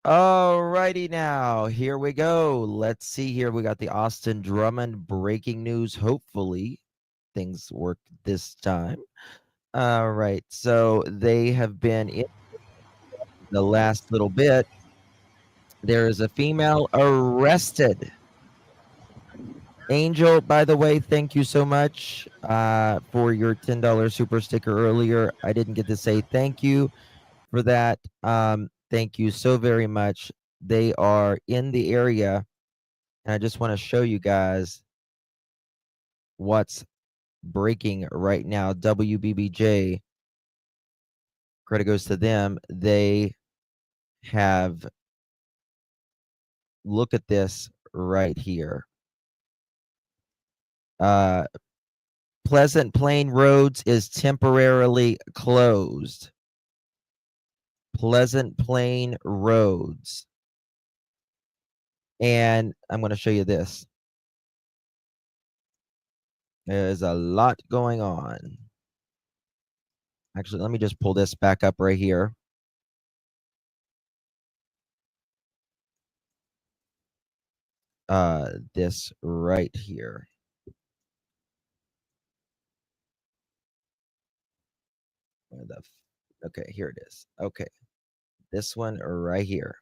Alrighty now, here we go. Let's see here. We got the Austin Drummond breaking news. Hopefully things work this time. All right, so they have been in the last little bit. There is a female arrested. Angel, by the way, thank you so much for your $10 super sticker earlier. I didn't get to say thank you for that. Thank you so very much. They are in the area, and I just want to show you guys what's breaking right now. WBBJ, credit goes to them. They have, look at this right here. Pleasant Plain Roads is temporarily closed. Pleasant Plain Roads. And I'm going to show you this. There's a lot going on. Actually, let me just pull this back up right here. This right here. Okay, here it is. Okay, this one right here.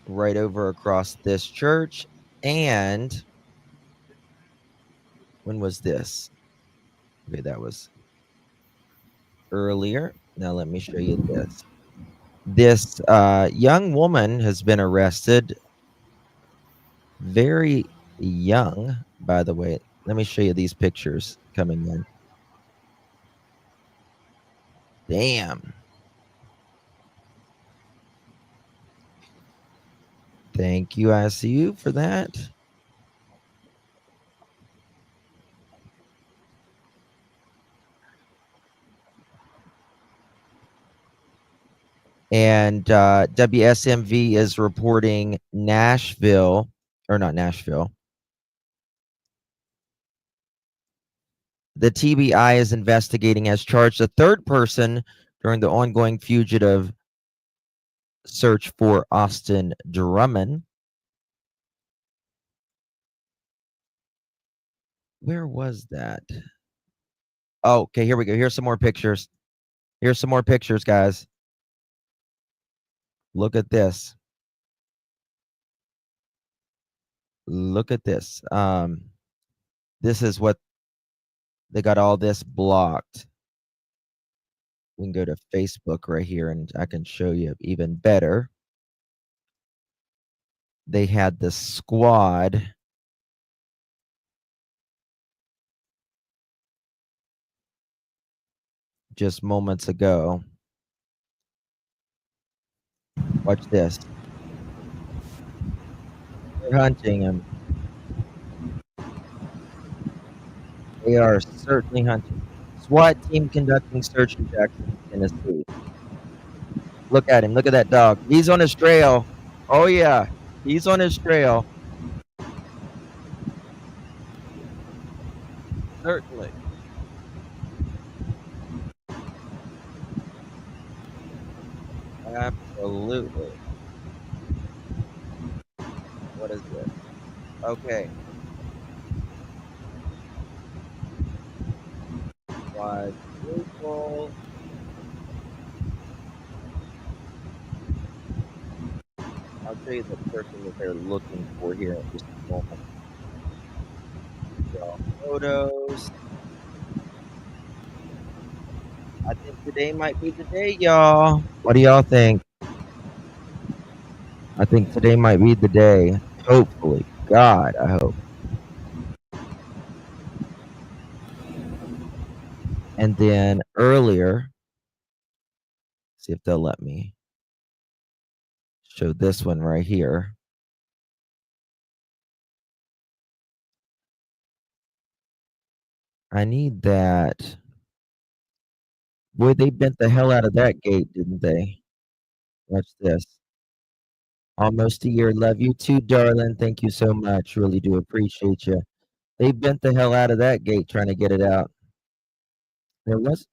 Right over across this church. And when was this? Okay, that was earlier. Now let me show you this. This young woman has been arrested. Very young, by the way. Let me show you these pictures coming in. Damn. Thank you, ICU, for that. And WSMV is reporting Nashville, or not Nashville. The TBI is investigating, has charged a third person during the ongoing fugitive search for Austin Drummond. Where was that? Oh, okay, here we go. Here's some more pictures. Here's some more pictures, guys. Look at this. Look at this. This is what they got all this blocked. We can go to Facebook right here and I can show you even better. They had the squad just moments ago. Watch this. They're hunting him. They are certainly hunting. SWAT team conducting search in Jackson, Tennessee. Look at him. Look at that dog. He's on his trail. Oh, yeah. He's on his trail. Certainly. Absolutely. What is this? Okay. Quadruple. I'll show you the person that they're looking for here in just a moment. Draw photos. I think today might be the day, y'all. What do y'all think? I think today might be the day. Hopefully. God, I hope. And then earlier, see if they'll let me show this one right here. I need that. Boy, they bent the hell out of that gate, didn't they? Watch this. Almost a year. Love you too, darling. Thank you so much. Really do appreciate you. They bent the hell out of that gate trying to get it out. There was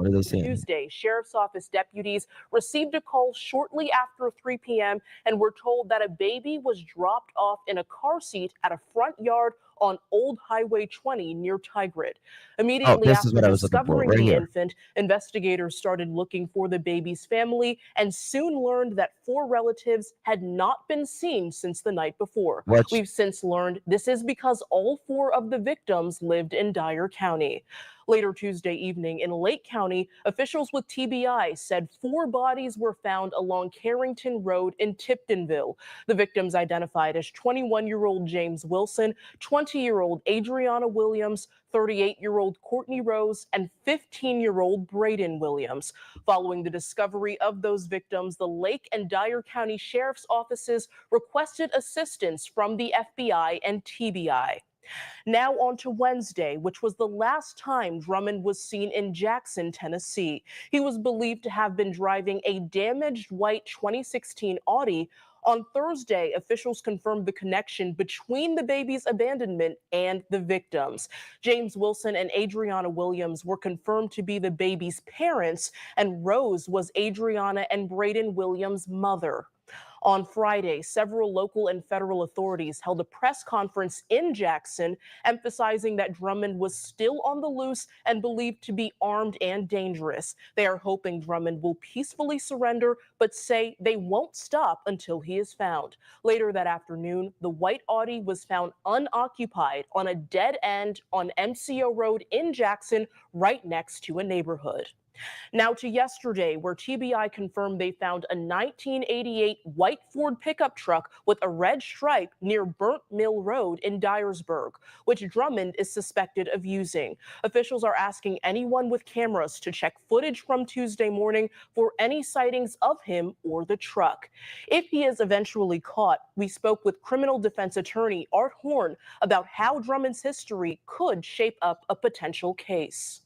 What are they saying? Tuesday, Sheriff's Office deputies received a call shortly after 3 p.m. and were told that a baby was dropped off in a car seat at a front yard on Old Highway 20 near Tigard. Oh, Immediately this is after what I was looking for, discovering right the here. infant, investigators started looking for the baby's family and soon learned that 4 relatives had not been seen since the night before. Watch. We've since learned this is because all 4 of the victims lived in Dyer County. Later Tuesday evening in Lake County, officials with TBI said 4 bodies were found along Carrington Road in Tiptonville. The victims identified as 21-year-old James Wilson, 20-year-old Adriana Williams, 38-year-old Courtney Rose, and 15-year-old Braden Williams. Following the discovery of those victims, the Lake and Dyer County Sheriff's offices requested assistance from the FBI and TBI. Now on to Wednesday, which was the last time Drummond was seen in Jackson, Tennessee. He was believed to have been driving a damaged white 2016 Audi. On Thursday, officials confirmed the connection between the baby's abandonment and the victims. James Wilson and Adriana Williams were confirmed to be the baby's parents, and Rose was Adriana and Braden Williams' mother. On Friday, several local and federal authorities held a press conference in Jackson, emphasizing that Drummond was still on the loose and believed to be armed and dangerous. They are hoping Drummond will peacefully surrender, but say they won't stop until he is found. Later that afternoon, the white Audi was found unoccupied on a dead end on MCO Road in Jackson, right next to a neighborhood. Now to yesterday, where TBI confirmed they found a 1988 white Ford pickup truck with a red stripe near Burnt Mill Road in Dyersburg, which Drummond is suspected of using. Officials are asking anyone with cameras to check footage from Tuesday morning for any sightings of him or the truck. If he is eventually caught, we spoke with criminal defense attorney Art Horn about how Drummond's history could shape up a potential case.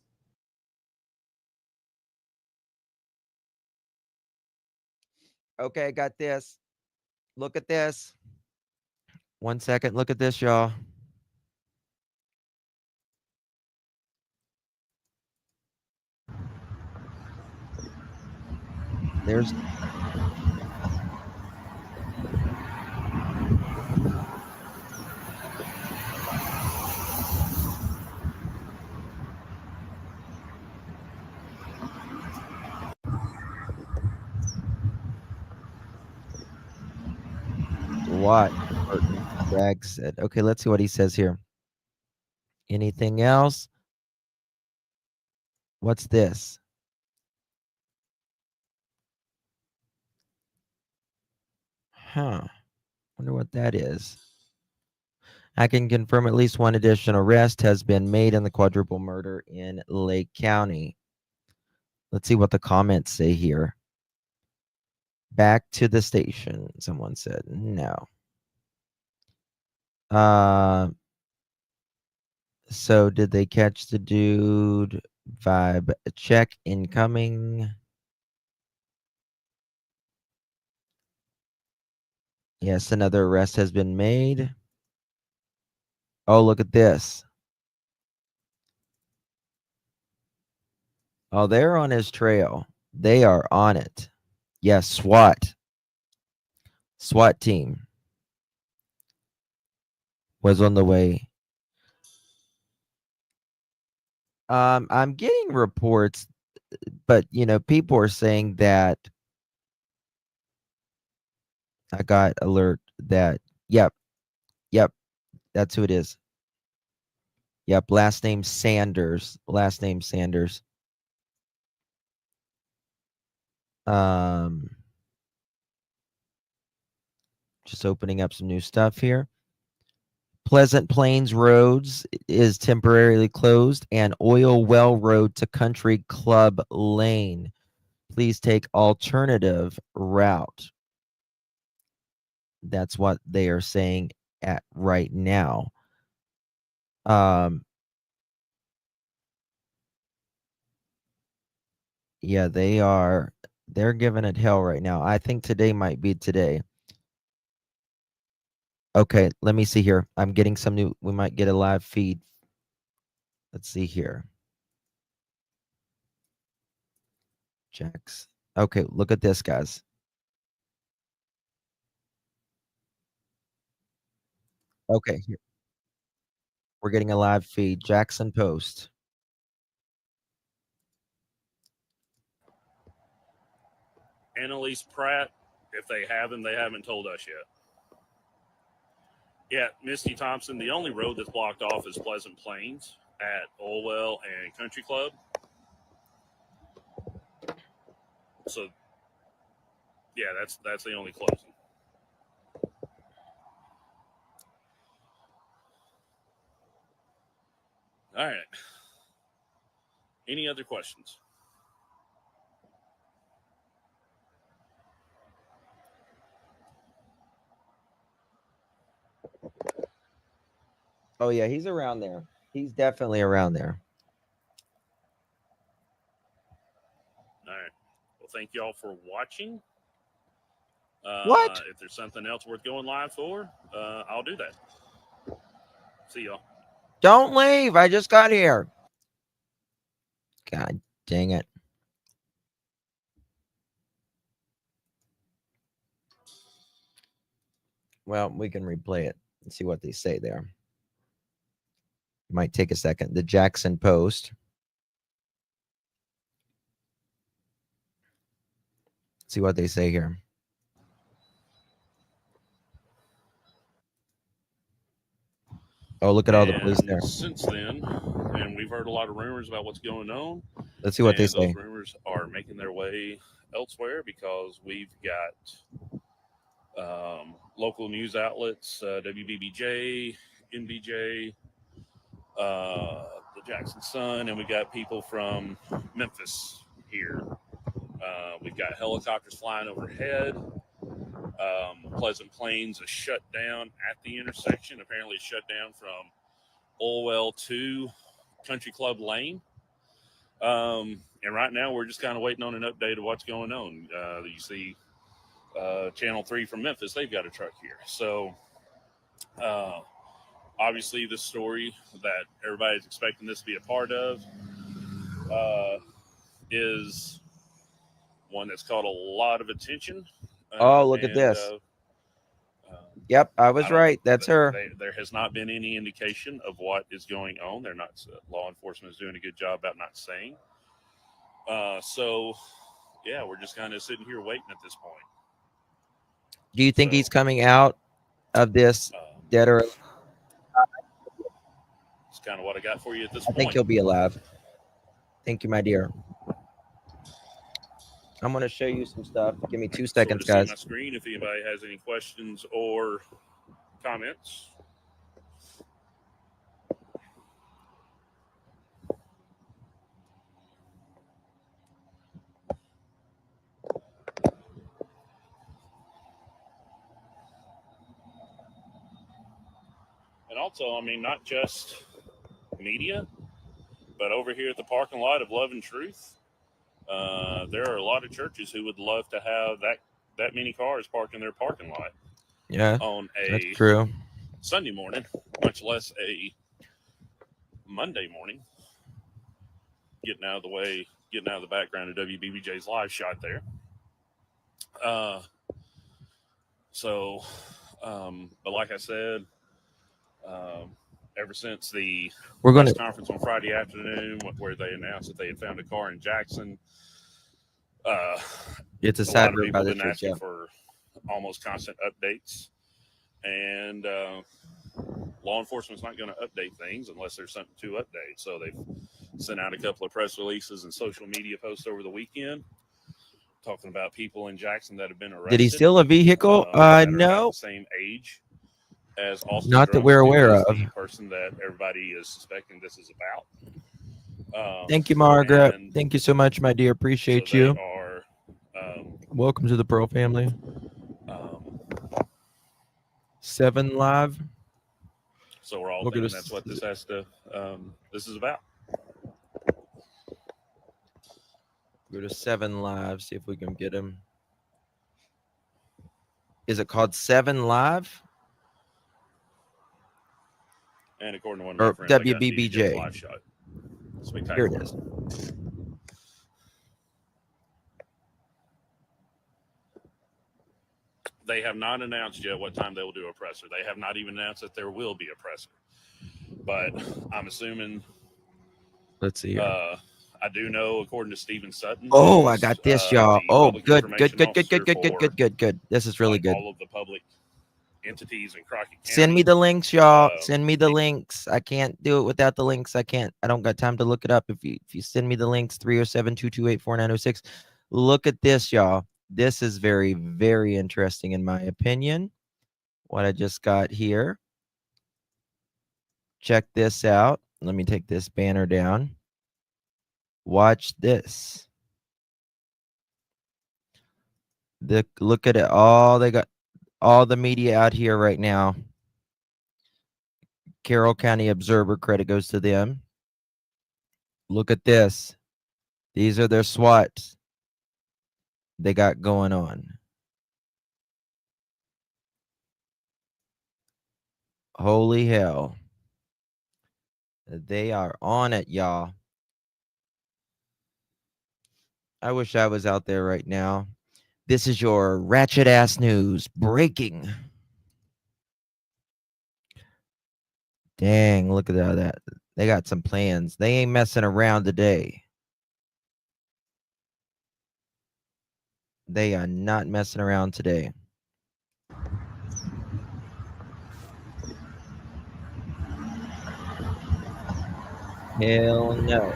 Okay, I got this. Look at this. 1 second. Look at this, y'all. There's what Burton Bragg said. Okay, let's see what he says here. Anything else? What's this? Huh. Wonder what that is. I can confirm at least one additional arrest has been made in the quadruple murder in Lake County. Let's see what the comments say here. Back to the station, someone said. No. So did they catch the dude? Vibe check incoming. Yes, another arrest has been made. Oh, look at this. Oh, they're on his trail. They are on it. Yes, SWAT. SWAT team was on the way. I'm getting reports, but people are saying that I got alert that yep, that's who it is. Yep, last name Sanders. Last name Sanders. Just opening up some new stuff here. Pleasant Plains Roads is temporarily closed, and Oil Well Road to Country Club Lane. Please take alternative route. That's what they are saying at right now. Yeah, they're giving it hell right now. I think today might be today. Okay, let me see here. I'm getting some new, we might get a live feed. Let's see here. Jacks. Okay, look at this, guys. Okay, here, we're getting a live feed. Jackson Post. Annalise Pratt, if they haven't told us yet. Yeah, Misty Thompson, the only road that's blocked off is Pleasant Plains at Olwell and Country Club. So, yeah, that's the only closing. All right. Any other questions? Oh yeah, he's around there. He's definitely around there. All right. Well, thank y'all for watching. What? If there's something else worth going live for, I'll do that. See y'all. Don't leave. I just got here. God dang it. Well, we can replay it and see what they say there. Might take a second. The Jackson Post. See what they say here. Oh, look at all the police there. Since then, and we've heard a lot of rumors about what's going on. Let's see what they And those say. rumors are making their way elsewhere because we've got local news outlets, WBBJ, NBJ, the Jackson Sun, and we got people from Memphis here. We've got helicopters flying overhead. Pleasant Plains is shut down at the intersection. Apparently, it's shut down from Olwell to Country Club Lane. And right now, we're just kind of waiting on an update of what's going on. You see Channel 3 from Memphis, they've got a truck here. So, obviously, the story that everybody's expecting this to be a part of is one that's caught a lot of attention. Oh, look at this. Yep, I was right. That's her. There has not been any indication of what is going on. They're not. Law enforcement is doing a good job about not saying. So, yeah, we're just kind of sitting here waiting at this point. Do you think he's coming out of this dead or? It's kind of what I got for you at this I point. think he'll be alive. Thank you, my dear. I'm going to show you some stuff. Give me 2 seconds, guys. See my screen if anybody has any questions or comments. And also, I mean, not just media, but over here at the parking lot of Love and Truth, there are a lot of churches who would love to have that many cars parked in their parking lot. Yeah, on that's a true. Sunday morning, much less a Monday morning. Getting out of the background of WBBJ's live shot there. But like I said, ever since the press conference on Friday afternoon, where they announced that they had found a car in Jackson, it's a sad lot of people have been asking yeah. for almost constant updates, and law enforcement's not going to update things unless there's something to update. So they've sent out a couple of press releases and social media posts over the weekend talking about people in Jackson that have been arrested. Did he steal a vehicle? No. The same age as Austin Not that Drummond, we're aware of. the person that everybody is suspecting this is about. Thank you, Margaret. Thank you so much, my dear. Appreciate you. Welcome to the Pro family. 7 Live. So we're all thinking that's what this this is about. Go to 7 Live, see if we can get him. Is it called 7 Live? And according to one of my friends, WBBJ. Live shot. Here it is. They have not announced yet what time they will do a presser. They have not even announced that there will be a presser. But I'm assuming. Let's see here. I do know, according to Stephen Sutton. Oh, I got this, y'all. The Oh, public good. information officer for, This is really like, good. all of the public entities in Crockett County. Send me the links, y'all. Send me the links. I can't do it without the links. I don't got time to look it up. If you send me the links, 307-228-4906. Look at this, y'all. This is very, very interesting in my opinion. What I just got here. Check this out. Let me take this banner down. Watch this. Look at it. They got all the media out here right now. Carroll County Observer, credit goes to them. Look at this. These are their SWATs they got going on. Holy hell. They are on it, y'all. I wish I was out there right now. This is your ratchet ass news breaking. Dang, look at that. They got some plans. They ain't messing around today. They are not messing around today. Hell no.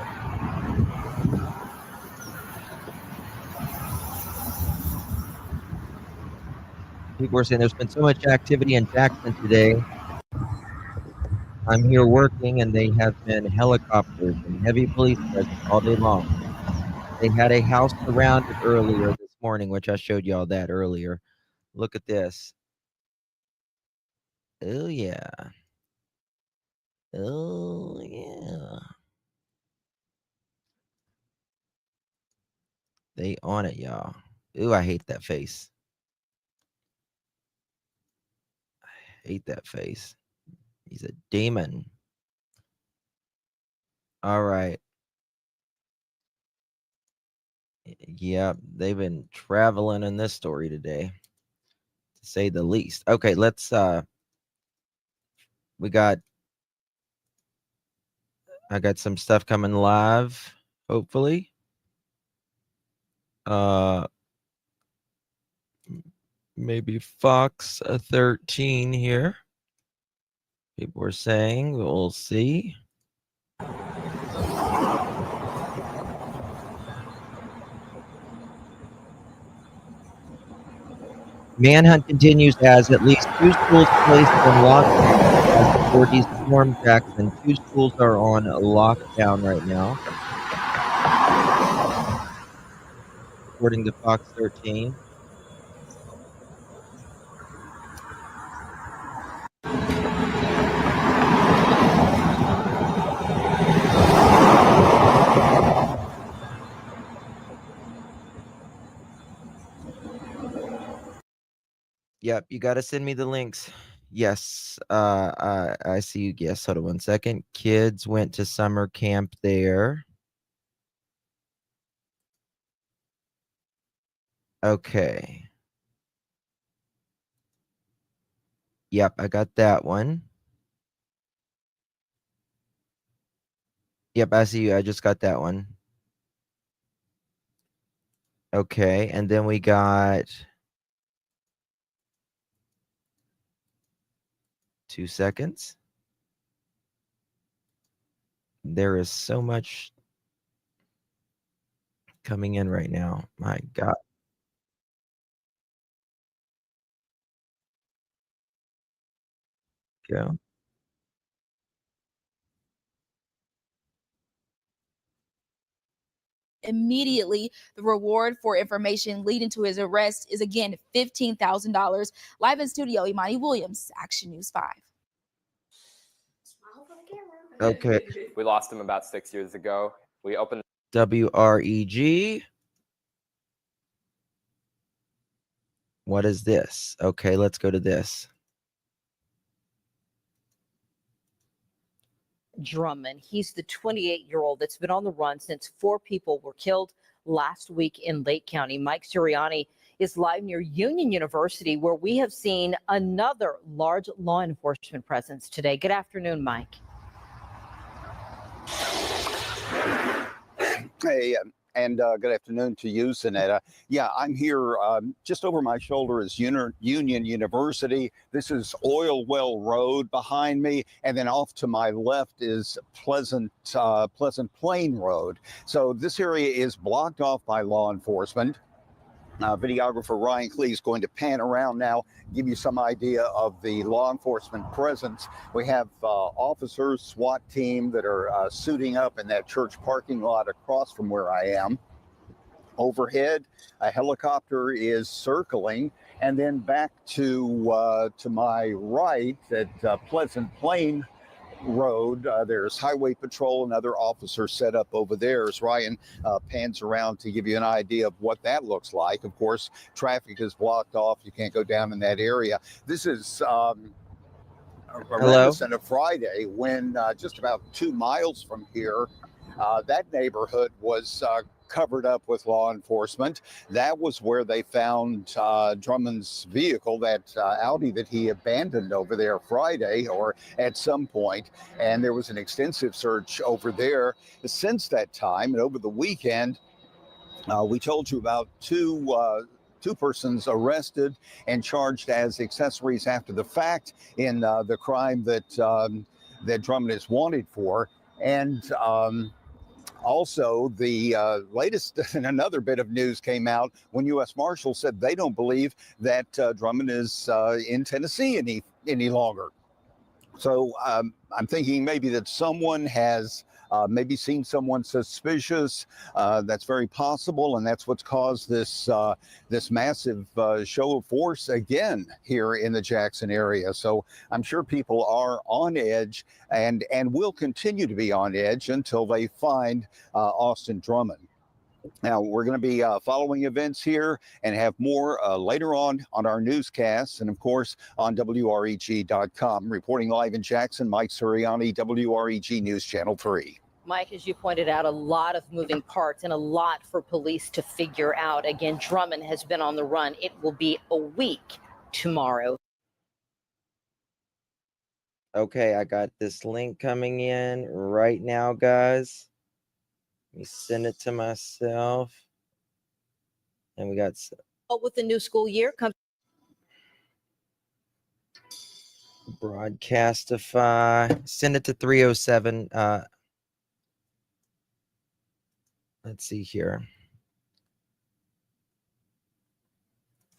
People are saying there's been so much activity in Jackson today. I'm here working, and they have been helicopters and heavy police presence all day long. They had a house surrounded earlier this morning, which I showed y'all that earlier. Look at this. Oh, yeah. Oh, yeah. They on it, y'all. Ooh, I hate that face. I hate that face. He's a demon. All right. Yeah, they've been traveling in this story today, to say the least. Okay, let's I got some stuff coming live, hopefully. Maybe Fox 13 here. People are saying, we'll see. Manhunt continues as at least 2 schools placed in lockdown as authorities storm Jackson. 2 schools are on lockdown right now, according to Fox 13. Yep, you got to send me the links. Yes, I see you. Yes, hold on 1 second. Kids went to summer camp there. Okay. Yep, I got that one. Yep, I see you. I just got that one. Okay, and then we got 2 seconds. There is so much coming in right now. My God. Go. Immediately, the reward for information leading to his arrest is again $15,000. Live in studio, Imani Williams, Action News 5. Okay. We lost him about 6 years ago. We opened WREG. What is this? Okay, let's go to this. Drummond. He's the 28-year-old that's been on the run since 4 people were killed last week in Lake County. Mike Sirianni is live near Union University, where we have seen another large law enforcement presence today. Good afternoon, Mike. Hey, and good afternoon to you, Sonetta. Yeah, I'm here just over my shoulder is Union University. This is Oil Well Road behind me, and then off to my left is Pleasant Plain Road. So this area is blocked off by law enforcement. Videographer Ryan Clee is going to pan around now, give you some idea of the law enforcement presence. We have officers, SWAT team that are suiting up in that church parking lot across from where I am. Overhead, a helicopter is circling, and then back to my right at Pleasant Plain Road, there's Highway Patrol and other officers set up over there as Ryan pans around to give you an idea of what that looks like. Of course, traffic is blocked off. You can't go down in that area. This is reminiscent of Friday when just about 2 miles from here, that neighborhood was covered up with law enforcement. That was where they found Drummond's vehicle, that Audi that he abandoned over there Friday or at some point. And there was an extensive search over there since that time. And over the weekend, we told you about two persons arrested and charged as accessories after the fact in the crime that Drummond is wanted for. And also, the latest and another bit of news came out when U.S. Marshals said they don't believe that Drummond is in Tennessee any longer. So I'm thinking maybe that someone has maybe seen someone suspicious. That's very possible, and that's what's caused this this massive show of force again here in the Jackson area. So I'm sure people are on edge and will continue to be on edge until they find Austin Drummond. Now, we're going to be following events here and have more later on our newscasts and, of course, on WREG.com. Reporting live in Jackson, Mike Suriani, WREG News Channel 3. Mike, as you pointed out, a lot of moving parts and a lot for police to figure out. Again, Drummond has been on the run. It will be a week tomorrow. Okay, I got this link coming in right now, guys. Let me send it to myself. And we got With the new school year comes Broadcastify. Send it to 307. Let's see here.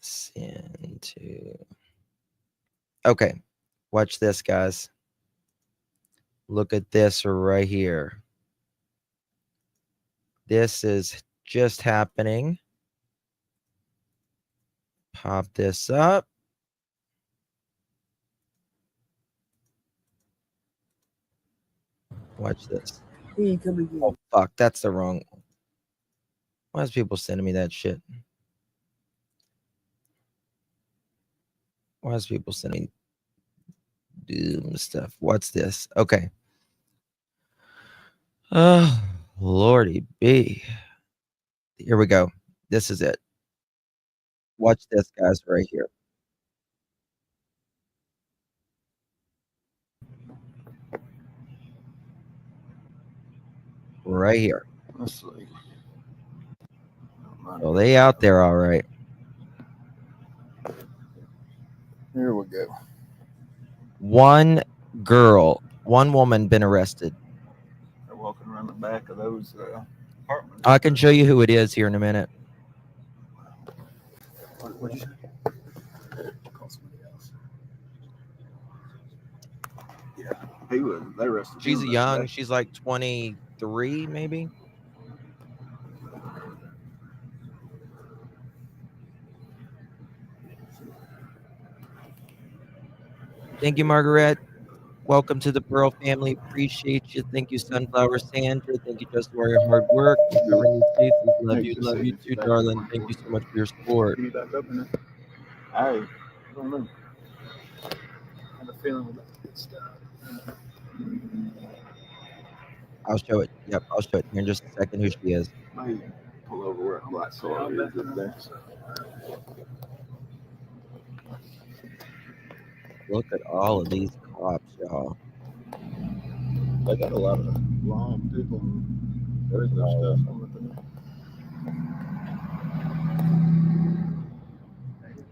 Send to. Okay, watch this, guys. Look at this right here. This is just happening. Pop this up. Watch this. Oh, fuck. That's the wrong. Why is people sending me that shit? Why is people sending doom stuff? What's this? Okay. Oh, Lordy B. Here we go. This is it. Watch this, guys, right here. Right here. Let's see. Oh, they out there all right. Here we go. One woman been arrested. They're walking around the back of those apartments. I can show you who it is here in a minute. What'd you say? Call somebody else. Yeah, they arrested. She's him young. today. She's like 23, maybe. Thank you, Margaret. Welcome to the Pearl family. Appreciate you. Thank you, Sunflower Sandra. Thank you, just for your hard work. Love you too, darling. Thank you so much for your support. Can you back up in it? I don't know. I have a feeling we're about to get stuck. I'll show it. Yep, I'll show it here in just a second who she is. Might pull over where Black Soil is up there. Look at all of these cops, y'all. They got a lot of long people and regular stuff on it.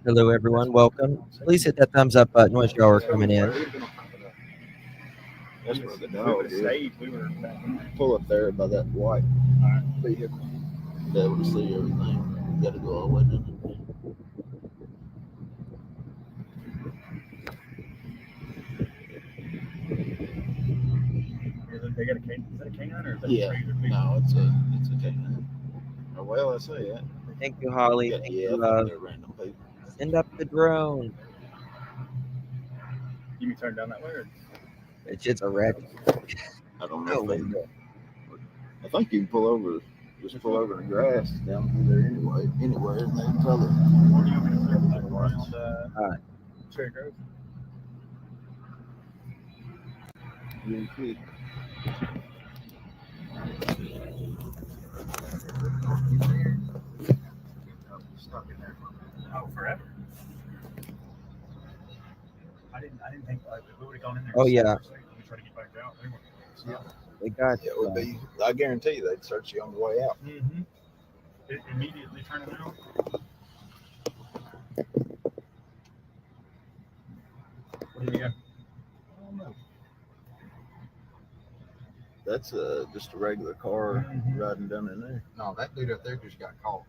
Hello, everyone. Welcome. Please hit that thumbs up button once y'all are coming in. That's where the dog is. Pull up there by that white vehicle. Be able to see everything. You got to go all the way down. They got a canine. Is that a canine or is that a Tracer? No, it's a canine. Oh, well, I say that. Thank you, Holly. Thank you, love. They're random people. Send up the drone. You can turn down that way, or It's just a wreck. I don't know. I think you can pull over. Just pull over the grass down through there anyway. Anywhere, and they can tell it. Or do you want me to circle back around All right. Cherry Grove? You could. Stuck in there. Oh, forever. I didn't think we would have gone in there. Oh, yeah. We try to get back out. Yeah. They got It would be. I guarantee you, they'd search you on the way out. Mm-hmm. Immediately turn it out. What do you got? I don't know. That's just a regular car riding down in there. No, that dude up there just got caught.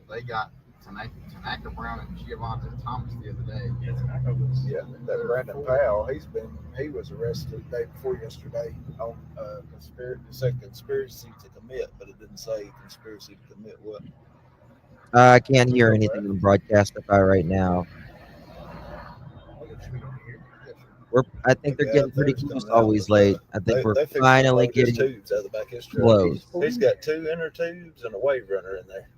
They got Tanaka Brown and Giovanni Thomas the other day. Yeah, Tanaka was. Yeah, that Brandon Powell. He was arrested the day before yesterday on conspiracy to commit, but it didn't say conspiracy to commit what. I can't hear anything on Broadcastify right now. I think they're getting pretty close. Always late. I think we're finally getting tubes out of the back of his truck. close. He's got 2 inner tubes and a wave runner in there.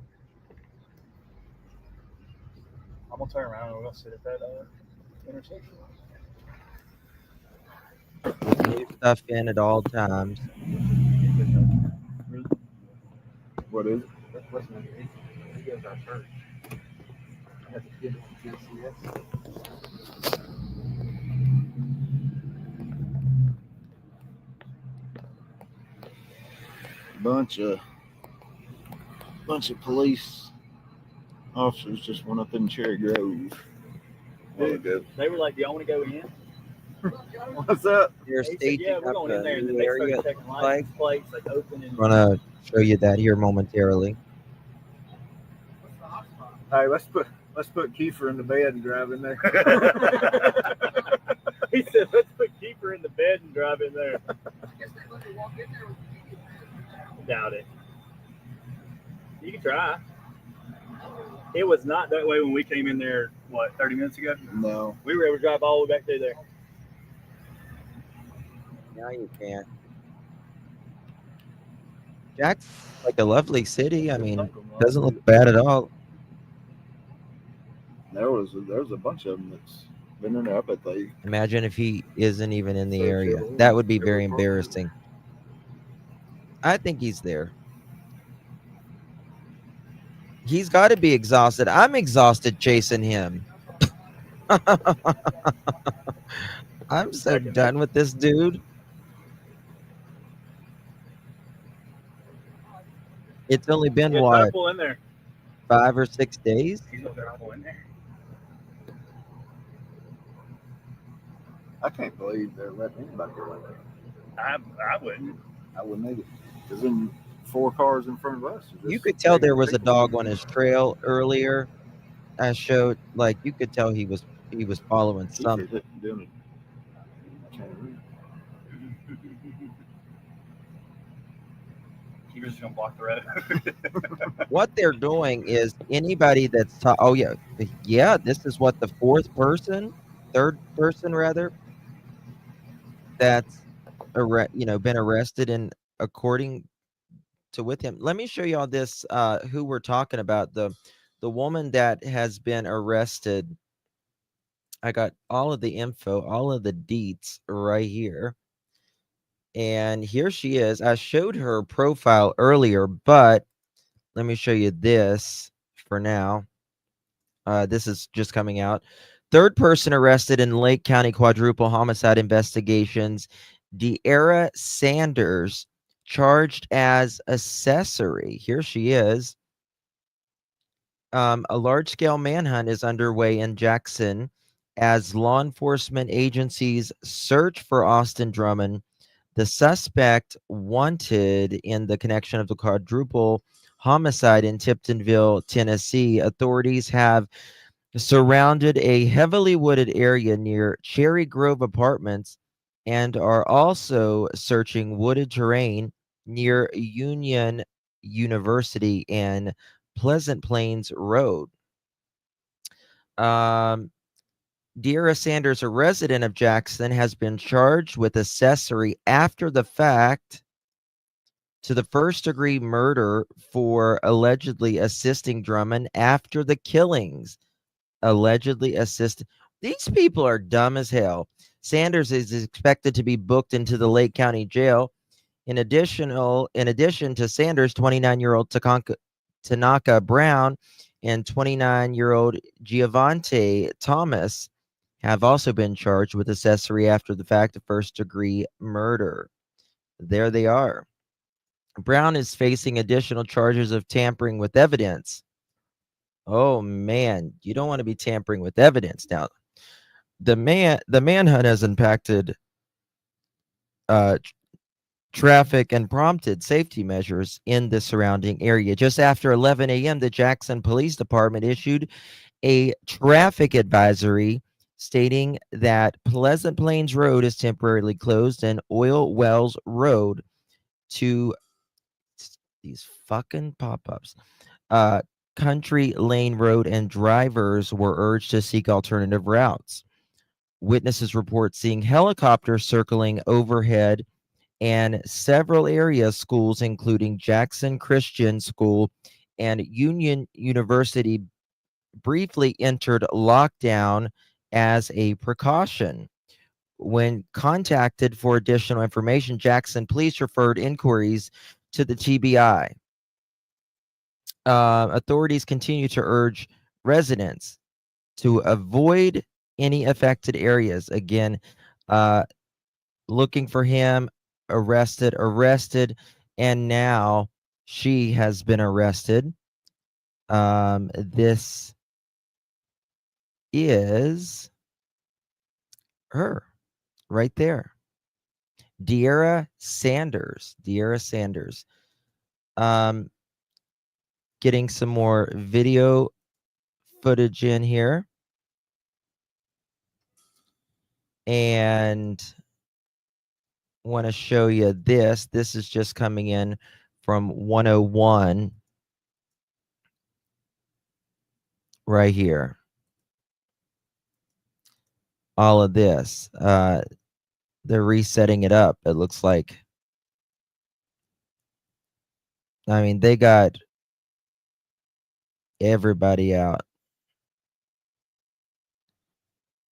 I'm gonna turn around and we're gonna sit at that intersection. Leave stuff in at all times. What is it? That's what's name. He goes our church. I have to give it to GCS. Bunch of police officers just went up in Cherry Grove. They were like, "Do y'all want to go in?" What's up? They're He said, staging "Yeah, we're up going in there." a And then new they area. started checking license plates, like open and. I'm gonna show you that here momentarily. Hey, let's put Kiefer in the bed and drive in there. He said, "Let's put Keeper in the bed and drive in there." Doubt it. You can try. It was not that way when we came in there, 30 minutes ago? No. We were able to drive all the way back through there. Now you can. Jack's like a lovely city. I mean, doesn't look bad at all. There's a bunch of them that's been in there. I bet they. Imagine if he isn't even in the area. That would be very embarrassing. I think he's there. He's got to be exhausted. I'm exhausted chasing him. I'm so done with this dude. It's only been what, Pull in there. 5 or 6 days? He's not there. Pull in there. I can't believe they're letting anybody go in there. I wouldn't. I wouldn't either. Because then 4 cars in front of us. You could tell there was a dog on his trail earlier. I showed, like, you could tell he was following something. He was just gonna block the road. What they're doing is anybody that's this is what, the third person rather, that's been arrested and according to with him. Let me show y'all this who we're talking about, the woman that has been arrested. I got all of the info, all of the deets right here. And here she is. I showed her profile earlier, but let me show you this for now. This is just coming out. Third person arrested in Lake County quadruple homicide investigations. De'Ara Sanders charged as accessory. Here she is. A large-scale manhunt is underway in Jackson as law enforcement agencies search for Austin Drummond, the suspect wanted in the connection of the quadruple homicide in Tiptonville, Tennessee. Authorities have surrounded a heavily wooded area near Cherry Grove Apartments and are also searching wooded terrain near Union University and Pleasant Plains Road. De'Ara Sanders, a resident of Jackson, has been charged with accessory after the fact to the first-degree murder for allegedly assisting Drummond after the killings. Allegedly assist. These people are dumb as hell. Sanders is expected to be booked into the Lake County Jail. In addition to Sanders, 29-year-old Tanaka Brown and 29-year-old Giovante Thomas have also been charged with accessory after the fact of first-degree murder. There they are. Brown is facing additional charges of tampering with evidence. Oh man, you don't want to be tampering with evidence. Now, the manhunt has impacted traffic and prompted safety measures in the surrounding area. Just after 11 a.m., the Jackson Police Department issued a traffic advisory stating that Pleasant Plains Road is temporarily closed and Oil Wells Road to these fucking pop-ups. Country Lane Road and drivers were urged to seek alternative routes. Witnesses report seeing helicopters circling overhead and several area schools, including Jackson Christian School and Union University, briefly entered lockdown as a precaution. When contacted for additional information, Jackson police referred inquiries to the TBI. Authorities continue to urge residents to avoid any affected areas. Again, looking for him, arrested, and now she has been arrested. This is her right there. De'Ara Sanders. De'Ara Sanders. Getting some more video footage in here. And want to show you this. This is just coming in from 101 right here. All of this. They're resetting it up, it looks like. I mean, they got everybody out.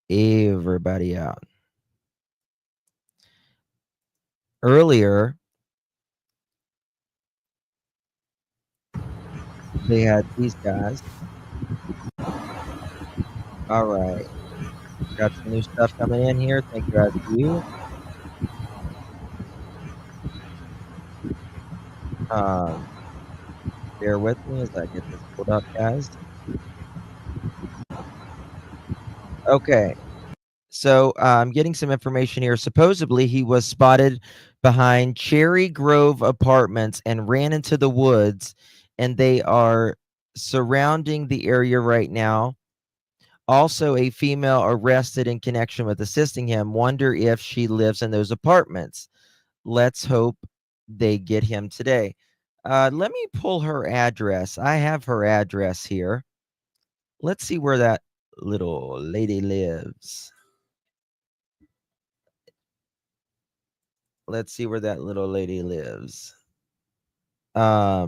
Everybody out. Earlier, they had these guys. All right. Got some new stuff coming in here. Thank you guys for you. Bear with me as I get this pulled up, guys. Okay. So I'm getting some information here. Supposedly, he was spotted behind Cherry Grove Apartments and ran into the woods, and they are surrounding the area right now. Also, a female arrested in connection with assisting him. Wonder if she lives in those apartments. Let's hope they get him today. Let me pull her address. I have her address here. Let's see where that little lady lives. Let's see where that little lady lives. Her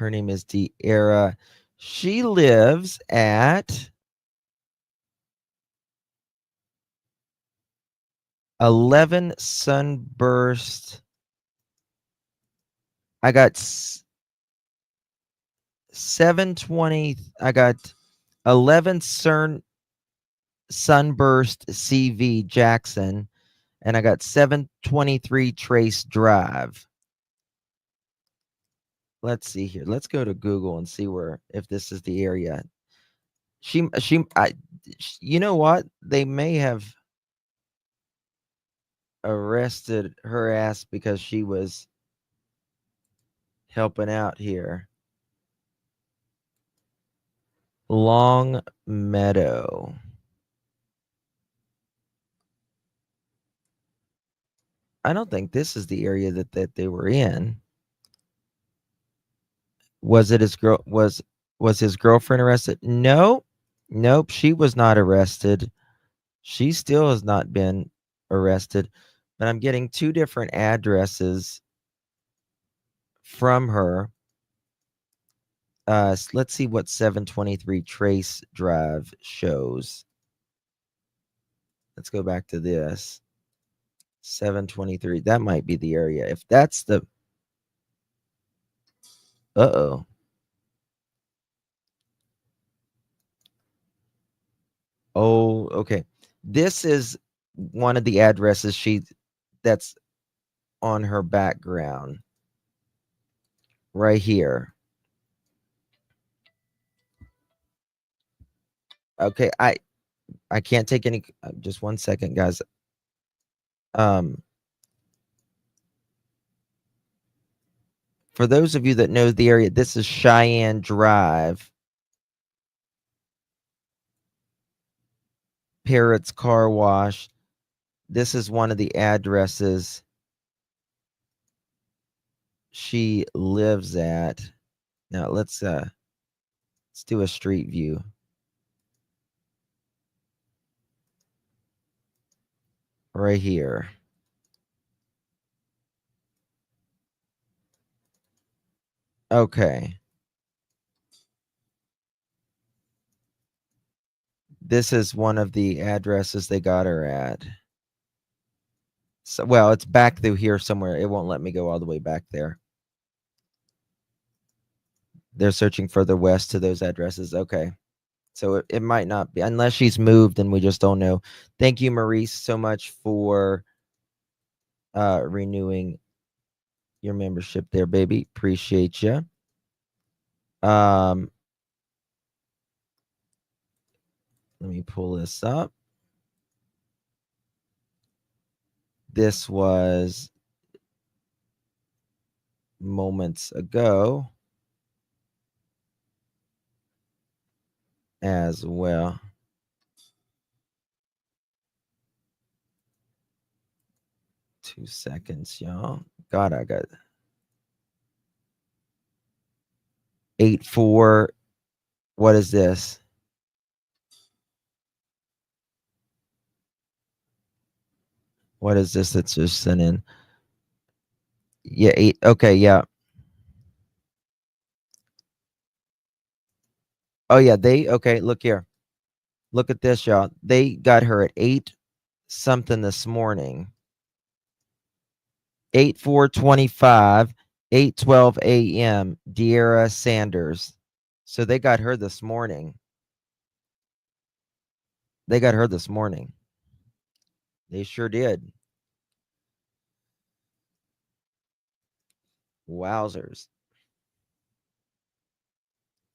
name is De'Ara. She lives at 11 Sunburst. I got 720. I got 11 Sunburst CV Jackson, and I got 723 Trace Drive. Let's see here. Let's go to Google and see if this is the area. You know what? They may have arrested her ass because she was helping out here. Long Meadow. I don't think this is the area that they were in. Was it his girl? Was his girlfriend arrested? No, nope. She was not arrested. She still has not been arrested. But I'm getting two different addresses from her. Let's see what 723 Trace Drive shows. Let's go back to this. 723. That might be the area. If that's the uh-oh. Oh, okay. This is one of the addresses that's on her background. Right here. Okay, I can't take any just 1 second, guys. For those of you that know the area, this is Cheyenne Drive. Parrots Car Wash. This is one of the addresses she lives at. Now let's do a street view. Right here. Okay. This is one of the addresses they got her at. So, well, it's back through here somewhere. It won't let me go all the way back there. They're searching further west to those addresses. Okay. So it might not be, unless she's moved and we just don't know. Thank you, Maurice, so much for renewing your membership there, baby. Appreciate you. Let me pull this up. This was moments ago as well. Two seconds, y'all. God, I got 8-4. What is this? What is this that's just sent in? Yeah, 8. Okay, yeah. Oh, yeah, okay, look here. Look at this, y'all. They got her at 8 something this morning. 8/4/25, 8:12 a.m. De'Ara Sanders. So they got her this morning. They got her this morning. They sure did. Wowzers.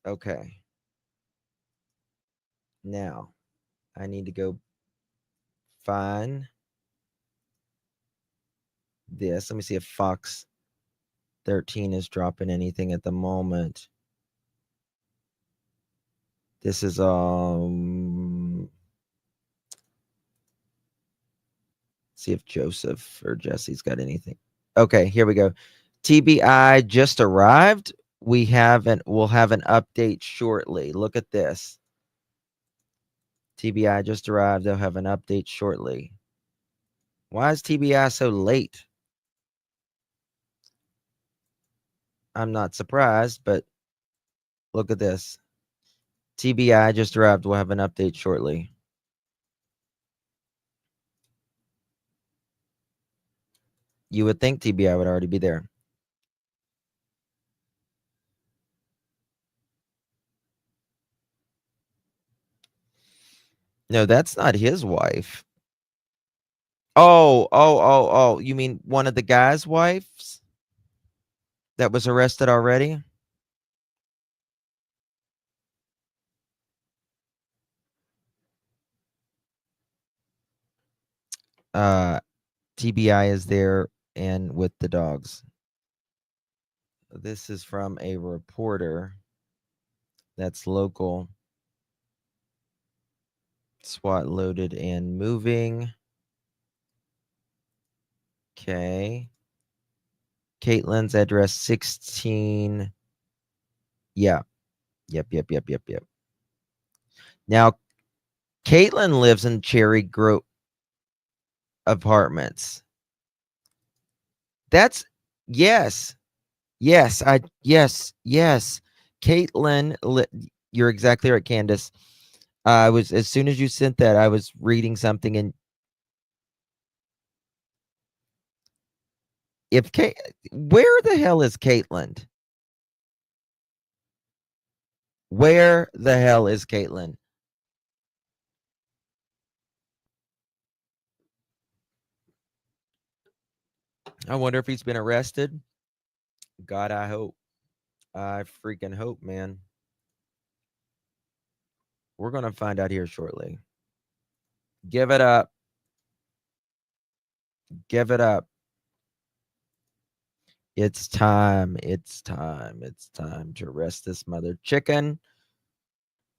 Okay. Now, I need to go find this. Let me see if Fox 13 is dropping anything at the moment. This is see if Joseph or Jesse's got anything. Okay, here we go. TBI just arrived. We'll have an update shortly. Look at this. TBI just arrived. They'll have an update shortly. Why is TBI so late? I'm not surprised, but look at this. TBI just arrived. We'll have an update shortly. You would think TBI would already be there. No, that's not his wife. Oh. You mean one of the guy's wives that was arrested already? TBI is there and with the dogs. This is from a reporter that's local. SWAT loaded and moving. Okay. Caitlin's address 16. Yeah. Yep. Now, Caitlin lives in Cherry Grove Apartments. That's yes. Yes. Caitlin, you're exactly right, Candace. I was, as soon as you sent that, I was reading something, and if where the hell is Caitlin? Where the hell is Caitlin? I wonder if he's been arrested. God, I hope. I freaking hope, man. We're going to find out here shortly. Give it up. Give it up. It's time. It's time. It's time to arrest this mother chicken.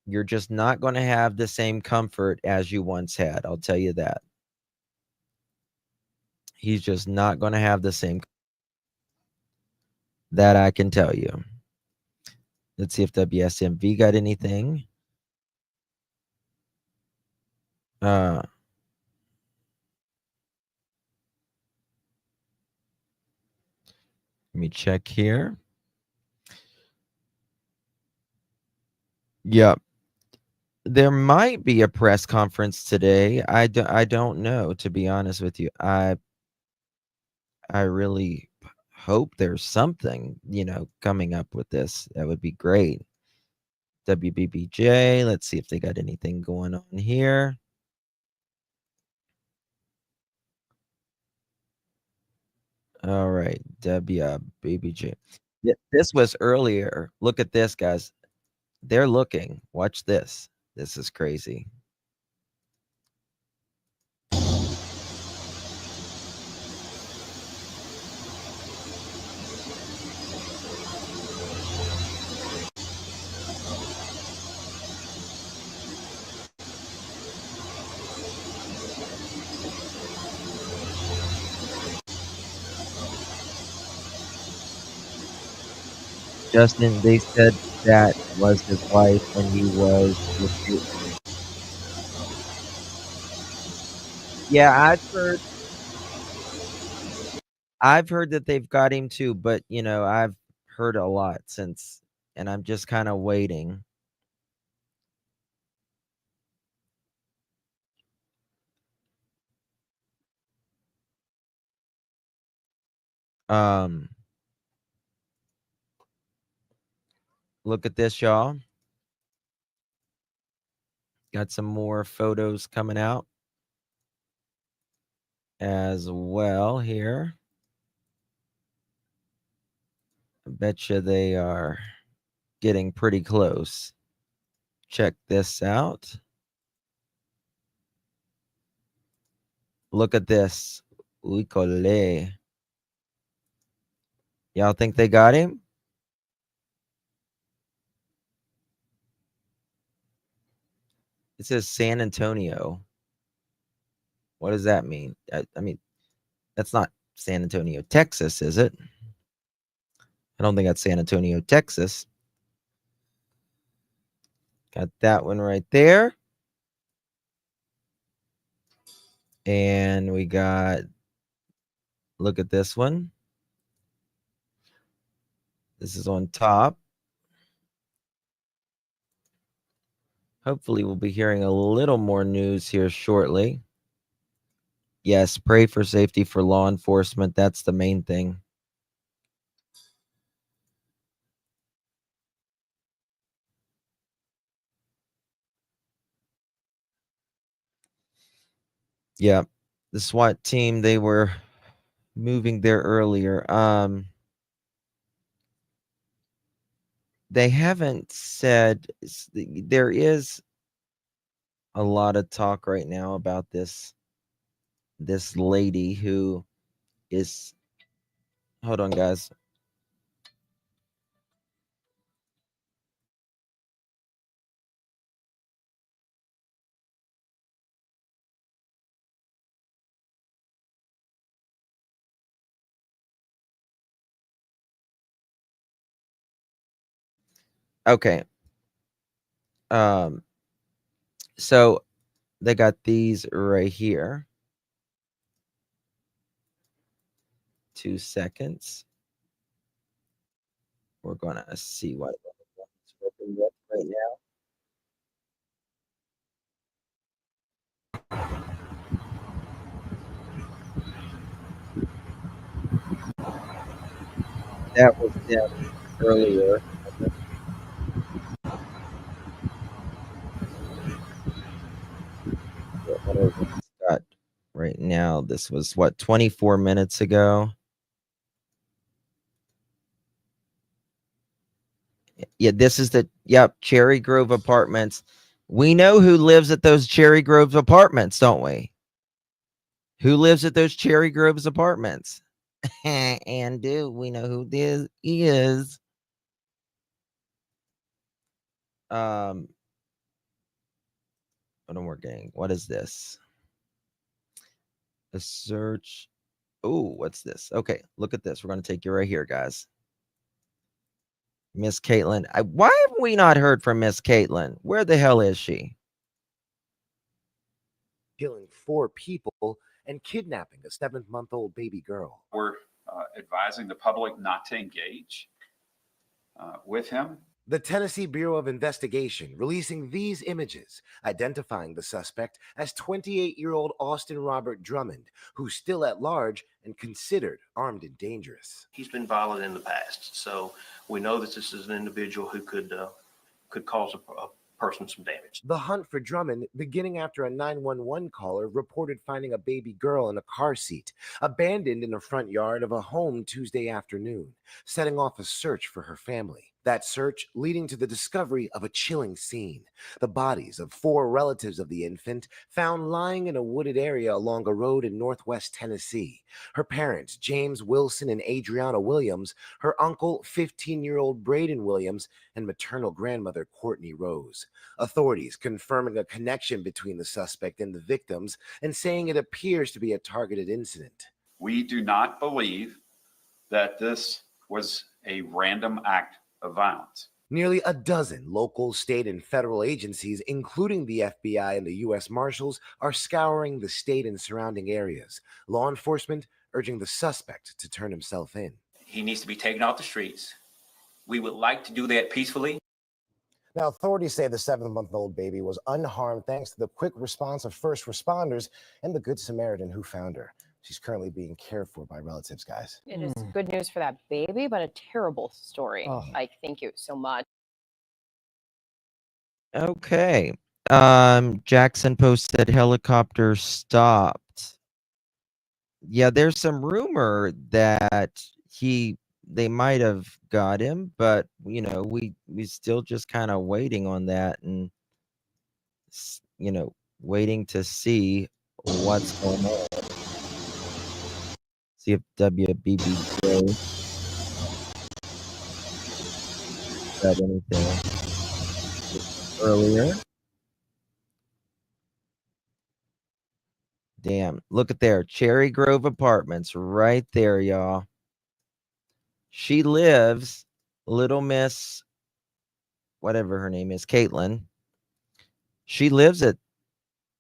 You're just not going to have the same comfort as you once had. I'll tell you that. He's just not going to have the same. That I can tell you. Let's see if WSMV got anything. Let me check here. Yep. There might be a press conference today. I don't know, to be honest with you. I really hope there's something, coming up with this. That would be great. WBBJ, let's see if they got anything going on here. All right, WBBJ. This was earlier. Look at this, guys. They're looking. Watch this. This is crazy. Justin, they said that was his wife and he was with Caitlin. Yeah, I've heard that they've got him too, but I've heard a lot since, and I'm just kind of waiting. Look at this, y'all. Got some more photos coming out as well here. I bet you they are getting pretty close. Check this out. Look at this. Uicole. Y'all think they got him? It says San Antonio. What does that mean? I mean, that's not San Antonio, Texas, is it? I don't think that's San Antonio, Texas. Got that one right there. And we got, look at this one. This is on top. Hopefully, we'll be hearing a little more news here shortly. Yes, pray for safety for law enforcement. That's the main thing. Yeah, the SWAT team, they were moving there earlier. They haven't said there is a lot of talk right now about this lady who is, hold on guys. Okay. So they got these right here. 2 seconds. We're gonna see what it's working with right now. That was them earlier. What are we got right now? This was what, 24 minutes ago? Yeah, this is the, yep, Cherry Grove Apartments. We know who lives at those Cherry Grove apartments, don't we? Who lives at those Cherry Groves apartments? And do we know who this is? Hold on, we're getting, what is this? A search. Oh, what's this? Okay, look at this. We're going to take you right here, guys. Miss Caitlin. Why have we not heard from Miss Caitlin? Where the hell is she? Killing 4 people and kidnapping a 7-month-old baby girl. We're advising the public not to engage with him. The Tennessee Bureau of Investigation releasing these images, identifying the suspect as 28-year-old Austin Robert Drummond, who's still at large and considered armed and dangerous. He's been violent in the past, so we know that this is an individual who could cause a person some damage. The hunt for Drummond beginning after a 911 caller reported finding a baby girl in a car seat, abandoned in the front yard of a home Tuesday afternoon, setting off a search for her family. That search leading to the discovery of a chilling scene. The bodies of 4 relatives of the infant found lying in a wooded area along a road in northwest Tennessee. Her parents, James Wilson and Adriana Williams, her uncle, 15-year-old Braden Williams, and maternal grandmother, Courtney Rose. Authorities confirming a connection between the suspect and the victims and saying it appears to be a targeted incident. We do not believe that this was a random act of violence. Nearly a dozen local, state, and federal agencies, including the FBI and the U.S. Marshals, are scouring the state and surrounding areas. Law enforcement urging the suspect to turn himself in. He needs to be taken off the streets. We would like to do that peacefully. Now, authorities say the 7-month-old baby was unharmed thanks to the quick response of first responders and the Good Samaritan who found her. She's currently being cared for by relatives, guys. It is good news for that baby, but a terrible story. Oh. Ike, thank you so much. Okay. Jackson posted helicopter stopped. Yeah, there's some rumor that they might have got him, but you know, we still just kind of waiting on that and you know, waiting to see what's going on. See if WBBJ got anything earlier. Damn, look at there. Cherry Grove Apartments right there, y'all. She lives, Little Miss, whatever her name is, Caitlin. She lives at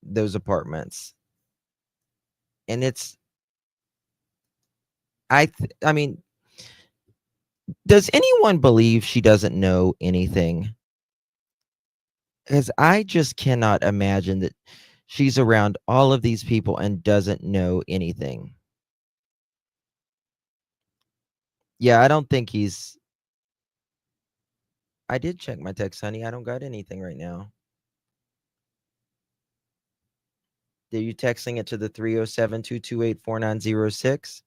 those apartments. And it's, I mean, does anyone believe she doesn't know anything? Because I just cannot imagine that she's around all of these people and doesn't know anything. Yeah, I don't think he's... I did check my text, honey. I don't got anything right now. Are you texting it to the 307-228-4906?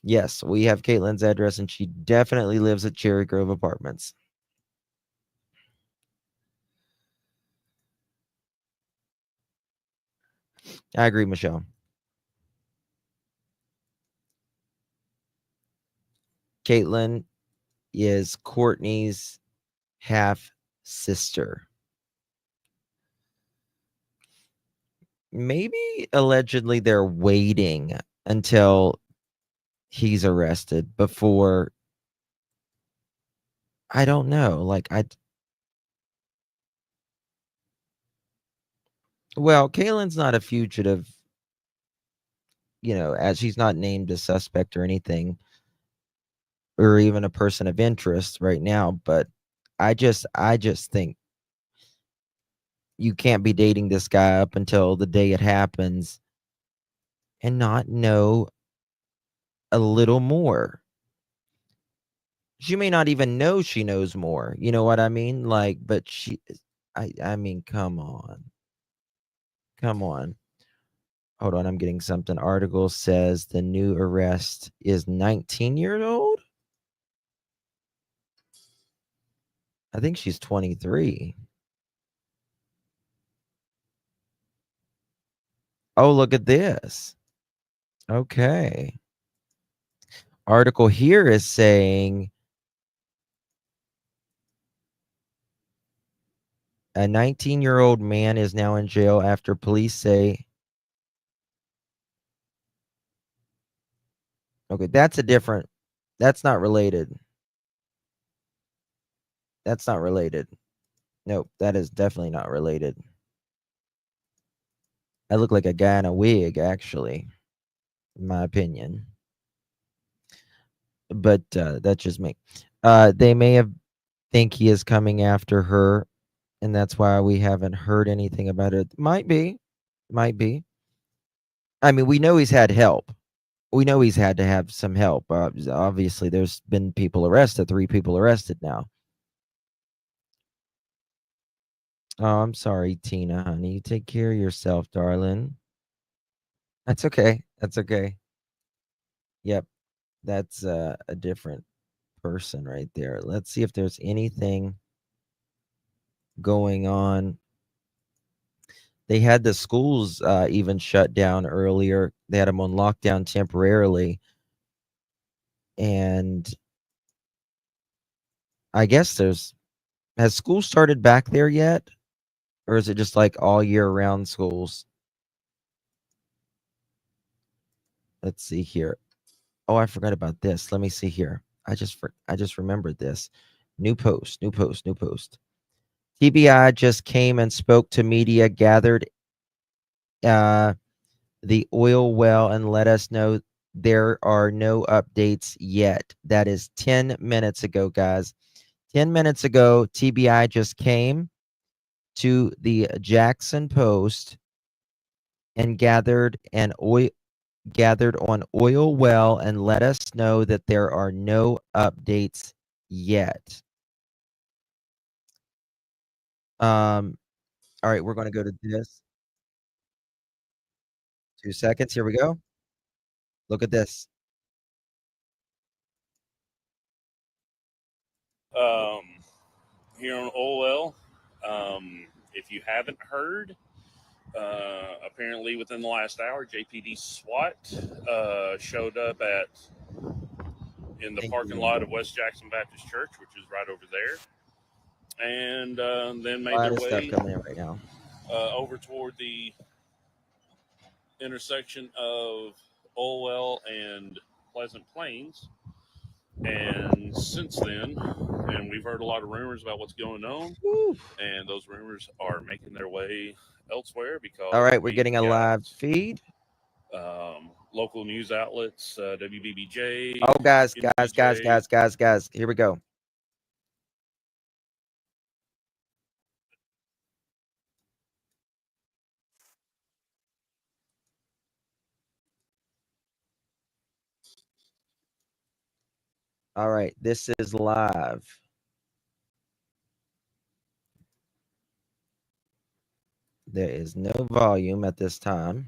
Yes, we have Caitlin's address, and she definitely lives at Cherry Grove Apartments. I agree, Michelle. Caitlin is Courtney's half sister. Maybe allegedly they're waiting until he's arrested before. I don't know. Well, Kaylin's not a fugitive, as she's not named a suspect or anything, or even a person of interest right now. But I just think you can't be dating this guy up until the day it happens and not know a little more. She may not even know she knows more. You know what I mean? But I mean, come on. Come on. Hold on, I'm getting something. Article says the new arrest is 19 years old. I think she's 23. Oh, look at this. Okay. Article here is saying a 19-year-old man is now in jail after police say. Okay, that's not related. That's not related. Nope, that is definitely not related. I look like a guy in a wig, actually, in my opinion. But that's just me. They may have think he is coming after her, and that's why we haven't heard anything about it. Might be. I mean, we know he's had help. We know he's had to have some help. Obviously, there's been 3 people arrested now. Oh, I'm sorry, Tina, honey. Take care of yourself, darling. That's okay. That's okay. Yep. That's a different person right there. Let's see if there's anything going on. They had the schools even shut down earlier. They had them on lockdown temporarily. And I guess has school started back there yet? Or is it just like all year round schools? Let's see here. Oh, I forgot about this. Let me see here. I just remembered this. New post. TBI just came and spoke to media gathered the oil well and let us know there are no updates yet. That is 10 minutes ago, guys. 10 minutes ago, TBI just came to the Jackson Post and gathered on oil well and let us know that there are no updates yet. All right, we're going to go to this. 2 seconds. Here we go. Look at this. Here on OL, if you haven't heard, apparently within the last hour, JPD SWAT showed up in the parking lot of West Jackson Baptist Church, which is right over there, and then made A lot their of stuff way coming in right now. over toward the intersection of Olwell and Pleasant Plains. And since then, and we've heard a lot of rumors about what's going on, and those rumors are making their way elsewhere because all right, we're getting a live feed. Local news outlets, WBBJ. Oh, guys, NBJ. here we go. All right, this is live. There is no volume at this time.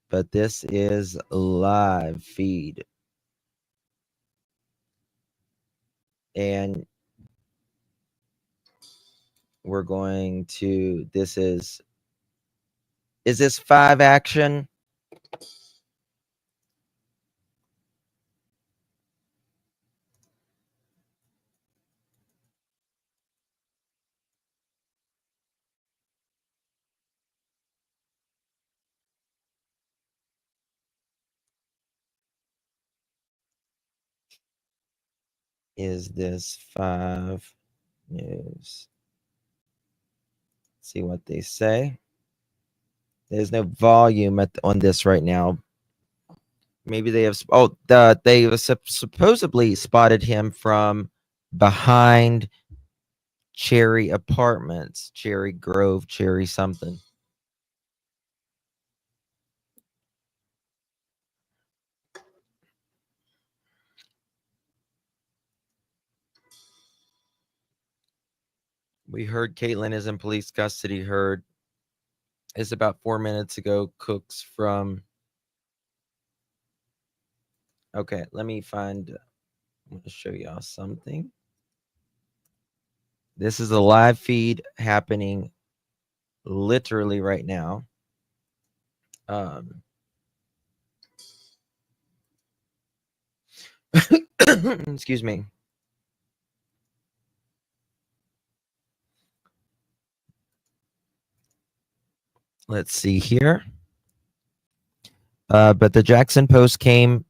But this is live feed. And we're going to, is this 5 action? Is this 5 news? See what they say. There's no volume on this right now. Maybe they have. They have supposedly spotted him from behind Cherry Apartments, Cherry Grove, Cherry something. We heard Caitlin is in police custody. Heard is about 4 minutes ago. Cooks from. Okay, let me find. I'm going to show y'all something. This is a live feed happening literally right now. Excuse me. Let's see here. But the Jackson Post came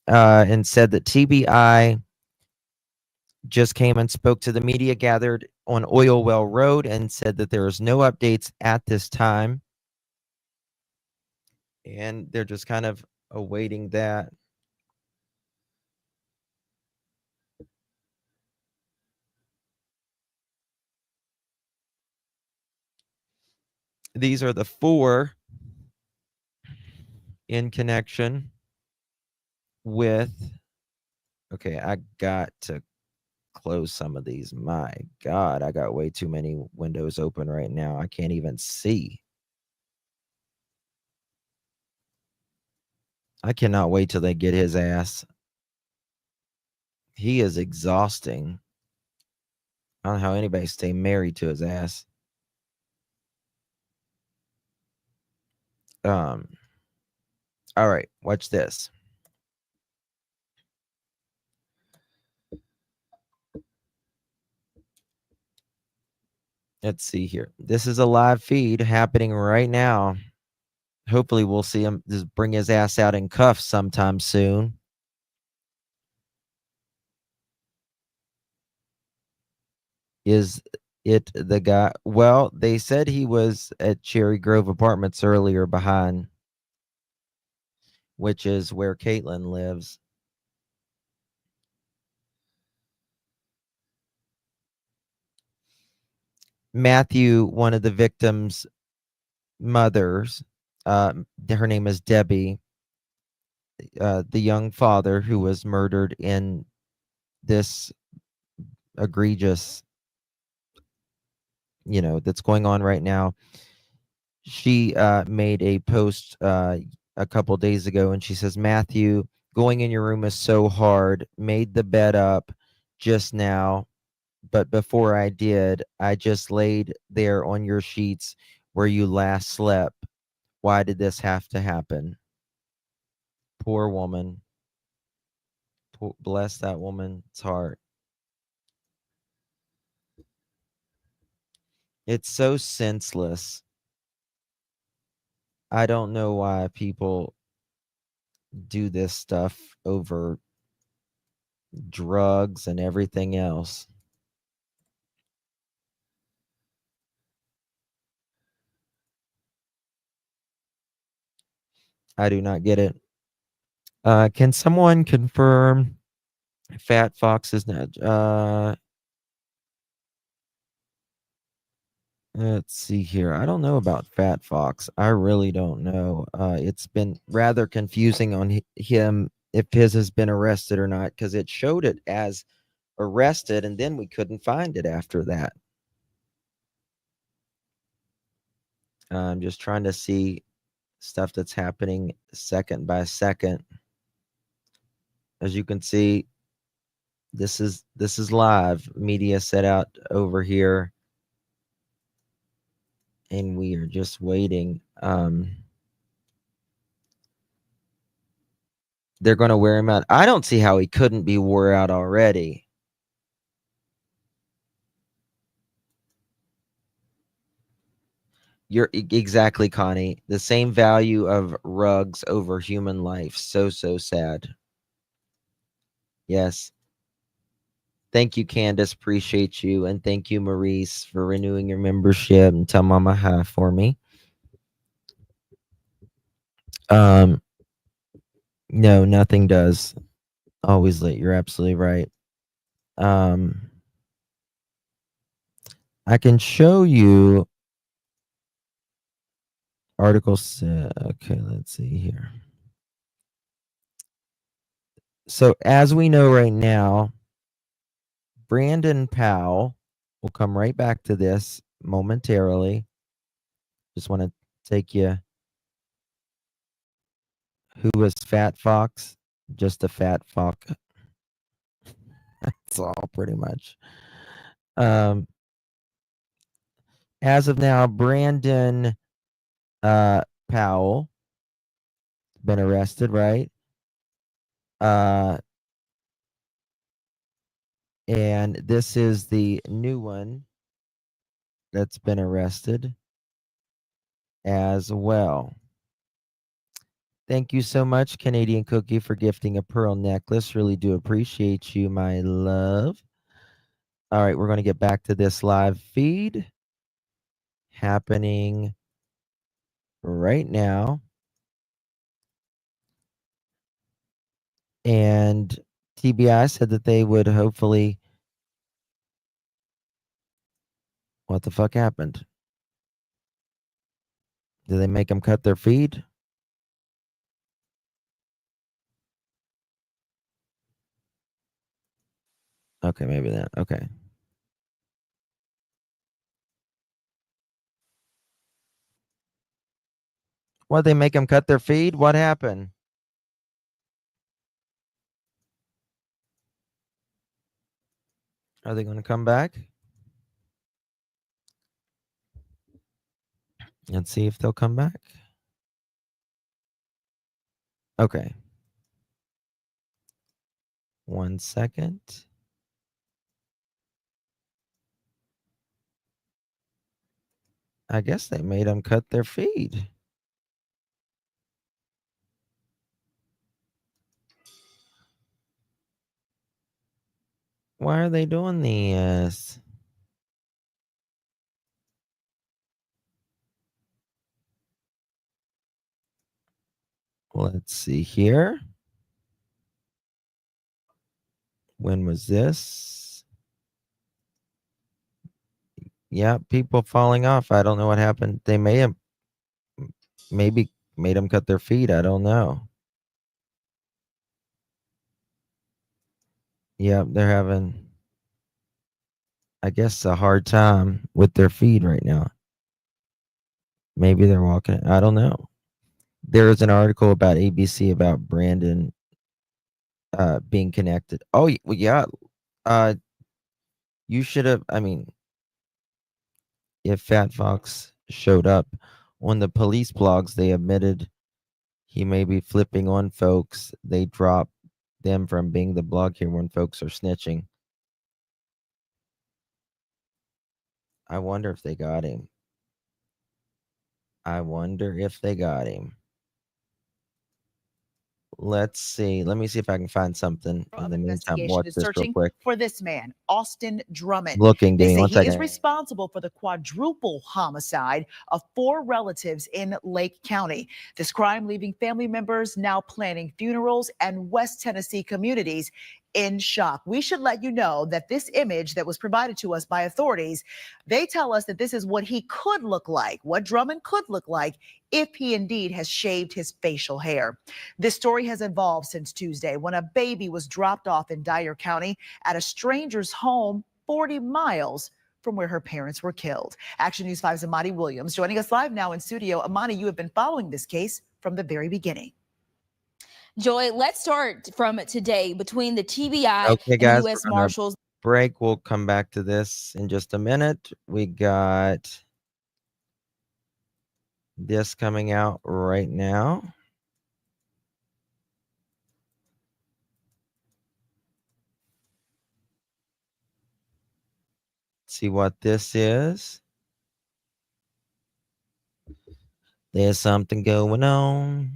and said that TBI just came and spoke to the media gathered on Oil Well Road and said that there is no updates at this time. And they're just kind of awaiting that. These are the 4 in connection with. Okay, I got to close some of these. My God, I got way too many windows open right now. I can't even see. I cannot wait till they get his ass. He is exhausting. I don't know how anybody stay married to his ass. All right, watch this. Let's see here. This is a live feed happening right now. Hopefully we'll see him just bring his ass out in cuffs sometime soon. Is it the guy? Well, they said he was at Cherry Grove Apartments earlier behind, which is where Caitlin lives. Matthew, one of the victims' mothers, her name is Debbie, the young father who was murdered in this egregious, that's going on right now. She made a post a couple days ago, and she says, Matthew, going in your room is so hard. Made the bed up just now, but before I did, I just laid there on your sheets where you last slept. Why did this have to happen? Poor woman. Bless that woman's heart. It's so senseless. I don't know why people do this stuff over drugs and everything else. I do not get it. Can someone confirm Fat Fox is not? Let's see here. I don't know about Fat Fox. I really don't know. It's been rather confusing on him if his has been arrested or not, because it showed it as arrested and then we couldn't find it after that. I'm just trying to see stuff that's happening second by second. As you can see, this is live media set out over here, and we are just waiting. They're going to wear him out. I don't see how he couldn't be wore out already. You're exactly, Connie. The same value of rugs over human life. So sad. Yes. Thank you, Candace. Appreciate you. And thank you, Maurice, for renewing your membership. And tell Mama hi for me. No, nothing does. Always lit. You're absolutely right. I can show you articles. Okay, let's see here. So as we know right now, Brandon Powell, we'll come right back to this momentarily. Just want to take you. Who was Fat Fox? Just a fat fuck. That's all pretty much. As of now, Brandon Powell been arrested, right? And this is the new one that's been arrested as well. Thank you so much, Canadian Cookie, for gifting a pearl necklace. Really do appreciate you, my love. All right, we're going to get back to this live feed happening right now. And TBI said that they would hopefully. What the fuck happened? Did they make them cut their feed? Okay, maybe that. Okay. What, they make them cut their feed? What happened? Are they going to come back? Let's see if they'll come back. Okay. 1 second. I guess they made them cut their feed. Why are they doing this? Let's see here. When was this? Yeah, people falling off. I don't know what happened. They may have maybe made them cut their feed. I don't know. Yeah, they're having, I guess, a hard time with their feed right now. Maybe they're walking. I don't know. There is an article about ABC about Brandon being connected. Oh, well, yeah. You should have. I mean, if Fat Fox showed up on the police blogs, they admitted he may be flipping on folks. They drop them from being the blog here when folks are snitching. I wonder if they got him. I wonder if they got him. Let's see. Let me see if I can find something in the meantime. Watch Is this real searching quick. for this man, Austin Drummond. Looking, They give me say 1 he is second. responsible for the quadruple homicide of 4 relatives in Lake County. This crime leaving family members now planning funerals and West Tennessee communities in shock. We should let you know that this image that was provided to us by authorities, they tell us that this is what he could look like, what Drummond could look like if he indeed has shaved his facial hair. This story has evolved since Tuesday when a baby was dropped off in Dyer County at a stranger's home 40 miles from where her parents were killed. Action News 5's Amani Williams joining us live now in studio. Amani, you have been following this case from the very beginning. Joy, let's start from today between the TBI Okay, and guys, the we're U.S. gonna Marshals. break. We'll come back to this in just a minute. We got this coming out right now. See what this is. There's something going on.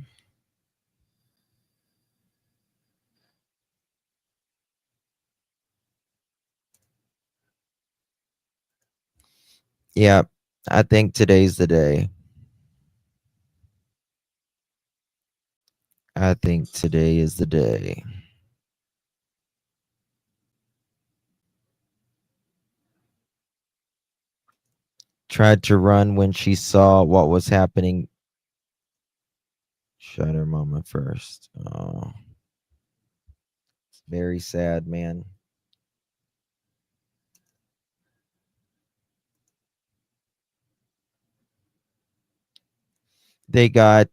Yeah, I think today's the day. I think today is the day. Tried to run when she saw what was happening. Shut her mama first. Oh, it's very sad, man. They got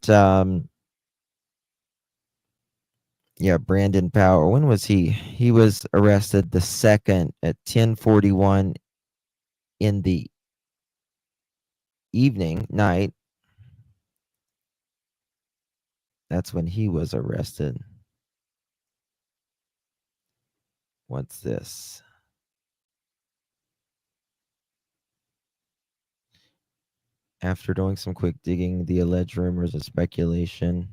yeah, Brandon Power. When was he? He was arrested the 2nd at 10:41 in the night. That's when he was arrested. What's this? After doing some quick digging, the alleged rumors and speculation.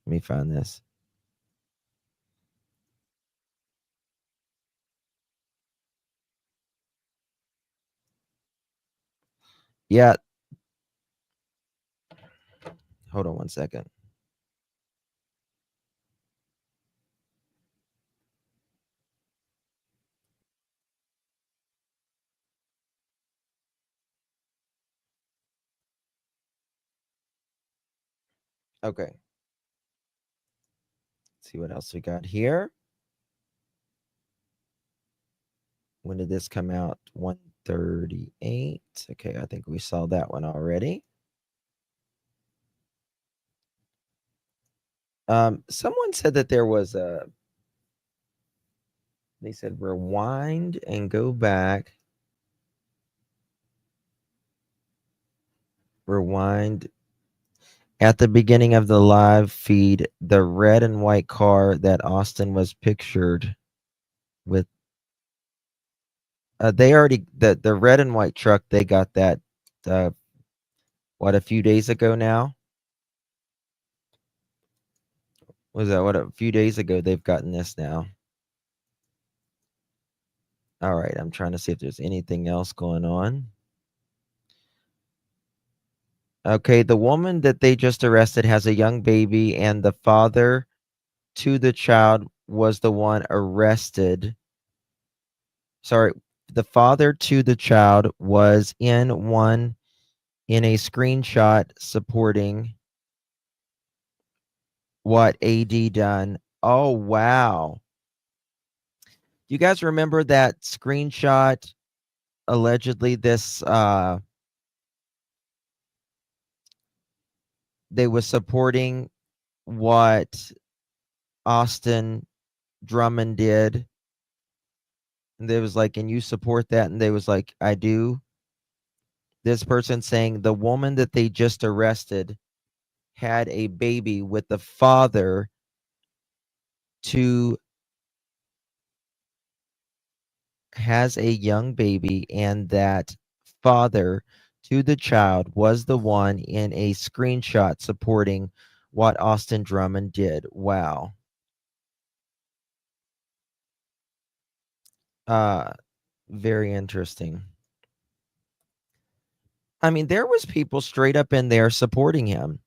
Let me find this. Yeah. Hold on one second. Okay. Let's see what else we got here. When did this come out? 1:38. Okay, I think we saw that one already. Someone said that there was a. They said rewind and go back. Rewind. At the beginning of the live feed, the red and white car that Austin was pictured with. They already the red and white truck. They got that. What, a few days ago now? Was that what, a few days ago? They've gotten this now. All right, I'm trying to see if there's anything else going on. Okay, the woman that they just arrested has a young baby, and the father to the child was the one arrested. Sorry, the father to the child was in a screenshot supporting what AD done. Oh, wow. You guys remember that screenshot? Allegedly, this they was supporting what Austin Drummond did. And they was like, and you support that? And they was like, I do. This person saying the woman that they just arrested had a baby with the father to has a young baby, and that father to the child was the one in a screenshot supporting what Austin Drummond did. Wow. Very interesting. I mean, there was people straight up in there supporting him.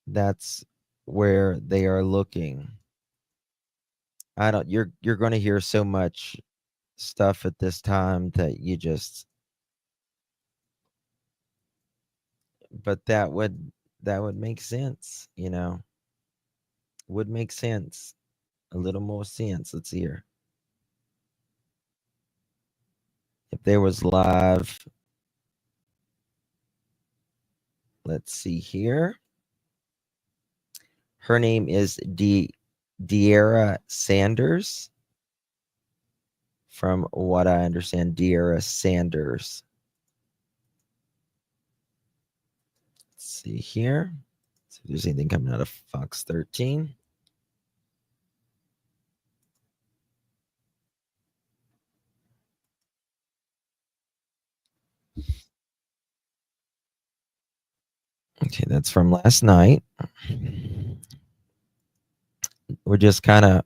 That's where they are looking. I don't you're going to hear so much stuff at this time that you just but that would make sense, you know. Would make sense. A little more sense. Let's see here. If there was live, let's see here. Her name is De'Ara Sanders. From what I understand, De'Ara Sanders. Let's see here. See if there's anything coming out of Fox 13. Okay, that's from last night. We're just kind of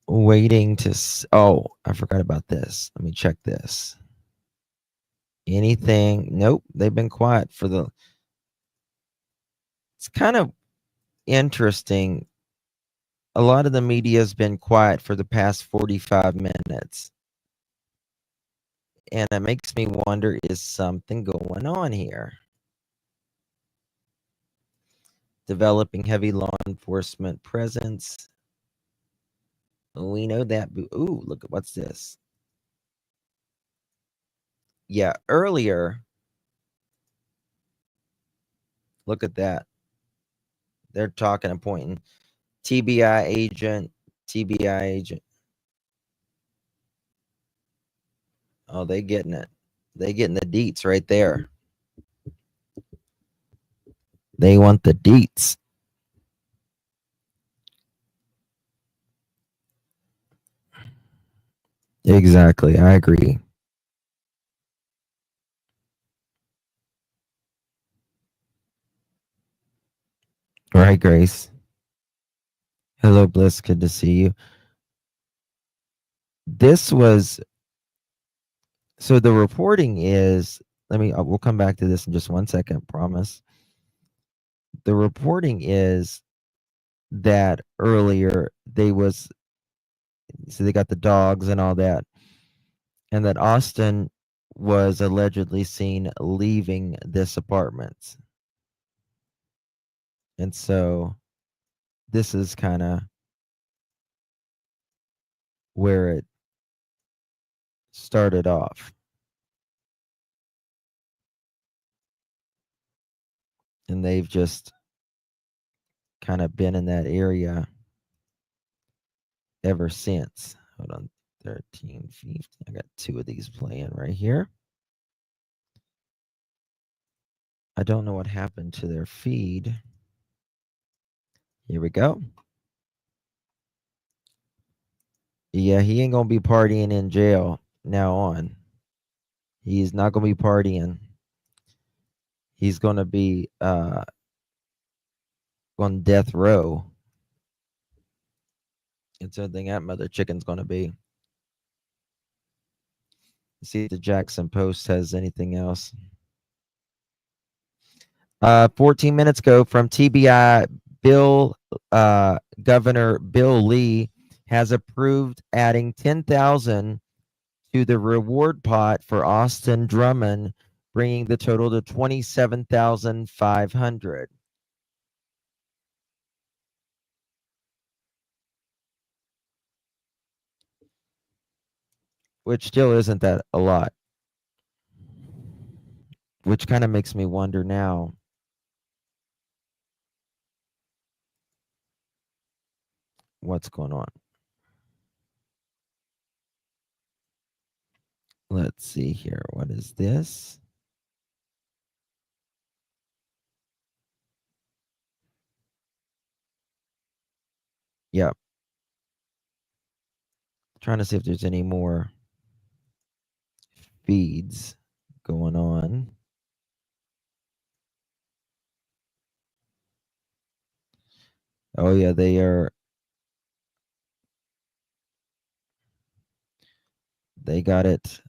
waiting to. Oh, I forgot about this. Let me check this. Anything? Nope. They've been quiet for the. It's kind of interesting. A lot of the media has been quiet for the past 45 minutes. And it makes me wonder, is something going on here? Developing heavy law enforcement presence. We know that. Ooh, look at what's this. Yeah, earlier. Look at that. They're talking and pointing. TBI agent, TBI agent. Oh, they getting it. They getting the deets right there. They want the deets. Exactly. I agree. All right, Grace. Hello, Bliss. Good to see you. This was so the reporting is. We'll come back to this in just 1 second. Promise. The reporting is that earlier they got the dogs and all that, and that Austin was allegedly seen leaving this apartment. And so this is kind of where it started off. And they've just kind of been in that area ever since. Hold on. 13, 15. I got 2 of these playing right here. I don't know what happened to their feed. Here we go. Yeah, he ain't going to be partying in jail now on. He's not going to be partying. He's going to be on death row. It's a thing that mother chicken's going to be. See if the Jackson Post has anything else. 14 minutes ago from TBI, Governor Bill Lee has approved adding 10,000 to the reward pot for Austin Drummond, bringing the total to 27,500. Which still isn't that a lot. Which kind of makes me wonder now. What's going on? Let's see here. What is this? Yep. Trying to see if there's any more feeds going on. Oh yeah, they are. They got it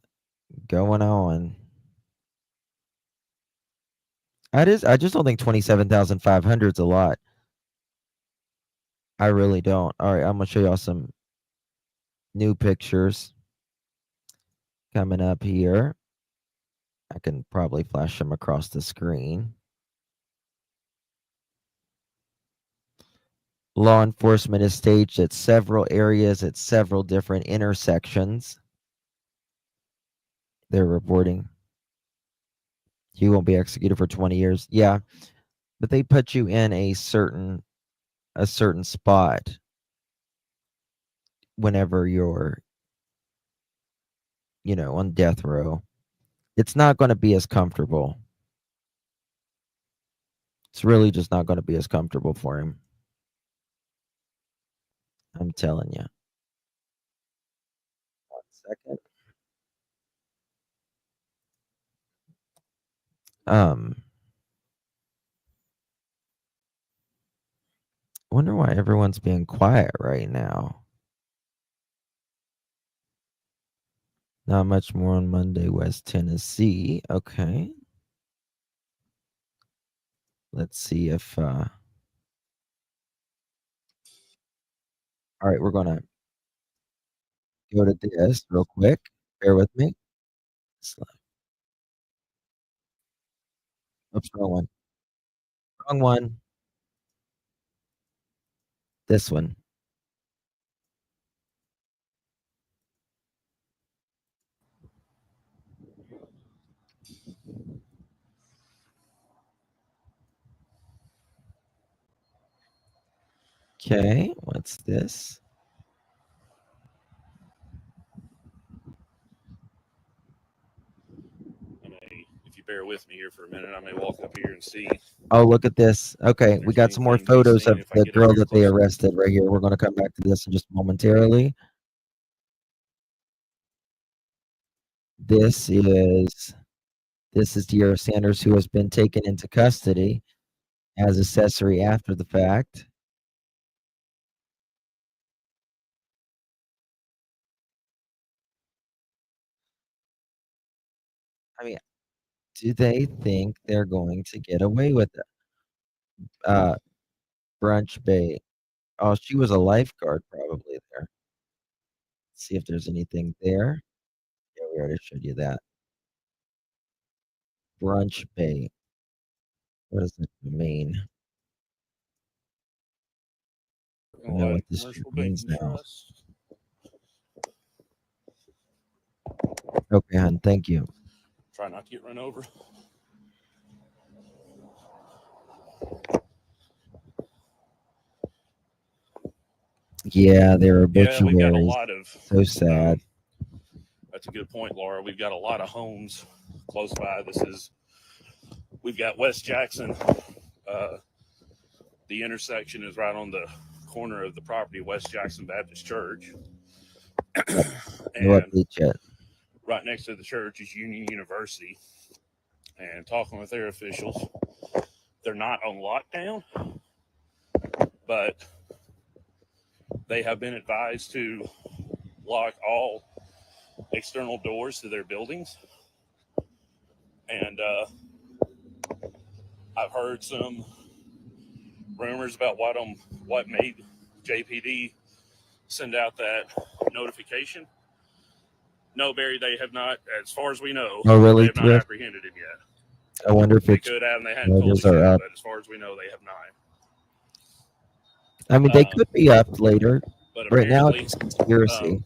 going on. I just don't think 27,500 is a lot. I really don't. All right, I'm gonna show y'all some new pictures coming up here. I can probably flash them across the screen. Law enforcement is staged at several areas at several different intersections. They're reporting. You won't be executed for 20 years. Yeah, but they put you in a certain spot whenever you're, on death row. It's not going to be as comfortable. It's really just not going to be as comfortable for him. I'm telling you. 1 second. Wonder why everyone's being quiet right now. Not much more on Monday, West Tennessee. Okay. Let's see if all right, we're gonna go to this real quick. Bear with me. Oops, wrong one. Wrong one. This one. Okay, what's this? If you bear with me here for a minute, I may walk up here and see. Oh, look at this. Okay, we got some more anything to be photos seen of if I the get up girl here that they close enough. arrested right here. We're going to come back to this in just momentarily. This is Dear Sanders, who has been taken into custody as accessory after the fact. I mean, do they think they're going to get away with it? Brunch bait. Oh, she was a lifeguard probably there. See if there's anything there. Yeah, we already showed you that. Brunch bait. What does that mean? I don't know what this means now. Okay, hon, thank you. Try not to get run over. Yeah, there are Yeah, we've got a obituaries. lot of. So sad. That's a good point, Laura. We've got a lot of homes close by. We've got West Jackson. The intersection is right on the corner of the property, West Jackson Baptist Church. No And update yet. right next to the church is Union University. And talking with their officials, they're not on lockdown, but they have been advised to lock all external doors to their buildings. And I've heard some rumors about what made JPD send out that notification. No, Barry, they have not, as far as we know, Oh, really, they have not Thrift? apprehended him yet. I wonder if They it's could have, and they hadn't told charges us are yet, up. but as far as we know, they have not. I mean, they could be up later. But Right now, apparently, it's a conspiracy.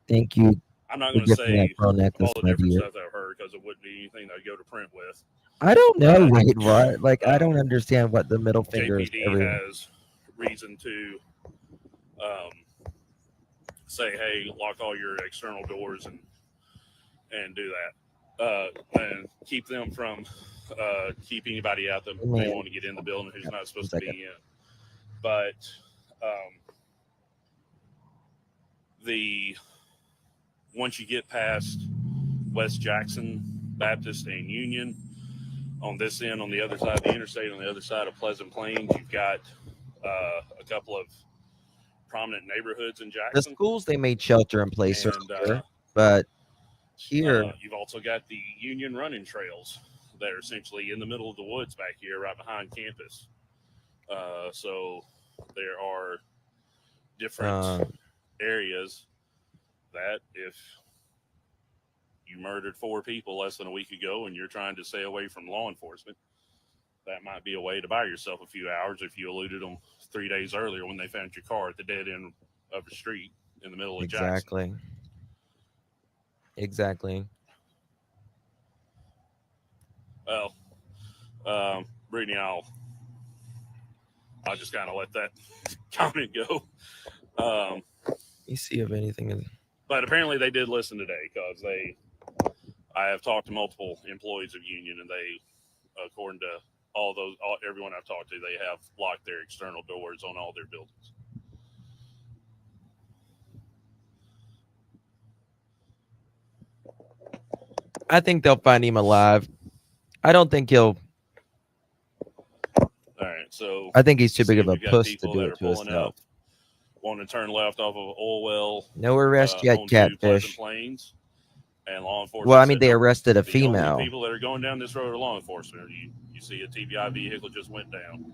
Thank you I'm not for going to giving that say pearl all necklace, the my different dear. stuff that I've heard because it wouldn't be anything that I'd go to print with. I don't know. Wait, what? Like, I don't understand what the middle finger is. JPD has reason to say, hey, lock all your external doors and do that. And keep them from keep anybody out that may want to get in the building who's not supposed to be in. But once you get past West Jackson Baptist and Union, on this end, on the other side of the interstate, on the other side of Pleasant Plains, you've got a couple of prominent neighborhoods in The Jackson. schools, they made shelter in place And earlier, but here, you've also got the Union running trails that are essentially in the middle of the woods back here, right behind campus. So there are different areas that if you murdered 4 people less than a week ago and you're trying to stay away from law enforcement, that might be a way to buy yourself a few hours if you eluded them 3 days earlier when they found your car at the dead end of the street in the middle of Jackson. Exactly. Well, Brittany, I'll just kind of let that comment go. You see if anything is. But apparently they did listen today because I have talked to multiple employees of Union, and they, according to everyone I've talked to, they have locked their external doors on all their buildings. I think they'll find him alive. I don't think he'll. All right, so I think he's too big see of a we've got puss to people do that it are to pulling himself. up, wanting to turn left off of Olwell. No arrest yet, onto Pleasant Catfish. Plains, and law enforcement. Well, I mean, said they nope, arrested a the female. only people that are going down this road are law enforcement. You see a TBI vehicle just went down.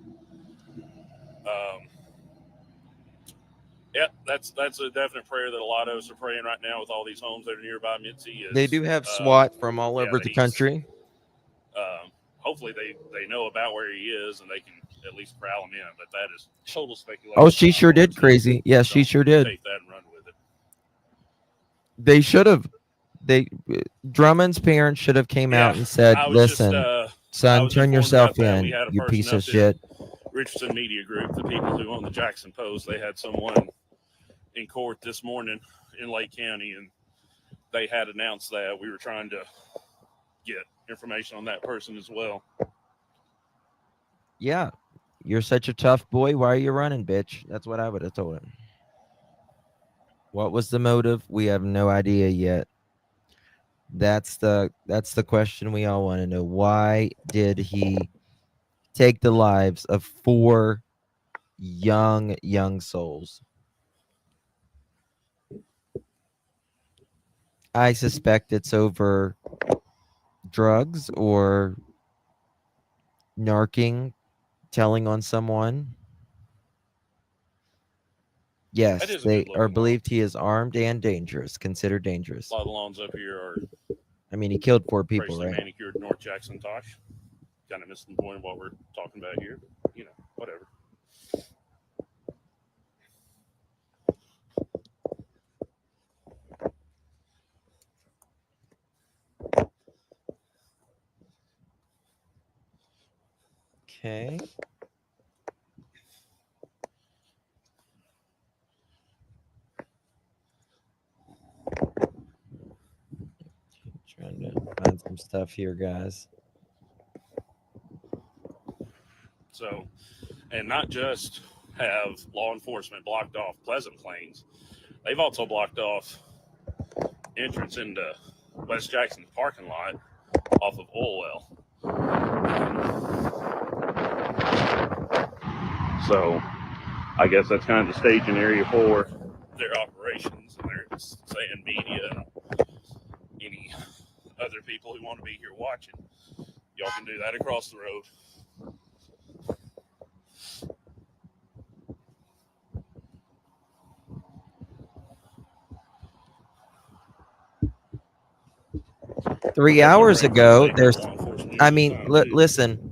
Yeah, that's a definite prayer that a lot of us are praying right now with all these homes that are nearby Mitzi. They do have SWAT from all over the country. Hopefully they know about where he is and they can at least corral him in. But that is total speculation. Oh, she sure did, crazy. Yeah, she sure did. Take that and run with it. They should have. Drummond's parents should have came out and said, "Listen, son, turn yourself in, you piece of shit." Richardson Media Group, the people who own the Jackson Post, they had someone in court this morning in Lake County, and they had announced that we were trying to get information on that person as well. Yeah, you're such a tough boy. Why are you running, bitch? That's what I would have told him. What was the motive? We have no idea yet. That's the question we all want to know. Why did he take the lives of 4 young souls? I suspect it's over drugs or narking, telling on someone. Yes, they are believed he is armed and dangerous, considered dangerous. A lot of the lawns up here are, I mean, he killed 4 people, freshly right? manicured North Jackson Tosh. Kind of missing the point of what we're talking about here. You know, whatever. Okay. Trying to find some stuff here, guys. So, and not just have law enforcement blocked off Pleasant Plains, they've also blocked off entrance into West Jackson's parking lot off of Olwell. So, I guess that's kind of the staging area for their operations, and they're saying media and any other people who want to be here watching, y'all can do that across the road. Three hours ago, listen.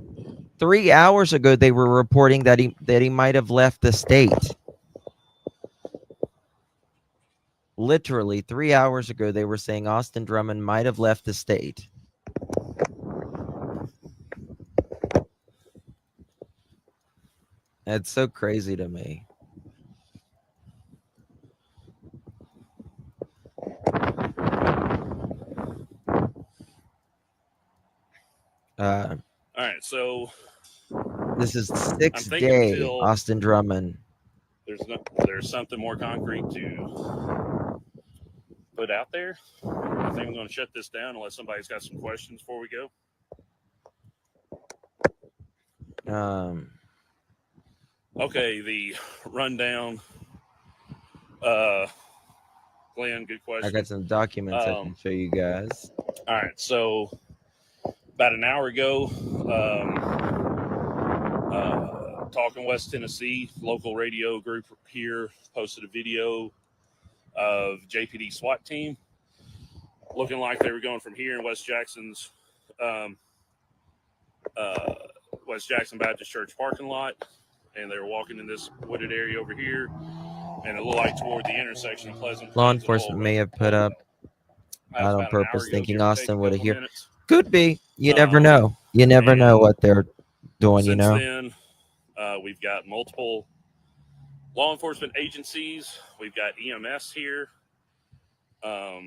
3 hours ago, they were reporting that he might have left the state. Literally 3 hours ago, they were saying Austin Drummond might have left the state. It's so crazy to me. All right, so this is 6th day, Austin Drummond. There's something more concrete to put out there. I think I'm going to shut this down unless somebody's got some questions before we go. Okay, the rundown. Glenn, good question. I got some documents I can show you guys. All right, so about an hour ago, Talking West Tennessee, local radio group here, posted a video of JPD SWAT team looking like they were going from here in West Jackson's West Jackson Baptist Church parking lot, and they were walking in this wooded area over here, and it looked like toward the intersection of Pleasant Law Plains and enforcement may have put up That was out on about an hour purpose, ago, thinking give or take a Austin would have couple here. minutes. Could be. You never know. You never know what they're doing. You Since know. then, we've got multiple law enforcement agencies. We've got EMS here. Yeah,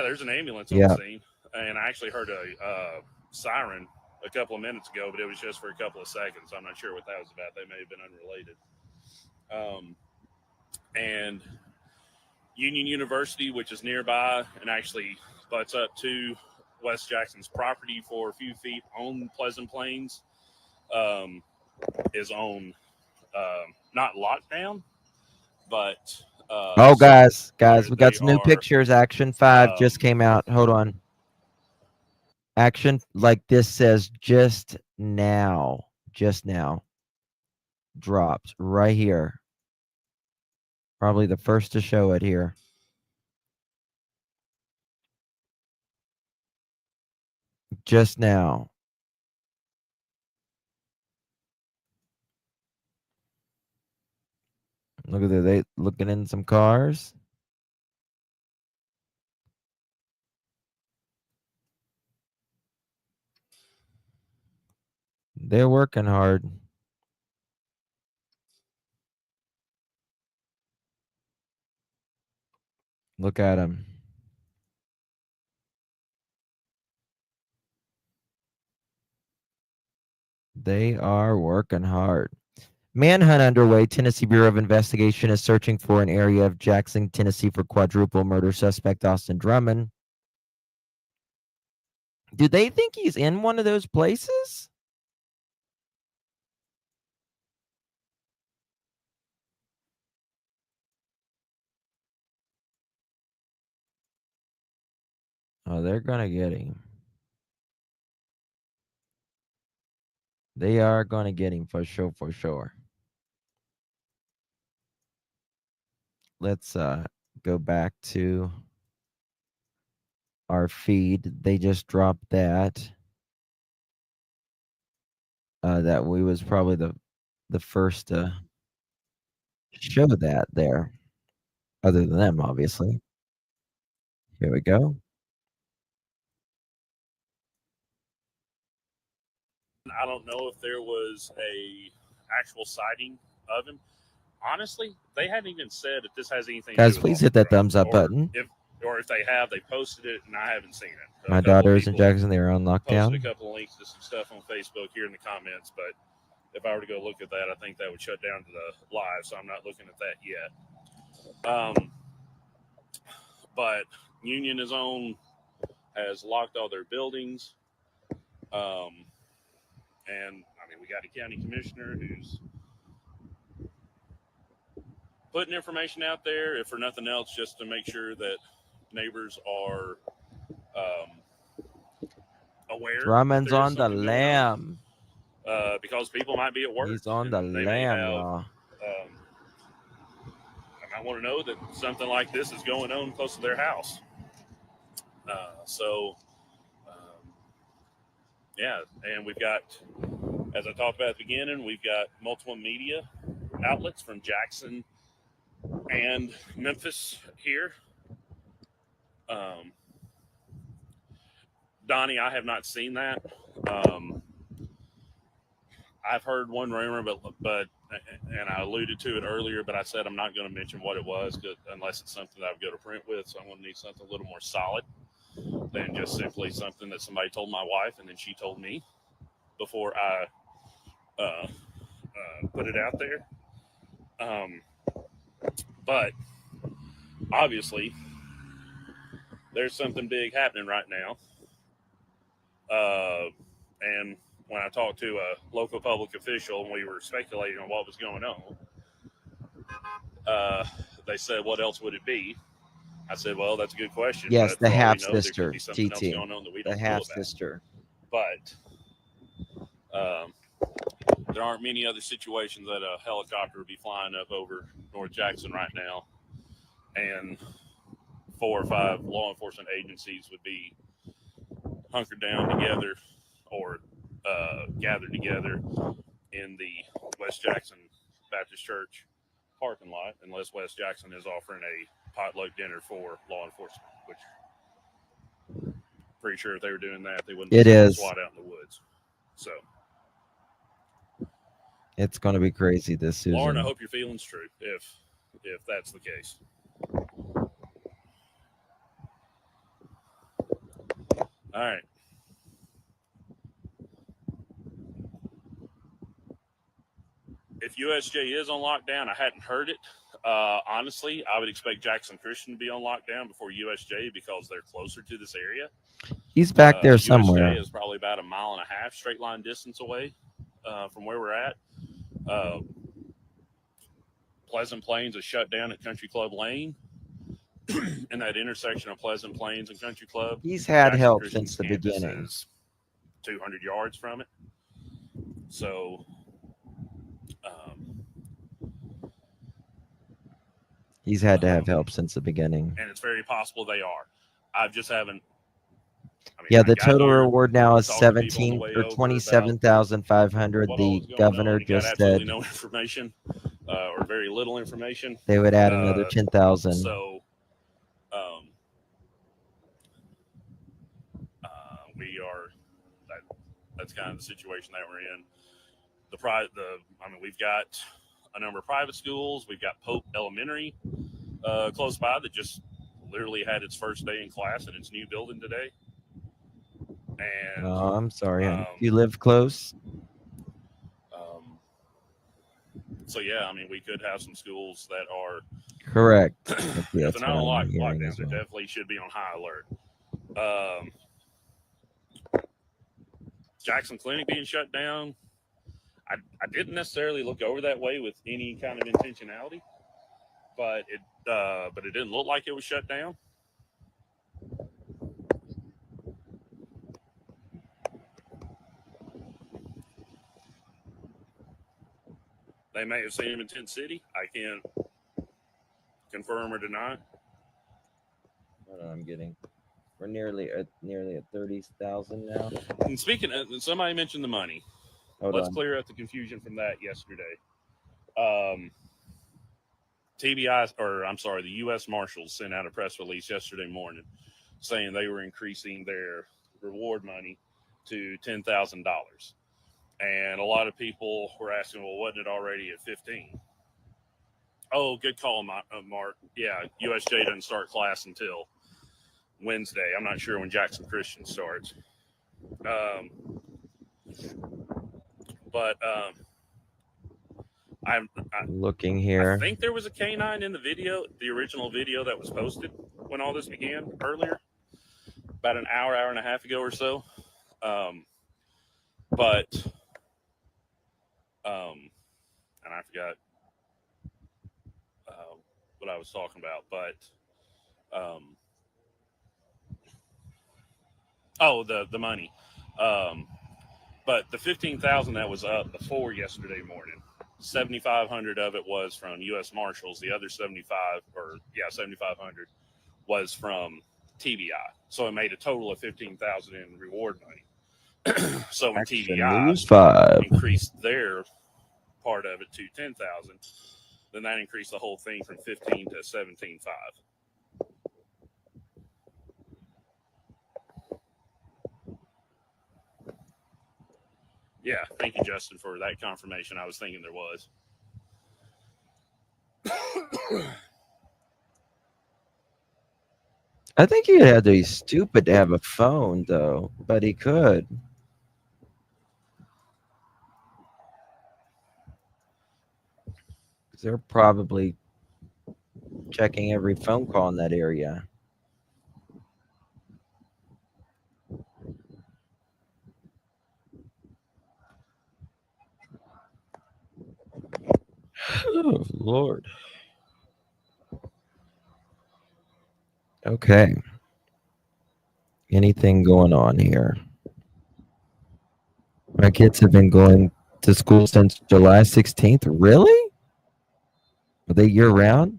there's an ambulance on the scene, and I actually heard a siren a couple of minutes ago, but it was just for a couple of seconds. I'm not sure what that was about. They may have been unrelated. And Union University, which is nearby and actually butts up to West Jackson's property for a few feet on Pleasant Plains, is on not lockdown, but Oh, guys, we got some new pictures. Action 5 just came out. Hold on. Action, like this says just now, dropped right here. Probably the first to show it here. Just now. Look at that. They looking in some cars. They're working hard. Look at them. They are working hard. Manhunt underway. Tennessee Bureau of Investigation is searching for an area of Jackson, Tennessee for quadruple murder suspect Austin Drummond. Do they think he's in one of those places? Oh, they're going to get him. They are going to get him for sure, for sure. Let's go back to our feed. They just dropped that. That we was probably the first to show that there, other than them, obviously. Here we go. I don't know if there was a actual sighting of him. Honestly, they hadn't even said if this has anything Guys, to do with please hit that thumbs up button. if they have, they posted it and I haven't seen it. My daughter is in Jackson. They are on Posted lockdown. a couple of links to some stuff on Facebook here in the comments, but if I were to go look at that, I think that would shut down to the live, so I'm not looking at that yet. But Union has locked all their buildings. And I mean, we got a county commissioner who's putting information out there, if for nothing else, just to make sure that neighbors are aware. Drummond's on the lam. Because people might be at work. He's on the lam, y'all. I want to know that something like this is going on close to their house. Yeah, and we've got, as I talked about at the beginning, we've got multiple media outlets from Jackson and Memphis here. Donnie, I have not seen that. I've heard one rumor, but and I alluded to it earlier, but I said I'm not going to mention what it was unless it's something that I would go to print with. So I'm going to need something a little more solid than just simply something that somebody told my wife and then she told me before I put it out there. But obviously, there's something big happening right now. And when I talked to a local public official and we were speculating on what was going on, they said, "What else would it be?" I said, "Well, that's a good question." Yes, but the for all we half know, there sister, could be something else TT. going on that we The don't know half about. sister. But there aren't many other situations that a helicopter would be flying up over North Jackson right now, and 4 or 5 law enforcement agencies would be hunkered down together, or gathered together in the West Jackson Baptist Church parking lot, unless West Jackson is offering a potluck dinner for law enforcement, which pretty sure if they were doing that, they wouldn't be It sending is. SWAT out in the woods. So, It's going to be crazy this season. Lauren, I hope your feeling's true if that's the case. All right. If USJ is on lockdown, I hadn't heard it. Honestly, I would expect Jackson Christian to be on lockdown before USJ because they're closer to this area. He's back there somewhere. USJ is probably about 1.5 miles straight line distance away from where we're at. Pleasant Plains is shut down at Country Club Lane. In that intersection of Pleasant Plains and Country Club, He's had Jackson help Christian's since the campus beginning. is 200 yards from it. So, He's had to have help since the beginning. and it's very possible they are. I just haven't. Yeah, the total reward now is 17 or 27,500. The governor just absolutely said no information or very little information. they would add another 10,000. So we are. That's kind of the situation that we're in. We've got a number of private schools. We've got Pope Elementary close by that just literally had its first day in class in its new building today. And Oh, I'm sorry. You live close? So yeah, we could have some schools that are Correct. if That's they're not what on I'm hearing lockdown, as they well. definitely should be on high alert. Jackson Clinic being shut down. I didn't necessarily look over that way with any kind of intentionality, but it didn't look like it was shut down. They may have seen him in Tent City. I can't confirm or deny. Hold on, we're nearly at 30,000 now. And speaking of, somebody mentioned the money. Let's clear up the confusion from that yesterday. The U.S. Marshals sent out a press release yesterday morning saying they were increasing their reward money to $10,000. And a lot of people were asking, well, wasn't it already at 15? Oh, good call, Mark. Yeah, USJ doesn't start class until Wednesday. I'm not sure when Jackson Christian starts. I'm looking here. I think there was a canine in the video, the original video that was posted when all this began earlier, about an hour and a half ago or so. And I forgot what I was talking about, but the money. But the 15,000 that was up before yesterday morning, 7,500 of it was from U.S. Marshals. The other 7,500 was from TBI. So it made a total of 15,000 in reward money. So when TBI increased their part of it to 10,000, then that increased the whole thing from 15 to 17.5. Yeah, thank you, Justin, for that confirmation. I was thinking there was. I think he had to be stupid to have a phone, though, but he could. They're probably checking every phone call in that area. Oh, Lord. Okay. Anything going on here? My kids have been going to school since July 16th. Really? Are they year round?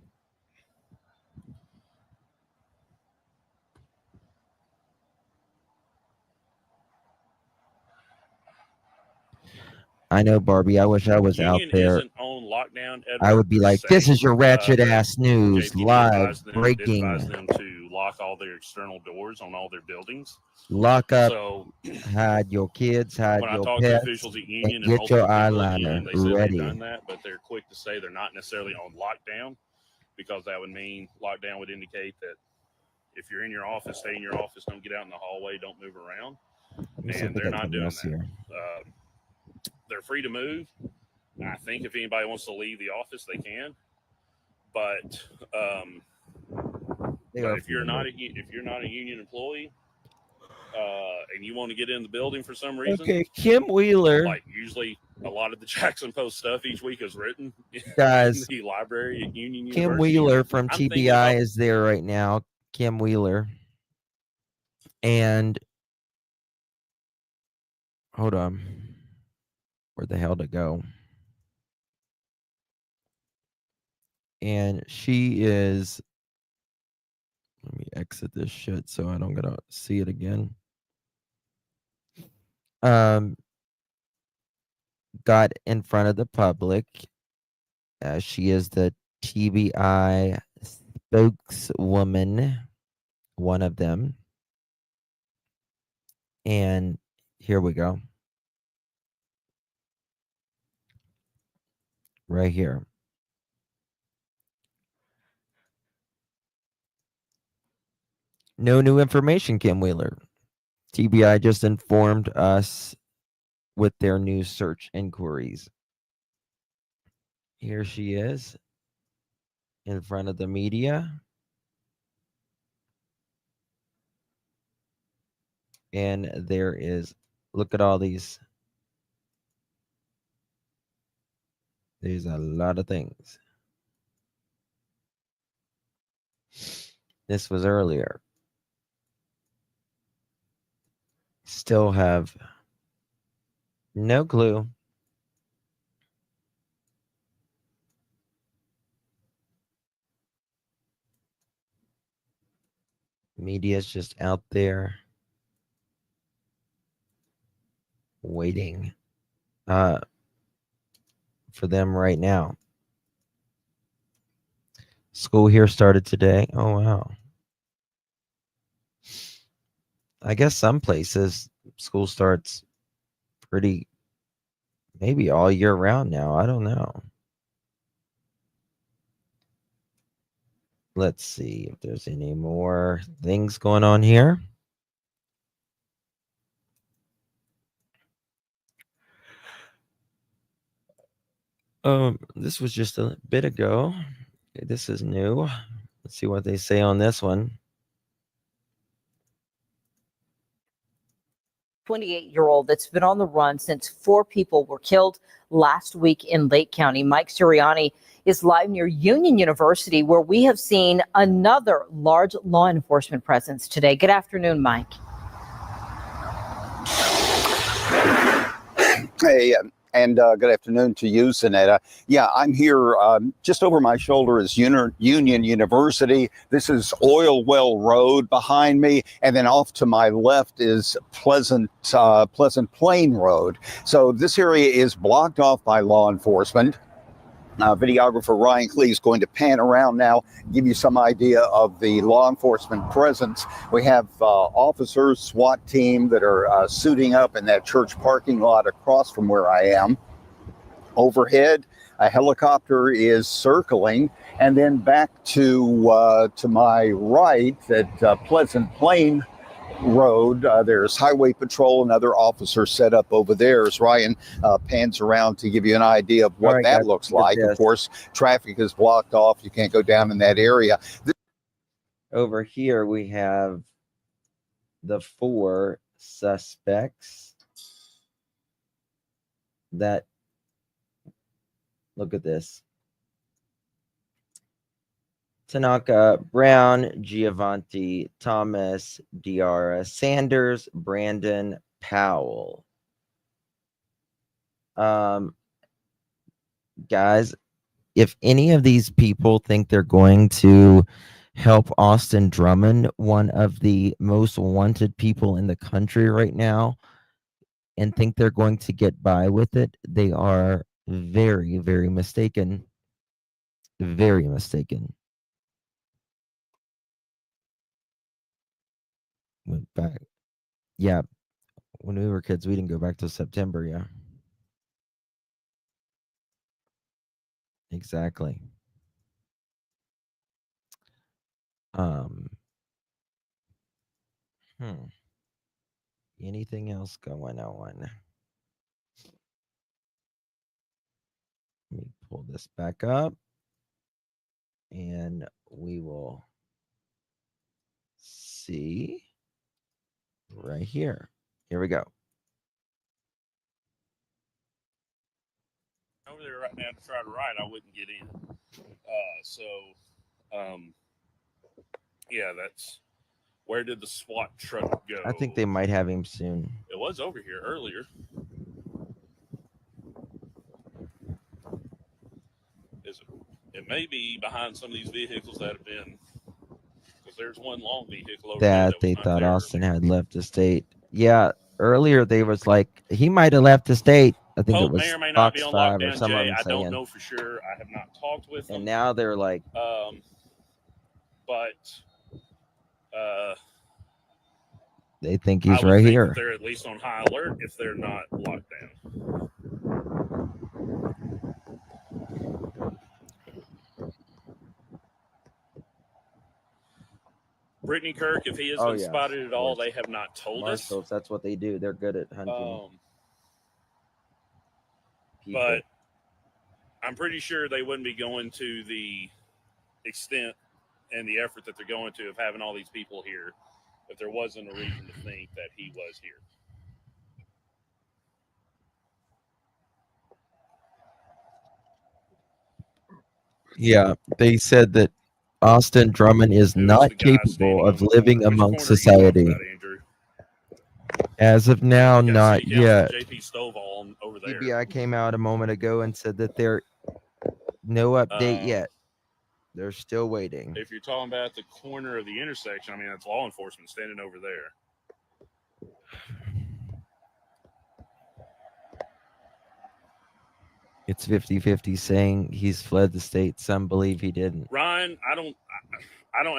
I know, Barbie. I wish I was out Union there. isn't on lockdown, Edward, I would be per like, se. this is your ratchet But ass news, JPD live, did breaking, advise them to lock all their external doors on all their buildings. lock up, So hide your kids, hide when I your talked to pets, officials at and Union and get multiple your people at eyeliner Union, they said they've ready. done that, but they're quick to say they're not necessarily on lockdown, because that would mean lockdown would indicate that if you're in your office, stay in your office, don't get out in the hallway, don't move around. Let me see if And we they're got not something doing else that. here. They're free to move. I think if anybody wants to leave the office, they can. But if you're not a union employee and you want to get in the building for some reason, Okay, Kim Wheeler. like usually a lot of the Jackson Post stuff each week is written Guys, in the library at Union Kim University. Wheeler from I'm thinking TBI about- is there right now. Kim Wheeler. And hold on. Where the hell to go? And she is, let me exit this shit so I don't gotta see it again. Got in front of the public. She is the TBI spokeswoman, one of them. And here we go. Right here. No new information, Kim Wheeler. TBI just informed us with their new search inquiries. Here she is in front of the media. And there is, look at all these. There's a lot of things. This was earlier. Still have no clue. Media's just out there waiting for them right now. School here started today. Oh, wow. I guess some places school starts pretty, maybe all year round now. I don't know. Let's see if there's any more things going on here. This was just a bit ago. This is new. Let's see what they say on this one. 28-year-old that's been on the run since 4 people were killed last week in Lake County. Mike Sirianni is live near Union University, where we have seen another large law enforcement presence today. Good afternoon, Mike. Hey, and good afternoon to you, Zanetta. Yeah, I'm here just over my shoulder is Union University. This is Oil Well Road behind me, and then off to my left is Pleasant Plain Road. So this area is blocked off by law enforcement. Videographer Ryan Clee is going to pan around now, give you some idea of the law enforcement presence. We have officers, SWAT team that are suiting up in that church parking lot across from where I am. Overhead, a helicopter is circling, and then back to my right at Pleasant Plain Road, there's Highway Patrol and other officers set up over there as Ryan pans around to give you an idea of what that looks like. Of course, traffic is blocked off. You can't go down in that area. Over here, we have the 4 suspects that, look at this. Tanaka, Brown, Giovanni, Thomas, Diarra, Sanders, Brandon, Powell. Guys, if any of these people think they're going to help Austin Drummond, one of the most wanted people in the country right now, and think they're going to get by with it, they are very, very mistaken. Very mistaken. Went back. Yeah. When we were kids, we didn't go back till September. Yeah. Exactly. Um. Anything else going on? Let me pull this back up and we will see right here. Here we go. Over there right now to try to ride, I wouldn't get in. Yeah, that's where did the SWAT truck go? I think they might have him soon. It was over here earlier. It may be behind some of these vehicles that have been, because there's one long vehicle over there That that they was not thought there Austin earlier. had left the state. Yeah, earlier they was like he might have left the state. I think it Pope may was or may not be Fox on 5 or lockdown, some of Jay. them I don't saying. know for sure. I have not talked with them. And now they're like, but they think I he's would right think here. that they're at least on high alert if they're not locked down. Brittany Kirk, if he has been spotted at all, they have not told Marshals, that's what they do. They're good at hunting. But I'm pretty sure they wouldn't be going to the extent and the effort that they're going to of having all these people here if there wasn't a reason to think that he was here. Yeah, they said that Austin Drummond is not capable of living among society. As of now, not yet. JP Stovall over there. TBI came out a moment ago and said that there no update yet. They're still waiting. If you're talking about the corner of the intersection, I mean, that's law enforcement standing over there. It's 50-50 saying he's fled the state. Some believe he didn't. Ryan, I don't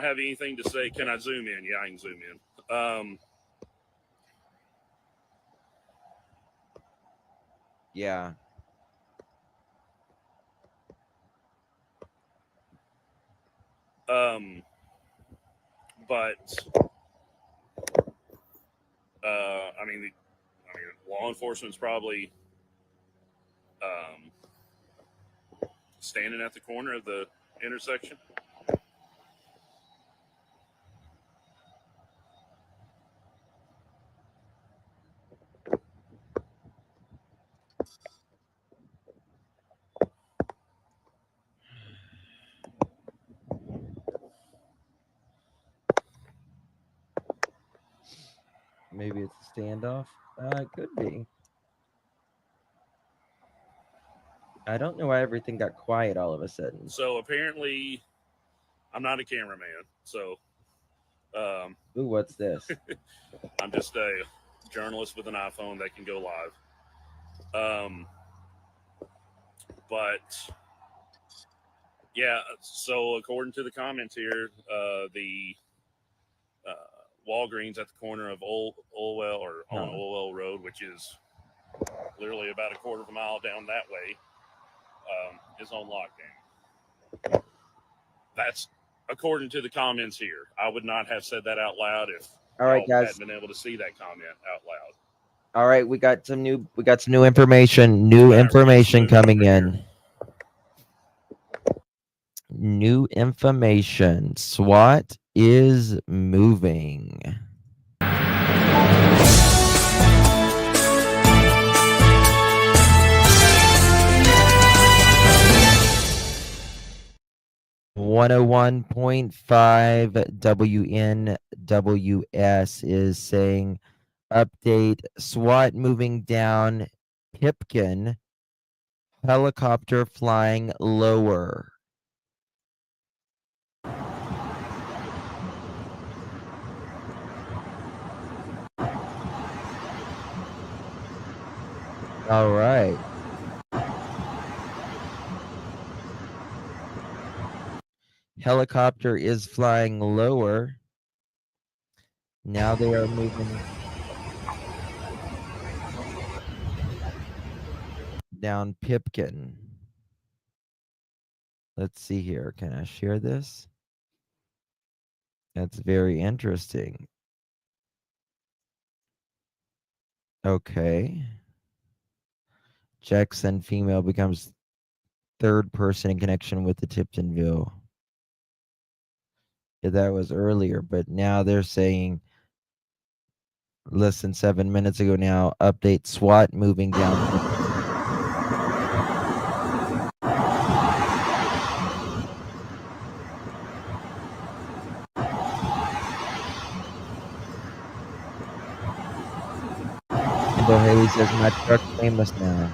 have anything to say. Can I zoom in? Yeah, I can zoom in. Yeah. But I mean, law enforcement's probably standing at the corner of the intersection. Maybe it's a standoff. It could be. I don't know why everything got quiet all of a sudden. So apparently, I'm not a cameraman. So, ooh, what's this? I'm just a journalist with an iPhone that can go live. But yeah, so according to the comments here, the Walgreens at the corner of Olwell or on Olwell Road, which is literally about a quarter of a mile down that way, is on lockdown. That's according to the comments here. I would not have said that out loud if all right, guys, hadn't been able to see that comment out loud. All right, we got some new information. New information coming in. New information. SWAT is moving. .5 WNWS is saying update SWAT moving down Pipkin, helicopter flying lower. All right. Helicopter is flying lower. Now they are moving down Pipkin. Let's see here. Can I share this? That's very interesting. Okay. Jackson female becomes third person in connection with the Tiptonville. Yeah, that was earlier, but now they're saying less than 7 minutes ago now, update SWAT moving down. Kendall Haley says my truck famous now.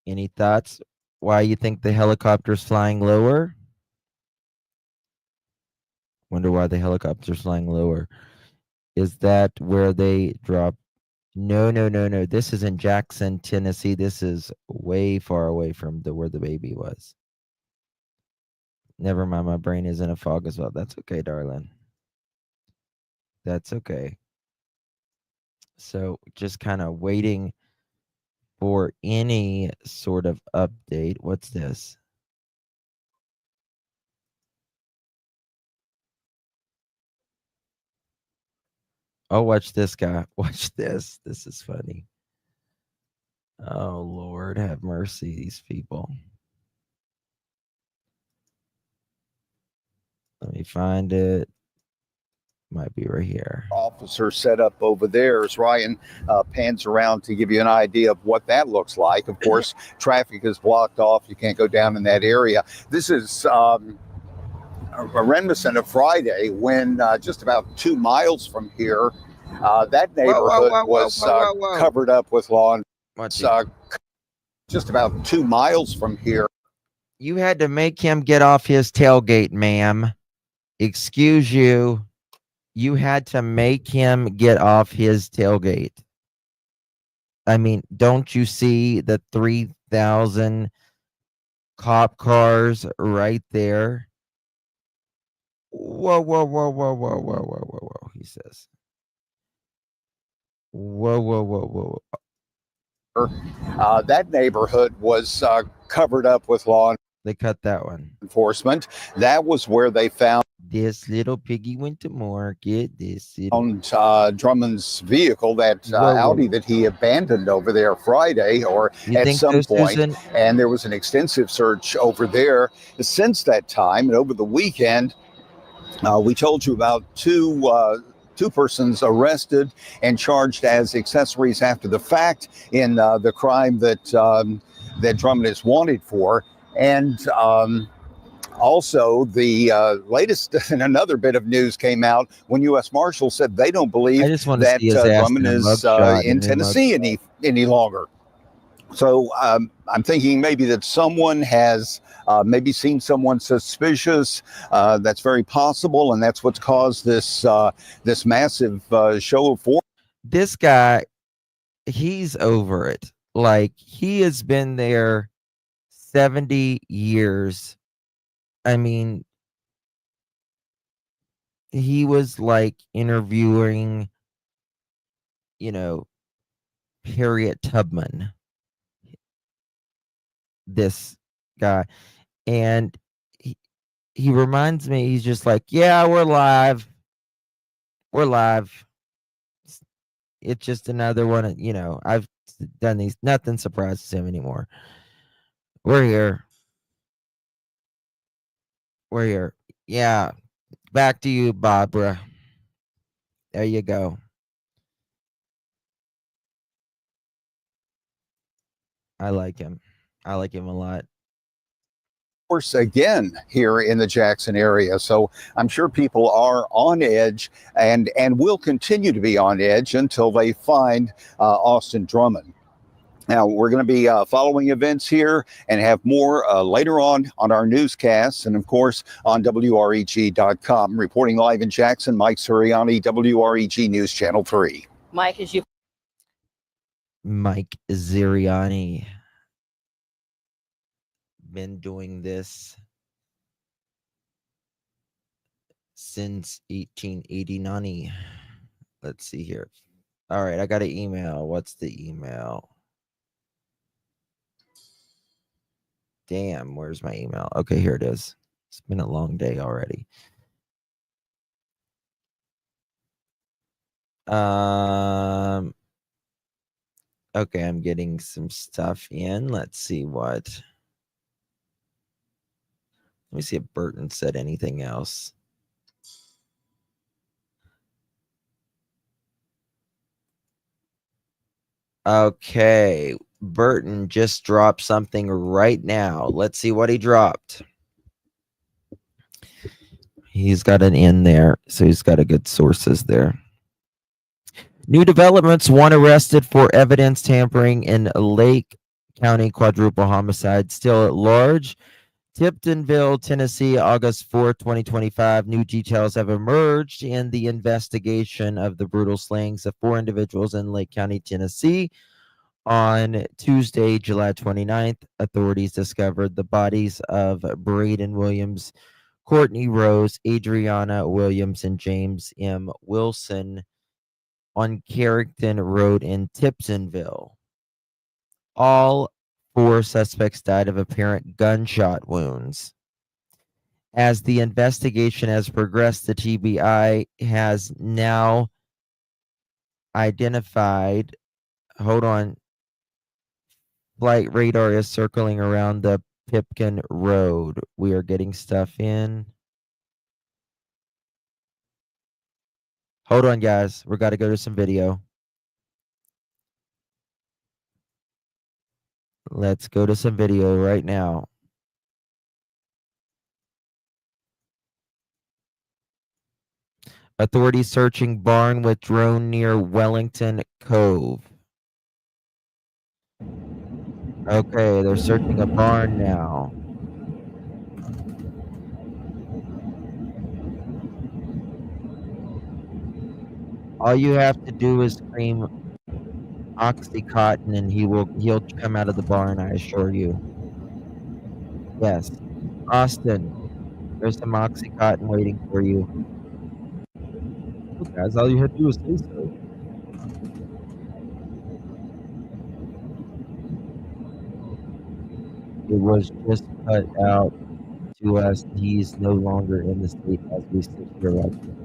Any thoughts why you think the helicopter's flying lower? Wonder why the helicopter's flying lower. Is that where they drop? No. This is in Jackson, Tennessee. This is way far away from where the baby was. Never mind, my brain is in a fog as well. That's okay, darling. That's okay. So just kind of waiting for any sort of update. What's this? Oh, watch this guy. Watch this. This is funny. Oh, Lord, have mercy, these people. Let me find it. Might be right here. Officer set up over there as Ryan pans around to give you an idea of what that looks like. Of course, traffic is blocked off. You can't go down in that area. This is reminiscent of Friday when just about 2 miles from here, that neighborhood was covered up with lawn. Just about 2 miles from here. You had to make him get off his tailgate, ma'am. Excuse you. You had to make him get off his tailgate. I mean, don't you see the 3,000 cop cars right there? Whoa, he says. Whoa. That neighborhood was covered up with law. They cut that one. Enforcement. That was where they found this little piggy went to market. Drummond's vehicle, that Audi that he abandoned over there Friday or at some point. Susan? And there was an extensive search over there since that time. And over the weekend, we told you about two persons arrested and charged as accessories after the fact in the crime that that Drummond is wanted for. And also, the latest and another bit of news came out when U.S. Marshals said they don't believe that Drummond is in Tennessee any longer. So I'm thinking maybe that someone has maybe seen someone suspicious. That's very possible, and that's what's caused this this massive show of force. This guy, he's over it. Like, he has been there 70 years. I mean, he was like interviewing, Harriet Tubman, this guy. And he reminds me, he's just like, yeah, we're live. It's just another one, I've done these. Nothing surprises him anymore. We're here. Yeah. Back to you, Barbara. There you go. I like him. I like him a lot. Course again here in the Jackson area, so I'm sure people are on edge and will continue to be on edge until they find Austin Drummond. Now, we're going to be following events here and have more later on our newscasts and, of course, on WREG.com. Reporting live in Jackson, Mike Suriani, WREG News Channel 3. Mike, as you Mike Ziriani. Been doing this since 1889. Let's see here. All right, I got an email. What's the email? Damn, where's my email? Okay, here it is. It's been a long day already. Okay, I'm getting some stuff in. Let's see what. Let me see if Burton said anything else. Okay, Burton just dropped something right now. Let's see what he dropped. He's got an in there, so he's got a good sources there. New developments, one arrested for evidence tampering in Lake County quadruple homicide, still at large. Tiptonville, Tennessee, August 4th, 2025. New details have emerged in the investigation of the brutal slayings of 4 individuals in Lake County, Tennessee. On Tuesday, July 29th, authorities discovered the bodies of Braden Williams, Courtney Rose, Adriana Williams, and James M. Wilson on Carrington Road in Tiptonville. All 4 suspects died of apparent gunshot wounds. As the investigation has progressed, the TBI has now identified, hold on, flight radar is circling around the Pipkin Road. We are getting stuff in. Hold on, guys. We got to go to some video. Let's go to some video right now. Authorities searching barn with drone near Wellington Cove. Okay, they're searching a barn now. All you have to do is scream Oxycontin and he'll come out of the barn, I assure you. Yes. Austin, there's some Oxycontin waiting for you. Well, guys, all you have to do is say so. It was just cut out to us. He's no longer in the state as we sit here right now.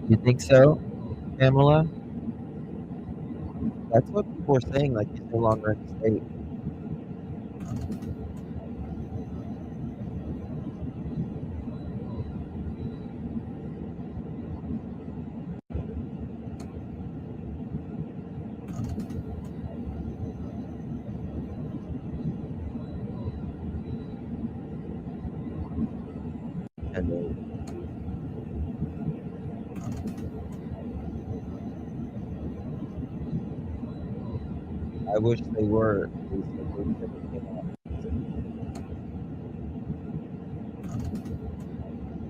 You think so, Pamela? That's what people are saying, like he's no longer in the state. Hello. I wish they were. They said they came out.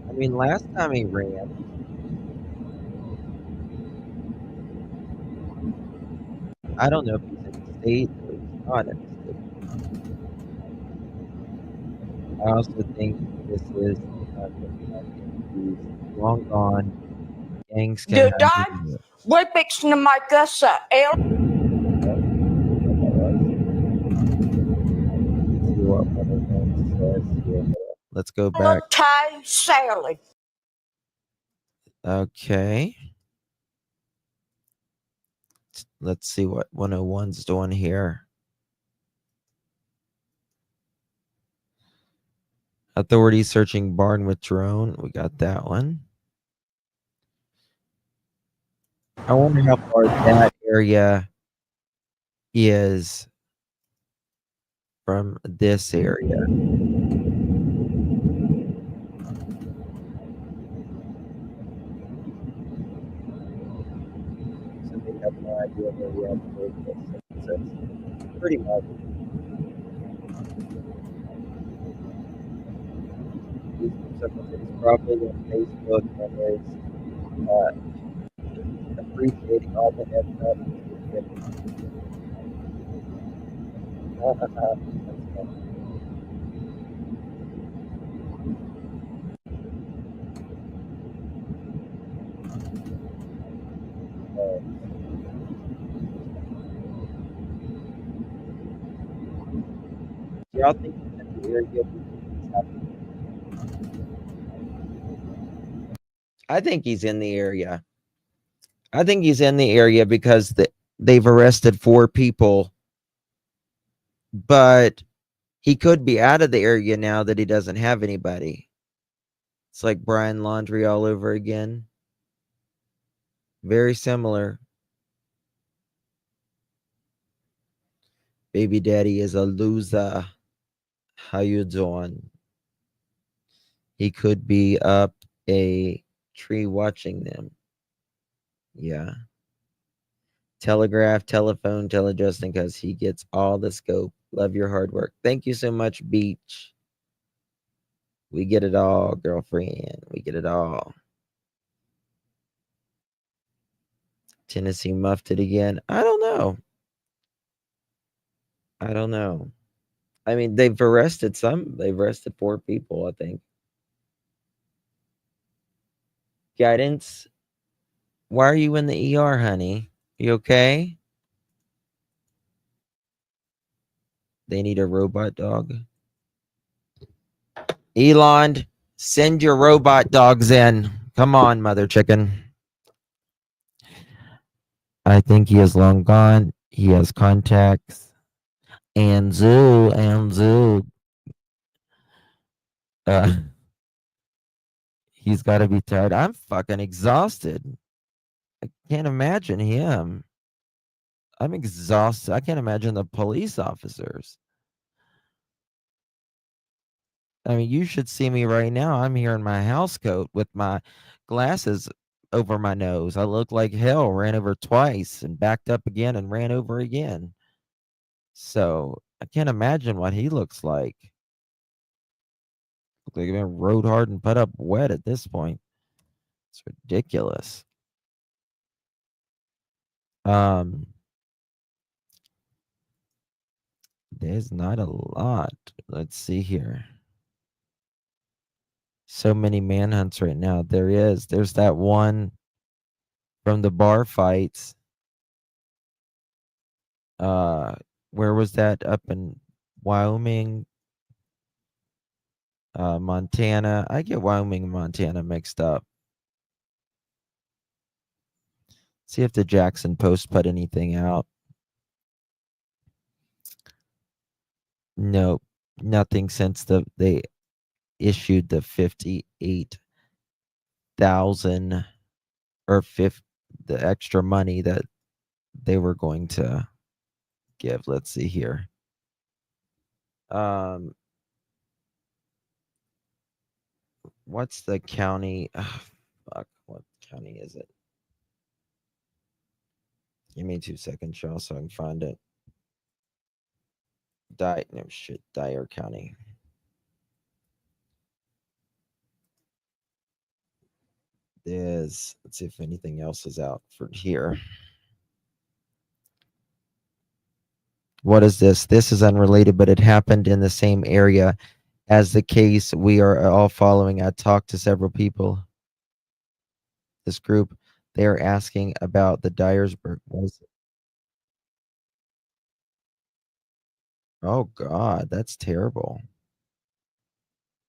I mean, last time he ran, I don't know if he's in the state or he's not in the state. I also think this is I think he's long gone. Gangs can Good have day. him. We're fixing to make us a See what one of them says here. Let's go back. Tay Sally. Okay. Let's see what 101's doing here. Authorities searching barn with drone. We got that one. I wonder how far that area is from this area. So they have no idea Pretty much. It's probably on Facebook and is appreciating all the heads up. Y'all think that the area? I think he's in the area. I think he's in the area because they've arrested 4 people, but he could be out of the area now that he doesn't have anybody. It's like Brian Laundrie all over again. Very similar. Baby daddy is a loser. How you doing? He could be up a tree watching them. Yeah. Telegraph, telephone, teledusting, because he gets all the scope. Love your hard work. Thank you so much, Beach. We get it all, girlfriend. We get it all. Tennessee muffed it again. I don't know. I don't know. I mean, they've arrested 4 people, I think. Guidance. Why are you in the ER, honey? You okay? They need a robot dog. Elon, send your robot dogs in. Come on, mother chicken. I think he is long gone. He has contacts. And Zoo. He's got to be tired. I'm fucking exhausted. I can't imagine him. I'm exhausted. I can't imagine the police officers. I mean, you should see me right now. I'm here in my house coat with my glasses over my nose. I look like hell. Ran over twice and backed up again and ran over again. So I can't imagine what he looks like. Look like he's been rode hard and put up wet at this point. It's ridiculous. There's not a lot. Let's see here. So many manhunts right now. There is. There's that one from the bar fights. Where was that? Up in Wyoming, Montana. I get Wyoming and Montana mixed up. See if the Jackson Post put anything out. Nope, nothing since they issued the 58,000 or the extra money that they were going to give. Let's see here. What's the county? Oh, fuck, what county is it? Give me 2 seconds, y'all, so I can find it. Dyer County. Let's see if anything else is out for here. What is this? This is unrelated, but it happened in the same area as the case we are all following. I talked to several people. This group, they are asking about the Dyersburg. Oh God, that's terrible.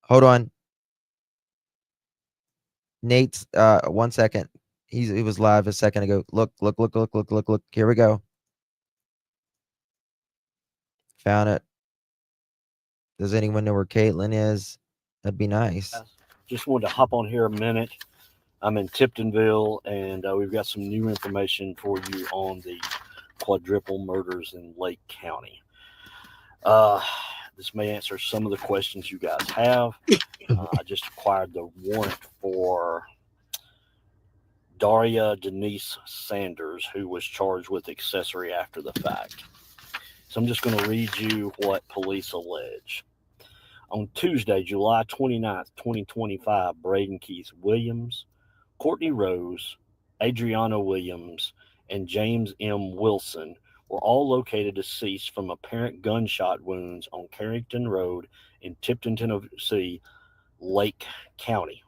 Hold on. Nate's 1 second. He was live a second ago. Look. Here we go. Found it. Does anyone know where Caitlin is? That'd be nice. Just wanted to hop on here a minute. I'm in Tiptonville, and we've got some new information for you on the quadruple murders in Lake County. This may answer some of the questions you guys have. I just acquired the warrant for Daria Denise Sanders, who was charged with accessory after the fact. So I'm just going to read you what police allege. On Tuesday, July 29th, 2025, Braden Keith Williams, Courtney Rose, Adriana Williams, and James M. Wilson were all located deceased from apparent gunshot wounds on Carrington Road in Tipton, Tennessee, Lake County.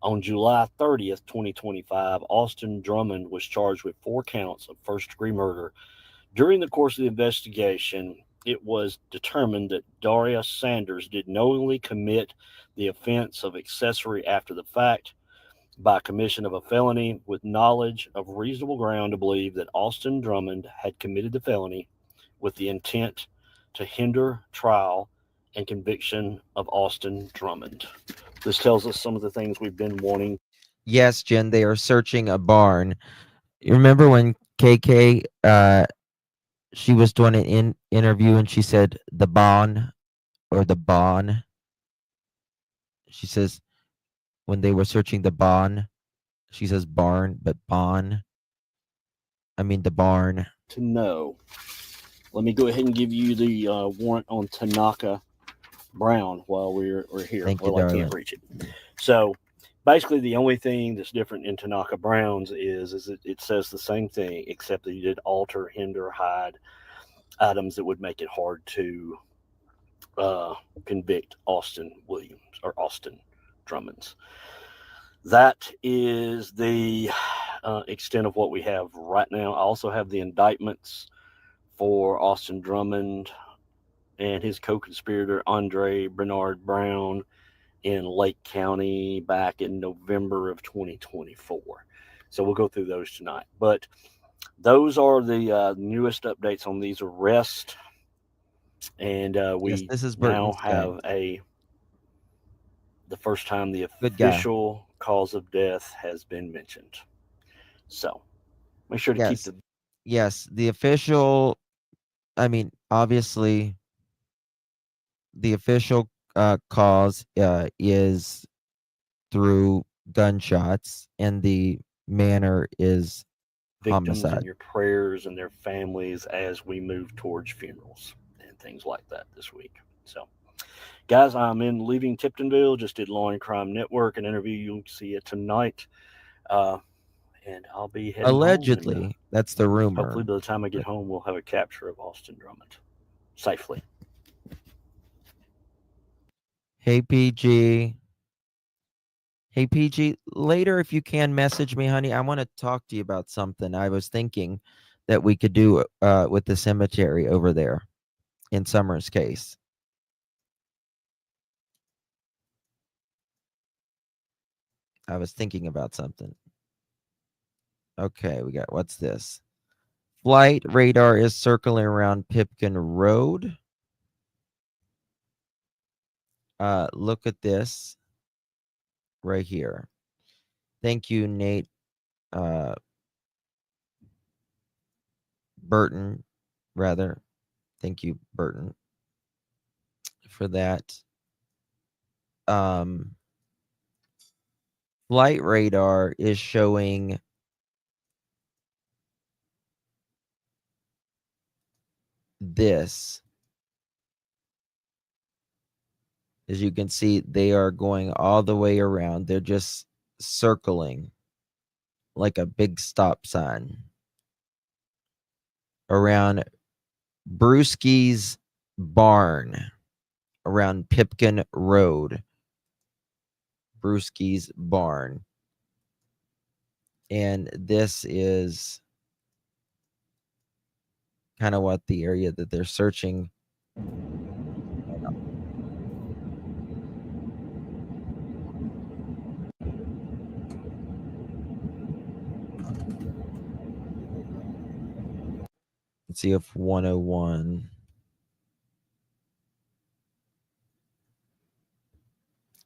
On July 30th, 2025, Austin Drummond was charged with 4 counts of first-degree murder. During the course of the investigation, it was determined that Daria Sanders did knowingly commit the offense of accessory after the fact by commission of a felony with knowledge of reasonable ground to believe that Austin Drummond had committed the felony with the intent to hinder trial and conviction of Austin Drummond. This tells us some of the things we've been wanting. Yes, Jen, they are searching a barn. You remember when KK she was doing an interview and she said the barn or the barn. She says when they were searching the barn, she says barn, but barn. I mean the barn. To know. Let me go ahead and give you the warrant on Tanaka Brown while we're here. Thank you, I darling. can't reach it. So basically, the only thing that's different in Tanaka Brown's is it says the same thing, except that you did alter, hinder, hide items that would make it hard to convict Austin Williams or Austin Drummond's. That is the extent of what we have right now. I also have the indictments for Austin Drummond and his co-conspirator Andre Bernard Brown in Lake County back in November of 2024. So we'll go through those tonight. But those are the newest updates on these arrests. And we this is now Burton's guy. have the first time the Good guy. official cause of death has been mentioned. So make sure to keep the Yes, the official, I mean, obviously, the official cause is through gunshots, and the manner is victims homicide. in your prayers and their families as we move towards funerals and things like that this week. So, guys, I'm in leaving Tiptonville. Just did Law and Crime Network, an interview. You'll see it tonight. And I'll be heading Allegedly, home, and, that's the rumor. hopefully by the time I get home, we'll have a capture of Austin Drummond safely. Hey, PG. Hey, PG, later, if you can, message me, honey. I want to talk to you about something. I was thinking that we could do with the cemetery over there in Summer's case. I was thinking about something. Okay, we got, what's this? Flight radar is circling around Pipkin Road. Look at this right here. Thank you, Nate Burton, rather. Thank you, Burton, for that. Flight radar is showing this. As you can see, they are going all the way around. They're just circling like a big stop sign around Brewski's barn, around Pipkin Road. Brewski's barn. And this is kind of what the area that they're searching. Let's see if 101.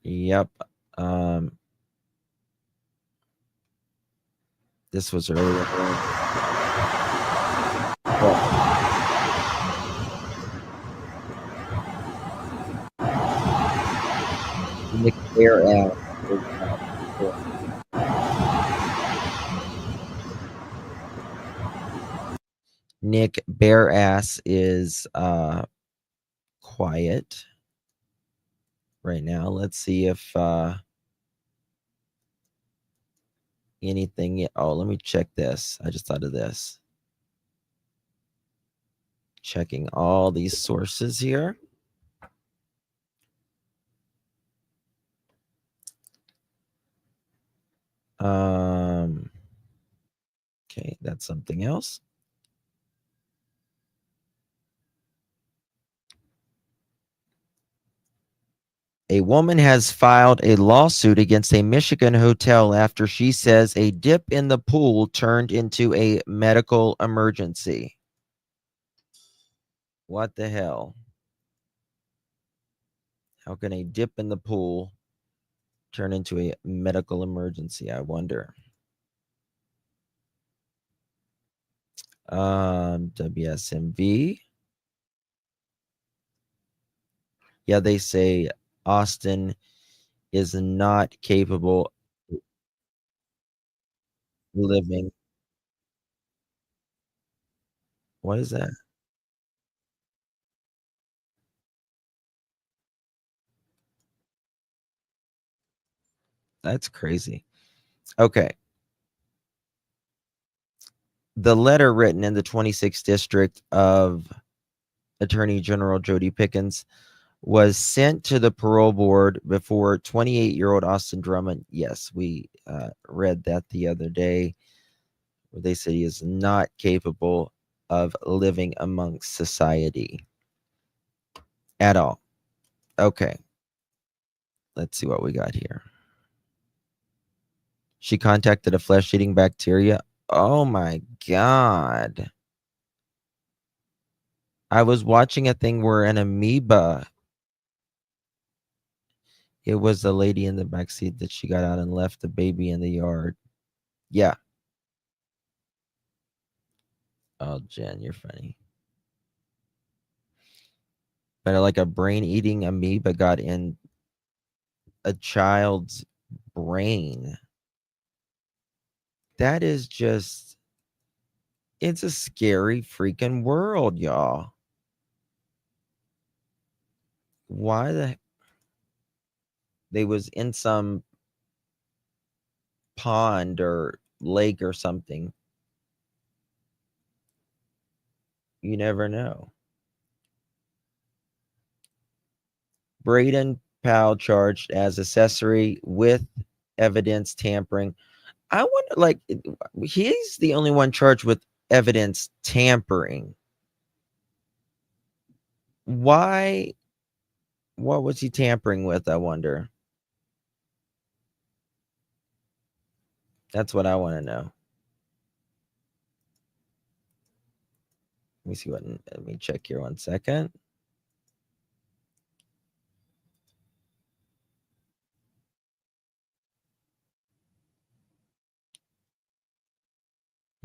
Yep. This was earlier. Nick air out. Nick Bearass is quiet right now. Let's see if anything. Oh, let me check this. I just thought of this. Checking all these sources here. Okay, that's something else. A woman has filed a lawsuit against a Michigan hotel after she says a dip in the pool turned into a medical emergency. What the hell? How can a dip in the pool turn into a medical emergency? I wonder. WSMV. Yeah, they say Austin is not capable of living. What is that? That's crazy. Okay. The letter written in the 26th district of Attorney General Jody Pickens was sent to the parole board before 28-year-old Austin Drummond. Yes, we read that the other day, where they said he is not capable of living amongst society at all. Okay. Let's see what we got here. She contacted a flesh-eating bacteria. Oh my God. I was watching a thing where an amoeba. It was the lady in the back seat that she got out and left the baby in the yard. Yeah. Oh, Jen, you're funny. But like a brain-eating amoeba got in a child's brain. That is just, it's a scary freaking world, y'all. Why the, they was in some pond or lake or something. You never know. Braden Powell charged as accessory with evidence tampering. I wonder, like, he's the only one charged with evidence tampering. Why? What was he tampering with, I wonder? That's what I want to know. Let me see what, let me check here 1 second.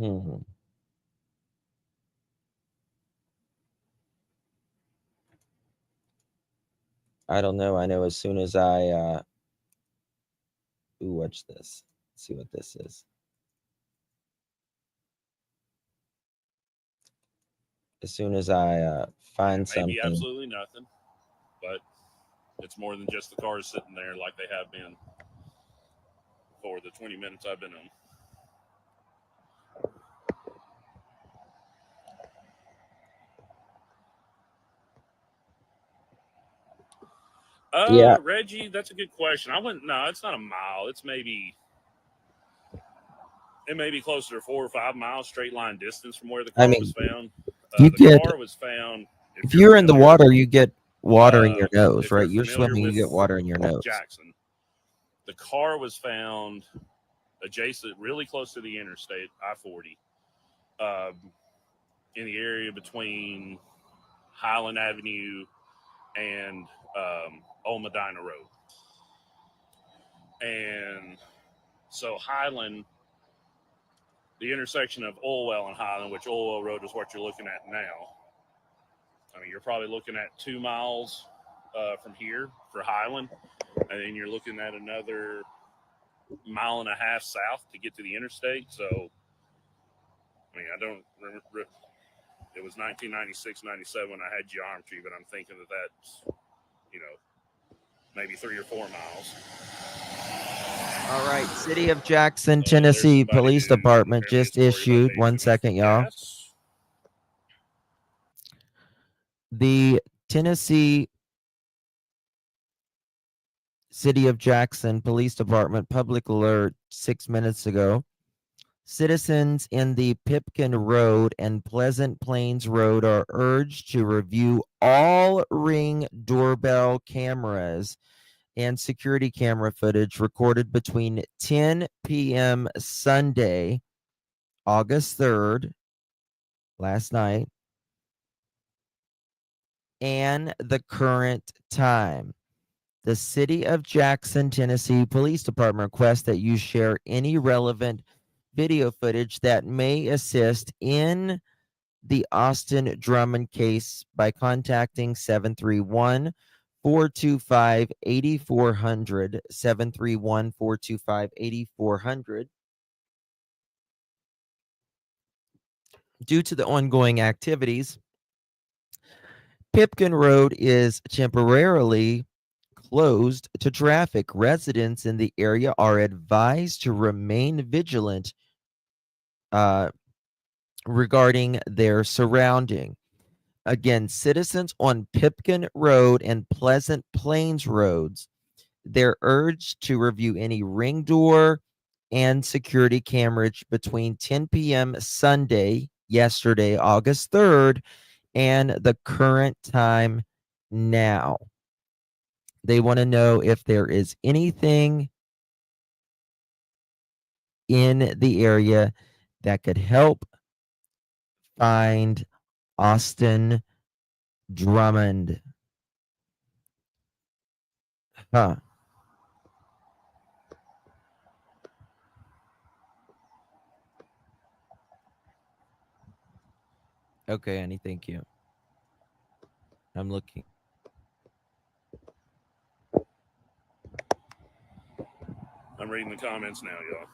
I don't know. I know as soon as I, ooh, watch this. Let's see what this is. As soon as I find something. Maybe absolutely nothing, but it's more than just the cars sitting there like they have been for the 20 minutes I've been on. Yeah. Reggie, that's a good question. No, it's not a mile. It may be closer to 4 or 5 miles straight line distance from where the car was found. You The car was found. If you're in the water, you get water in your nose, if right? you're You're familiar swimming, you with get water in your nose. Jackson. The car was found adjacent, really close to the interstate, I-40, in the area between Highland Avenue and Old Medina Road. And so Highland, the intersection of Oilwell and Highland, which Oilwell Road is what you're looking at now. I mean, you're probably looking at 2 miles from here for Highland, and then you're looking at another 1.5 miles south to get to the interstate. So, I mean, I don't remember. It was 1996, 97 when I had geometry, but I'm thinking that that's, maybe 3 or 4 miles. All right, City of Jackson, There's Tennessee somebody Police who Department apparently just is worried about issued. the 1 HMS second, y'all. gas. The Tennessee City of Jackson Police Department public alert 6 minutes ago. Citizens in the Pipkin Road and Pleasant Plains Road are urged to review all Ring doorbell cameras and security camera footage recorded between 10 p.m. Sunday, August 3rd, last night, and the current time. The City of Jackson, Tennessee Police Department requests that you share any relevant video footage that may assist in the Austin Drummond case by contacting 731 425 8400, 731 425 8400. Due to the ongoing activities, Pipkin Road is temporarily closed to traffic. Residents in the area are advised to remain vigilant regarding their surrounding. Again, citizens on Pipkin Road and Pleasant Plains roads, they're urged to review any ring door and security cameras between 10 p.m. Sunday, yesterday, August 3rd, and the current time now. They want to know if there is anything in the area that could help find Austin Drummond. Huh. Okay, Annie, thank you. I'm looking. I'm reading the comments now, y'all.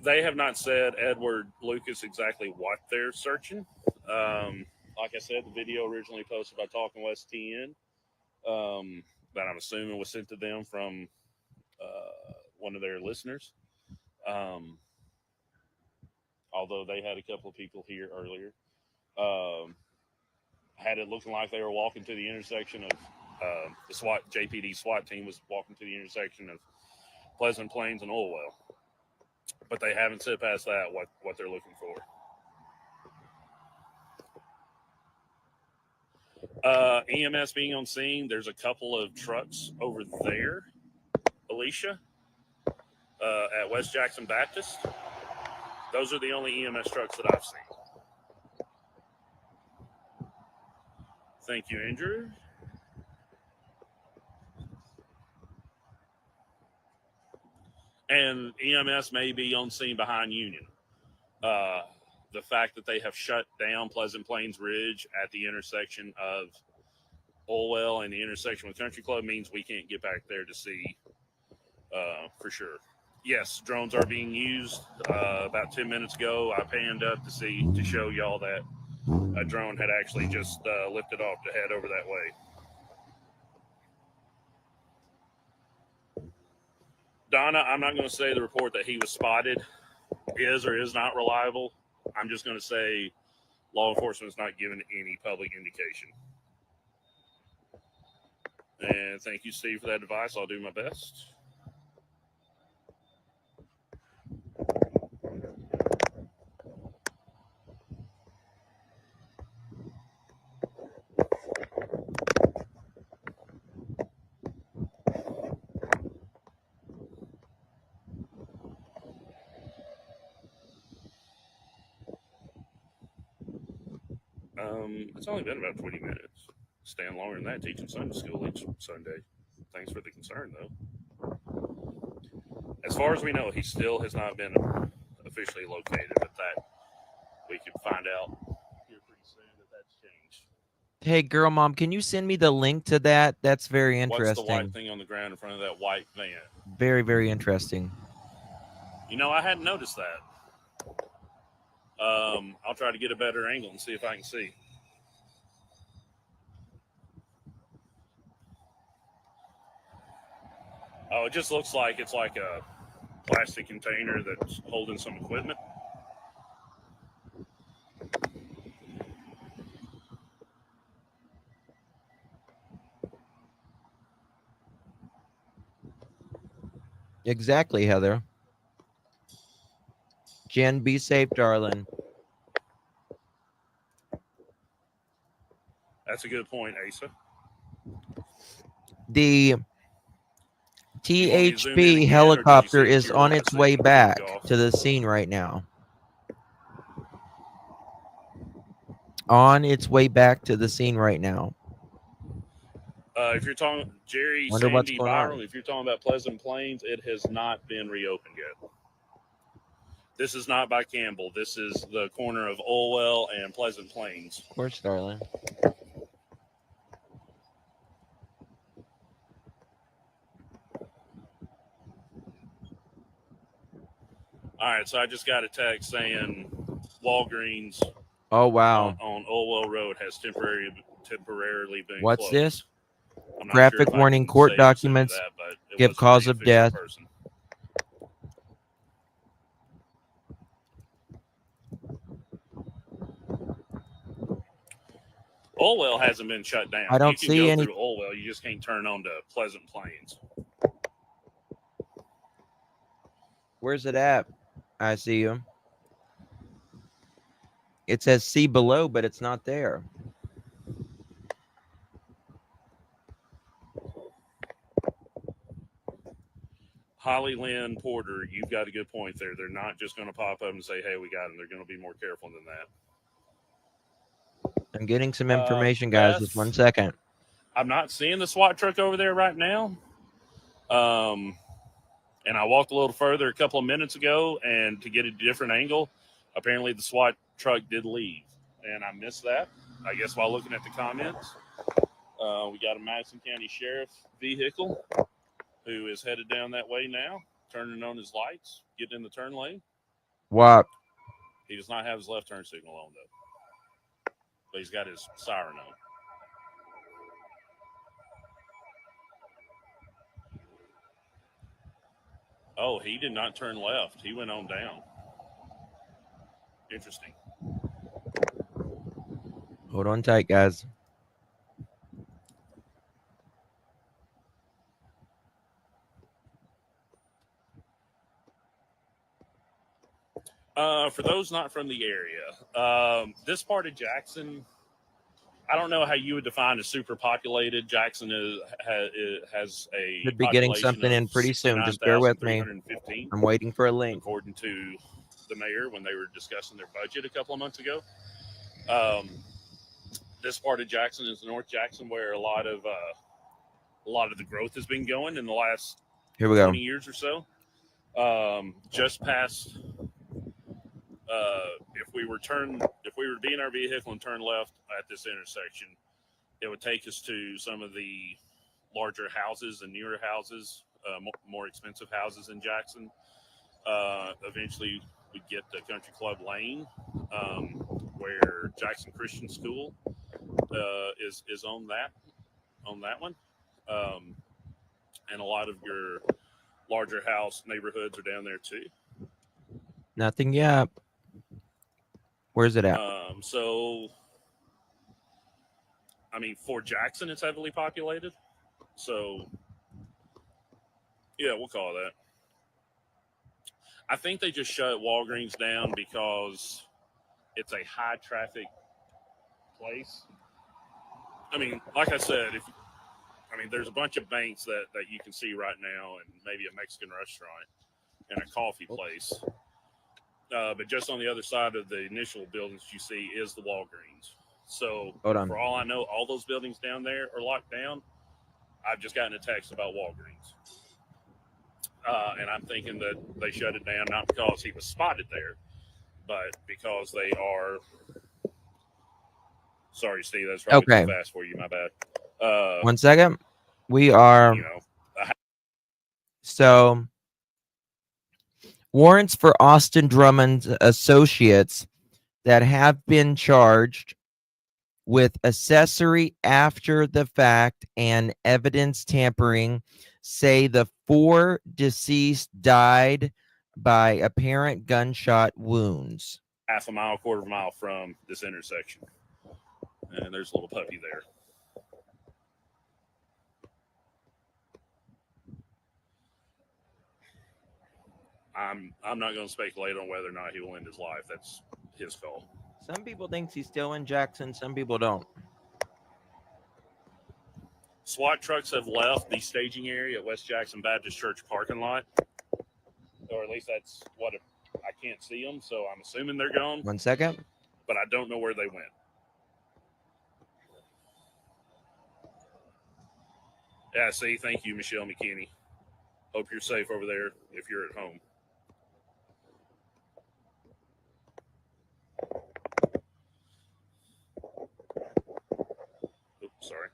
They have not said, Edward Lucas, exactly what they're searching. Like I said, the video originally posted by Talking West TN, that I'm assuming was sent to them from one of their listeners. Although they had a couple of people here earlier. Had it looking like they were walking to the intersection of the JPD SWAT team was walking to the intersection of Pleasant Plains and Oilwell. But they haven't said past that what they're looking for. EMS being on scene, there's a couple of trucks over there, Alicia, at West Jackson Baptist. Those are the only EMS trucks that I've seen. Thank you, Andrew. And EMS may be on scene behind Union. The fact that they have shut down Pleasant Plains Ridge at the intersection of Oilwell and the intersection with Country Club means we can't get back there to see for sure. Yes, drones are being used. About 10 minutes ago, I panned up to show y'all that a drone had actually just lifted off to head over that way. Donna, I'm not going to say the report that he was spotted is or is not reliable. I'm just going to say law enforcement is not given any public indication. And thank you, Steve, for that advice. I'll do my best. It's only been about 20 minutes. Staying longer than that, teaching Sunday school each Sunday. Thanks for the concern, though. As far as we know, he still has not been officially located, but that we could find out here pretty soon that's changed. Hey, girl mom, can you send me the link to that? That's very interesting. What's the white thing on the ground in front of that white van? Very, very interesting. You know, I hadn't noticed that. I'll try to get a better angle and see if I can see. Oh, it just looks like it's like a plastic container that's holding some equipment. Exactly, Heather. Jen, be safe, darling. That's a good point, Asa. The You want me to zoom in THP again, or did you helicopter see is your on its last way signal back took off? to the scene right now. On its way back to the scene right now. If you're talking Jerry, Wonder what's Sandy, going Byron, on. if you're talking about Pleasant Plains, it has not been reopened yet. This is not by Campbell. This is the corner of Olwell and Pleasant Plains. Of course, darling. All right, so I just got a text saying Walgreens Oh, wow. on Olwell Road has temporarily been What's closed. this? I'm not Graphic sure if I warning, can court say or send you documents that, but it give was a cause pretty of official death. person. Olwell hasn't been shut down. I don't You can see go any. through Olwell. You just can't turn on to Pleasant Plains. Where's it at? I see you. It says see below, but it's not there. Holly Lynn Porter, you've got a good point there. They're not just going to pop up and say, hey, we got them. They're going to be more careful than that. I'm getting some information, guys. Just 1 second. I'm not seeing the SWAT truck over there right now. And I walked a little further a couple of minutes ago, and to get a different angle, apparently the SWAT truck did leave. And I missed that, I guess, while looking at the comments. We got a Madison County Sheriff vehicle who is headed down that way now, turning on his lights, getting in the turn lane. What? He does not have his left turn signal on, though. But he's got his siren on. Oh, he did not turn left. He went on down. Interesting. Hold on tight, guys. For those not from the area, this part of Jackson, I don't know how you would define as super populated. Jackson has a Should be getting population something of in pretty soon. Just bear with me. 69,315. I'm waiting for a link. According to the mayor when they were discussing their budget a couple of months ago. This part of Jackson is North Jackson, where a lot of the growth has been going in the last 20 years or so. Just past, if we were to be in our vehicle and turn left at this intersection, it would take us to some of the larger houses and newer houses, more expensive houses in Jackson. Eventually, we'd get to Country Club Lane, where Jackson Christian School is on that one, and a lot of your larger house neighborhoods are down there too. Nothing yet. Where's it at? So, I mean, for Jackson, it's heavily populated. So, yeah, we'll call that. I think they just shut Walgreens down because it's a high traffic place. I mean, like I said, there's a bunch of banks that you can see right now, and maybe a Mexican restaurant and a coffee place. But just on the other side of the initial buildings you see is the Walgreens. So for all I know, all those buildings down there are locked down. I've just gotten a text about Walgreens. And I'm thinking that they shut it down, not because he was spotted there, but because they are... Sorry, Steve, that's probably too fast for you. My bad. 1 second. We are... warrants for Austin Drummond's associates that have been charged with accessory after the fact and evidence tampering say the 4 deceased died by apparent gunshot wounds. Half a mile, quarter of a mile from this intersection. And there's a little puppy there. I'm not going to speculate on whether or not he will end his life. That's his call. Some people think he's still in Jackson. Some people don't. SWAT trucks have left the staging area at West Jackson Baptist Church parking lot. Or at least that's what I can't see them, so I'm assuming they're gone. 1 second. But I don't know where they went. Yeah, see, thank you, Michelle McKinney. Hope you're safe over there if you're at home. Oops, sorry.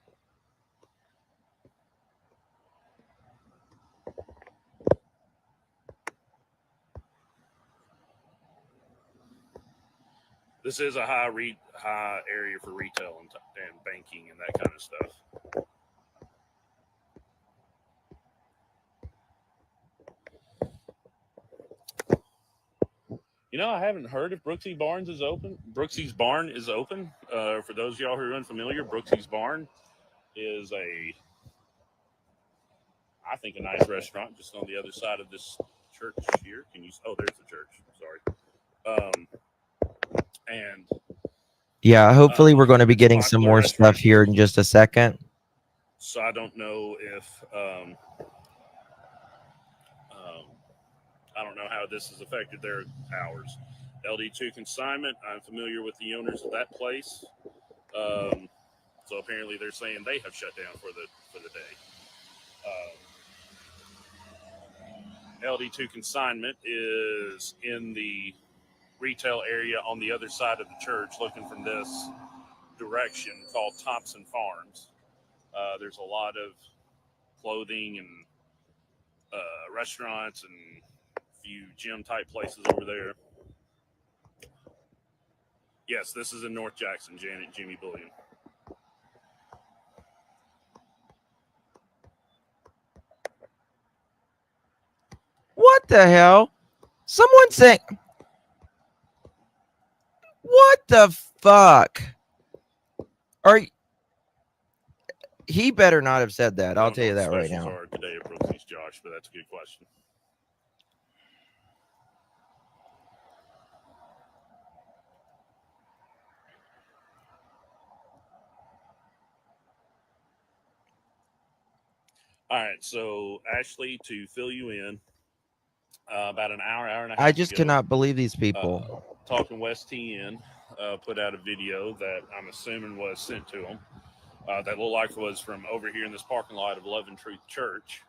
This is a high area for retail and banking and that kind of stuff. You know, I haven't heard if Brooksy's Barn is open. Brooksy's Barn is open. For those of y'all who are unfamiliar, Brooksy's Barn is I think, a nice restaurant just on the other side of this church here. Can you? Oh, there's the church. Sorry. And Yeah, hopefully we're going to be getting some popular more restaurant. stuff here in just a second. So I don't know if I don't know how this has affected their hours. LD2 consignment. I'm familiar with the owners of that place. So apparently they're saying they have shut down for the day. LD2 consignment is in the retail area on the other side of the church, looking from this direction, called Thompson Farms. There's a lot of clothing and restaurants and a few gym type places over there. Yes, this is in North Jackson, Janet Jimmy Bullion. What the hell? Someone saying, what the fuck? He better not have said that. I'll tell you that right now. Are today at Brooksy's, Josh, but that's a good question. All right, so Ashley, to fill you in, about an hour and a half I just ago, cannot believe these people. Talking West TN put out a video that I'm assuming was sent to them. That looked like was from over here in this parking lot of Love and Truth Church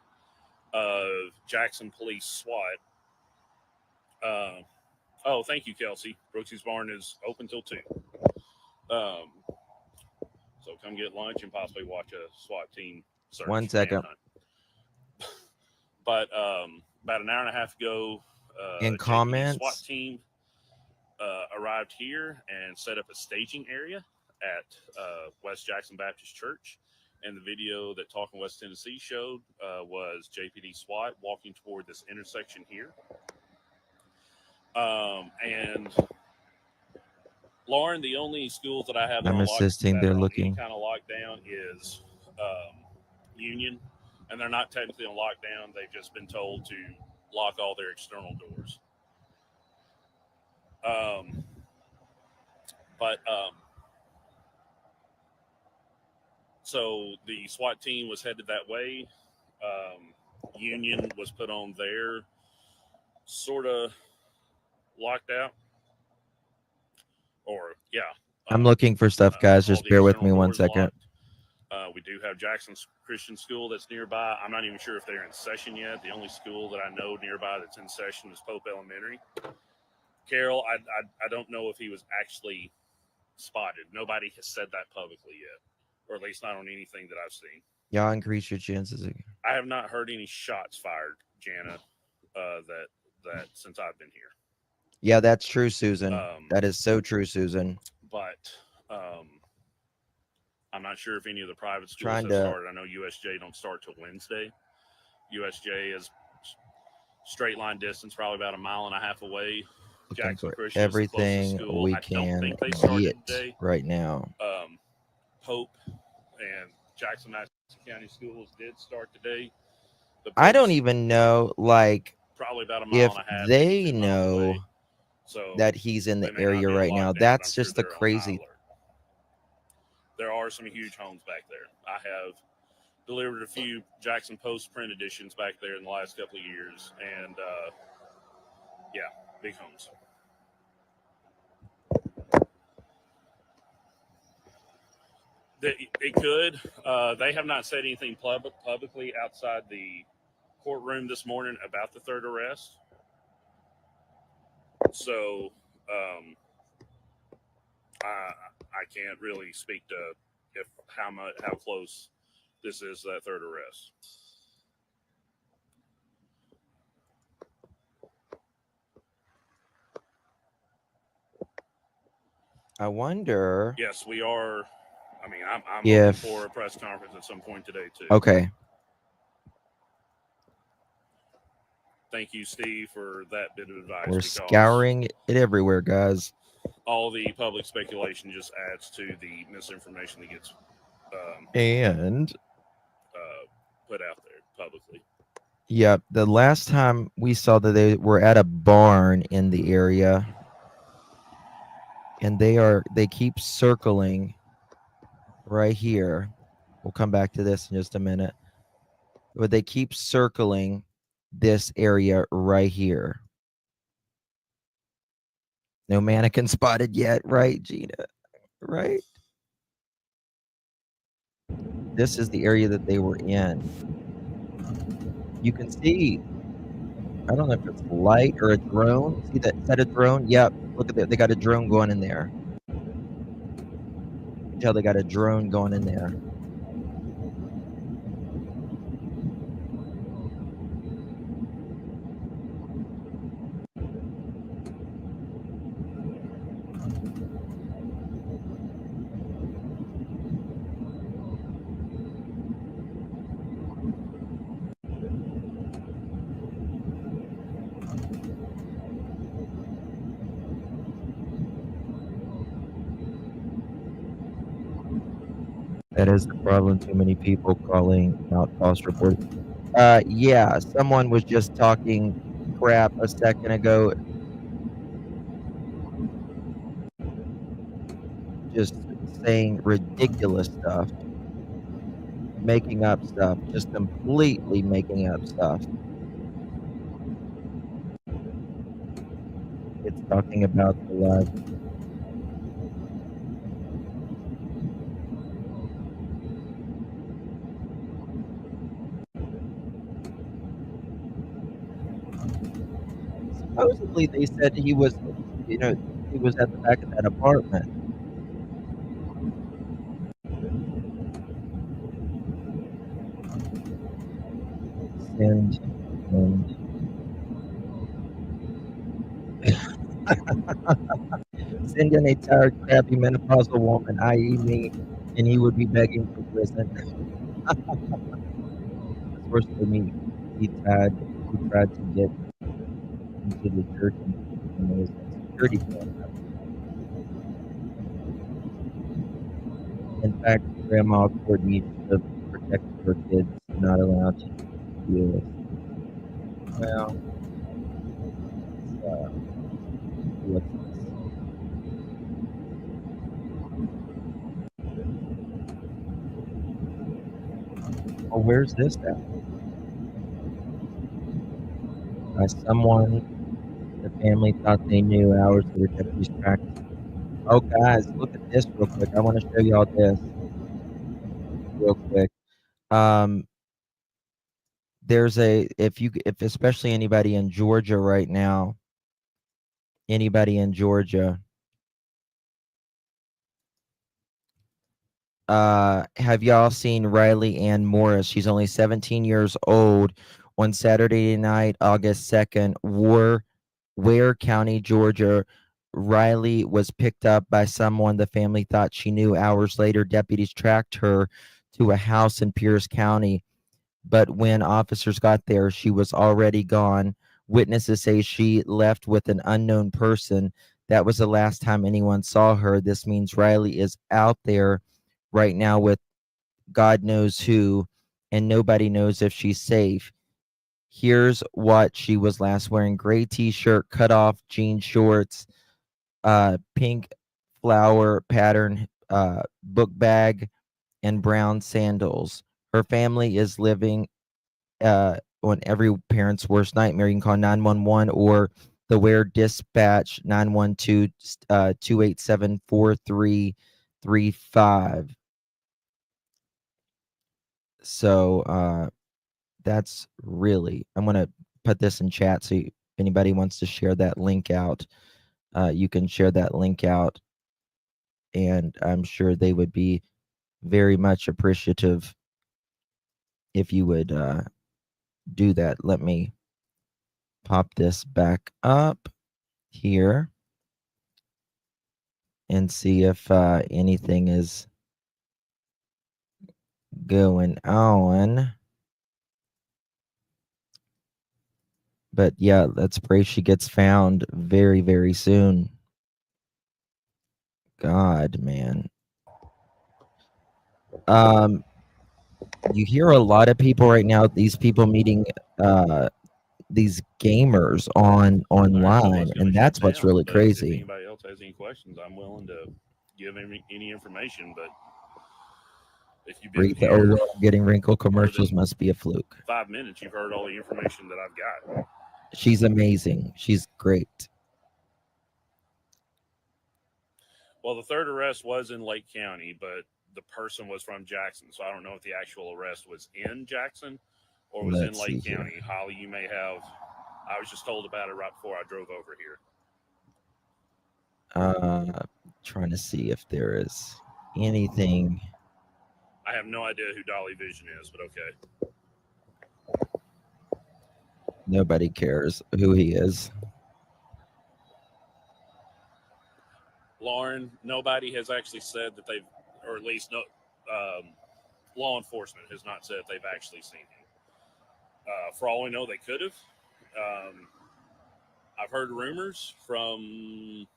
of Jackson Police SWAT. Oh, thank you, Kelsey. Brooksy's Barn is open till 2. So come get lunch and possibly watch a SWAT team search. 1 second. Manhunt. But about an hour and a half ago, In JPD comments, SWAT team arrived here and set up a staging area at West Jackson Baptist Church. And the video that Talking West Tennessee showed was JPD SWAT walking toward this intersection here. And Lauren, the only schools that I have I'm assisting. They're looking. kind of lockdown is Union, and they're not technically on lockdown. They've just been told to lock all their external doors. So the SWAT team was headed that way. Union was put on there, sort of locked out. Or, yeah. I'm looking for stuff, guys. Just bear with me 1 second. We do have Jackson's Christian School that's nearby. I'm not even sure if they're in session yet. The only school that I know nearby that's in session is Pope Elementary. Carol, I don't know if he was actually spotted. Nobody has said that publicly yet, or at least not on anything that I've seen. Y'all increase your chances again. I have not heard any shots fired, Jana, that since I've been here. Yeah, that's true, Susan. That is so true, Susan. But I'm not sure if any of the private schools Trying have to started. I know USJ don't start till Wednesday. USJ is straight line distance, probably about a mile and a half away. looking Jackson for Christian is the closest everything school. we I don't can think they started get today. right now. Pope and Jackson Madison County Schools did start today. I don't even know, like, Probably about a mile if and a half, maybe they 2 miles away. know So that he's in they the may not area be in right now. lockdown, but I'm That's sure just the they're on high crazy. alert. There are some huge homes back there. I have delivered a few Jackson Post print editions back there in the last couple of years, and yeah, big homes. It could. They have not said anything publicly outside the courtroom this morning about the third arrest. So I can't really speak to how close this is to that third arrest. I wonder. Yes, we are. I mean, I'm hoping If for a press conference at some point today too. okay, Thank you, Steve, for that bit of advice. we're because scouring it everywhere, guys. all the public speculation just adds to the misinformation that gets And put out there publicly. yeah, the last time we saw that they were at a barn in the area, and they keep circling right here. We'll come back to this in just a minute. But they keep circling this area right here. No mannequin spotted yet, right, Gina? Right? This is the area that they were in. You can see, I don't know if it's light or a drone. See that? Is that a drone? Yep. Look at that. They got a drone going in there. You can tell they got a drone going in there. That is the problem. Too many people calling out false reports. Yeah, someone was just talking crap a second ago. Just saying ridiculous stuff. Making up stuff. Just completely making up stuff. It's talking about the live. Supposedly, they said he was, he was at the back of that apartment. And send in a tired, crappy menopausal woman, i.e. me, and he would be begging for prison. That's worse than me. He tried to get into the church and there was no security camera. In fact, Grandma Courtney should have protected her kids, not allowed to do this. Well, what's this? Oh, where's this at? Someone, the family thought they knew hours later deputies tracked. Oh, guys, look at this real quick. I want to show y'all this real quick. There's if especially anybody in Georgia right now, anybody in Georgia, have y'all seen Riley Ann Morris? She's only 17 years old. On Saturday night, August 2nd, wore Ware County, Georgia. Riley was picked up by someone the family thought she knew. Hours later, deputies tracked her to a house in Pierce County, but when officers got there, she was already gone. Witnesses say she left with an unknown person. That was the last time anyone saw her. This means Riley is out there right now with God knows who, and nobody knows if she's safe. Here's what she was last wearing: gray t-shirt, cut off jean shorts, pink flower pattern book bag, and brown sandals. Her family is living on every parent's worst nightmare. You can call 911 or the Ware Dispatch 912-287-4335. So that's really, I'm going to put this in chat, so if anybody wants to share that link out, you can share that link out, and I'm sure they would be very much appreciative if you would do that. Let me pop this back up here and see if anything is going on. But yeah, let's pray she gets found very, very soon. God, man. You hear a lot of people right now, these people meeting these gamers online, and that's what's really If crazy. anybody else has any questions, I'm willing to give any information. But if you've been Read the here getting wrinkle commercials must be a fluke. 5 minutes, you've heard all the information that I've got. She's amazing. She's great. Well, the third arrest was in Lake County, but the person was from Jackson, so I don't know if the actual arrest was in Jackson or was in Lake County. Holly, you may have. I was just told about it right before I drove over here. Trying to see if there is anything. I have no idea who Dolly Vision is, but okay. Nobody cares who he is. Lauren, nobody has actually said that they've, or at least no, law enforcement has not said they've actually seen him. For all we know, they could have. I've heard rumors from,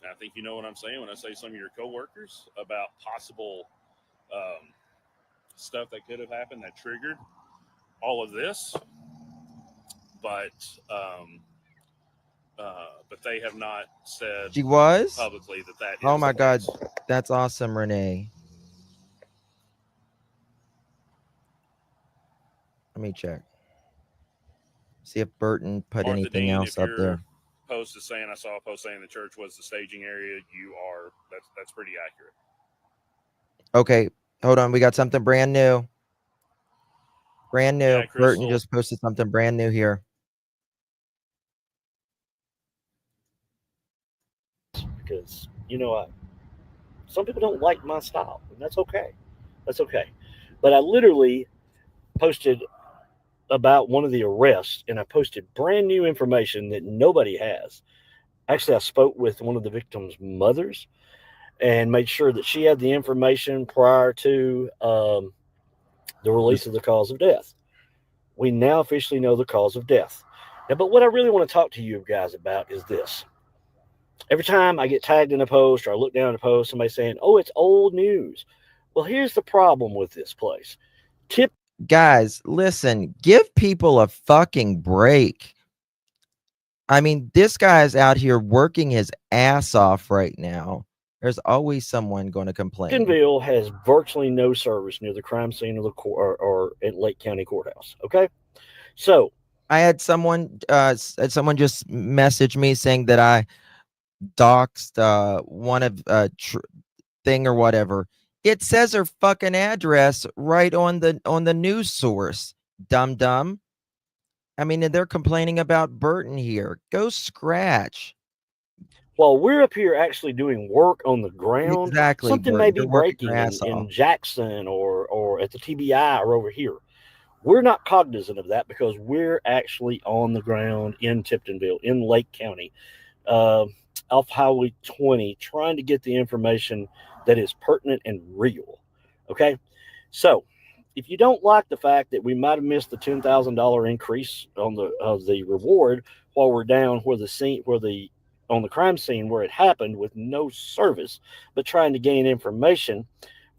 I think you know what I'm saying when I say some of your coworkers about possible stuff that could have happened that triggered all of this, but they have not said She was publicly that Oh is my the God, case. that's awesome, Renee. Let me check. See if Burton put Martha anything Dean, else if up your there. post is saying, I saw a post saying the church was the staging area, that's pretty accurate. Okay, hold on. We got something brand new. Brand new. Yeah, Burton Crystal. just posted something brand new here. Because, you know, some people don't like my style, and that's okay. That's okay. But I literally posted about one of the arrests, and I posted brand new information that nobody has. Actually, I spoke with one of the victims' mothers and made sure that she had the information prior to the release of the cause of death. We now officially know the cause of death. Now, but what I really want to talk to you guys about is this. Every time I get tagged in a post or I look down at a post, somebody saying, oh, it's old news. Well, here's the problem with this place. Guys, listen, give people a fucking break. I mean, this guy's out here working his ass off right now. There's always someone going to complain. Bentonville has virtually no service near the crime scene of the court or at Lake County Courthouse. Okay, so I had someone just message me saying that I doxed one of thing or whatever. It says her fucking address right on the news source. Dumb. I mean, and they're complaining about Burton here. Go scratch. While we're up here actually doing work on the ground, Exactly, something Burton. may be You're working breaking your ass in off. Jackson or at the TBI or over here. We're not cognizant of that because we're actually on the ground in Tiptonville, in Lake County, off Highway 20, trying to get the information that is pertinent and real. Okay? So, if you don't like the fact that we might have missed the $10,000 increase on the reward while we're down on the crime scene where it happened with no service, but trying to gain information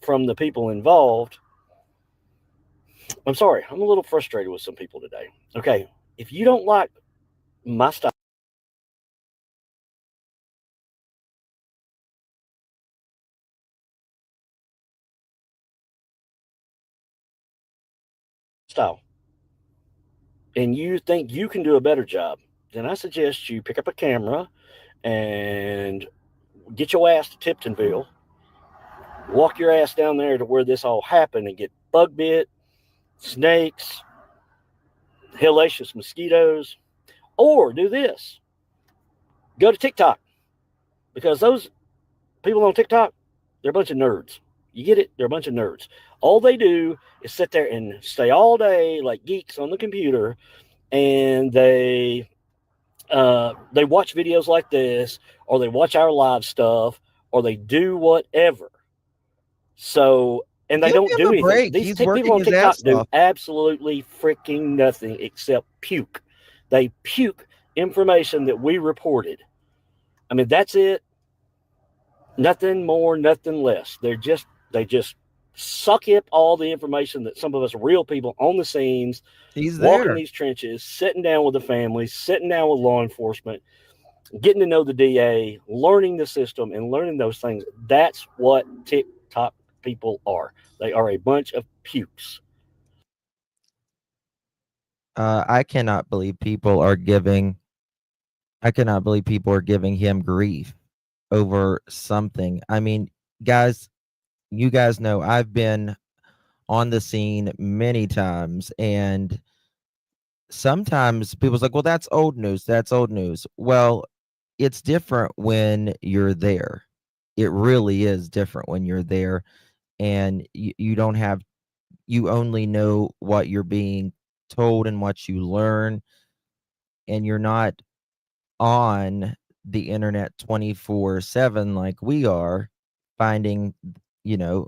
from the people involved, I'm sorry, I'm a little frustrated with some people today. Okay, if you don't like my style, and you think you can do a better job, then I suggest you pick up a camera and get your ass to Tiptonville, walk your ass down there to where this all happened and get bug bit, snakes, hellacious mosquitoes, or do this. Go to TikTok, because those people on TikTok, they're a bunch of nerds. You get it? They're a bunch of nerds. All they do is sit there and stay all day like geeks on the computer, and they watch videos like this, or they watch our live stuff, or they do whatever. So, and they Give don't him do a anything. break. These He's people working on his TikTok ass do off. absolutely freaking nothing except puke. They puke information that we reported. I mean, that's it. Nothing more, nothing less. They just suck up all the information that some of us real people on the scenes, He's walking there. these trenches, sitting down with the families, sitting down with law enforcement, getting to know the DA, learning the system, and learning those things. That's what TikTok people are. They are a bunch of pukes. I cannot believe people are giving him grief over something. I mean, guys, you guys know I've been on the scene many times, and sometimes people's like, well, that's old news. That's old news. Well, it's different when you're there. It really is different when you're there, and you don't have, you only know what you're being told and what you learn, and you're not on the internet 24/7 like we are, finding, you know,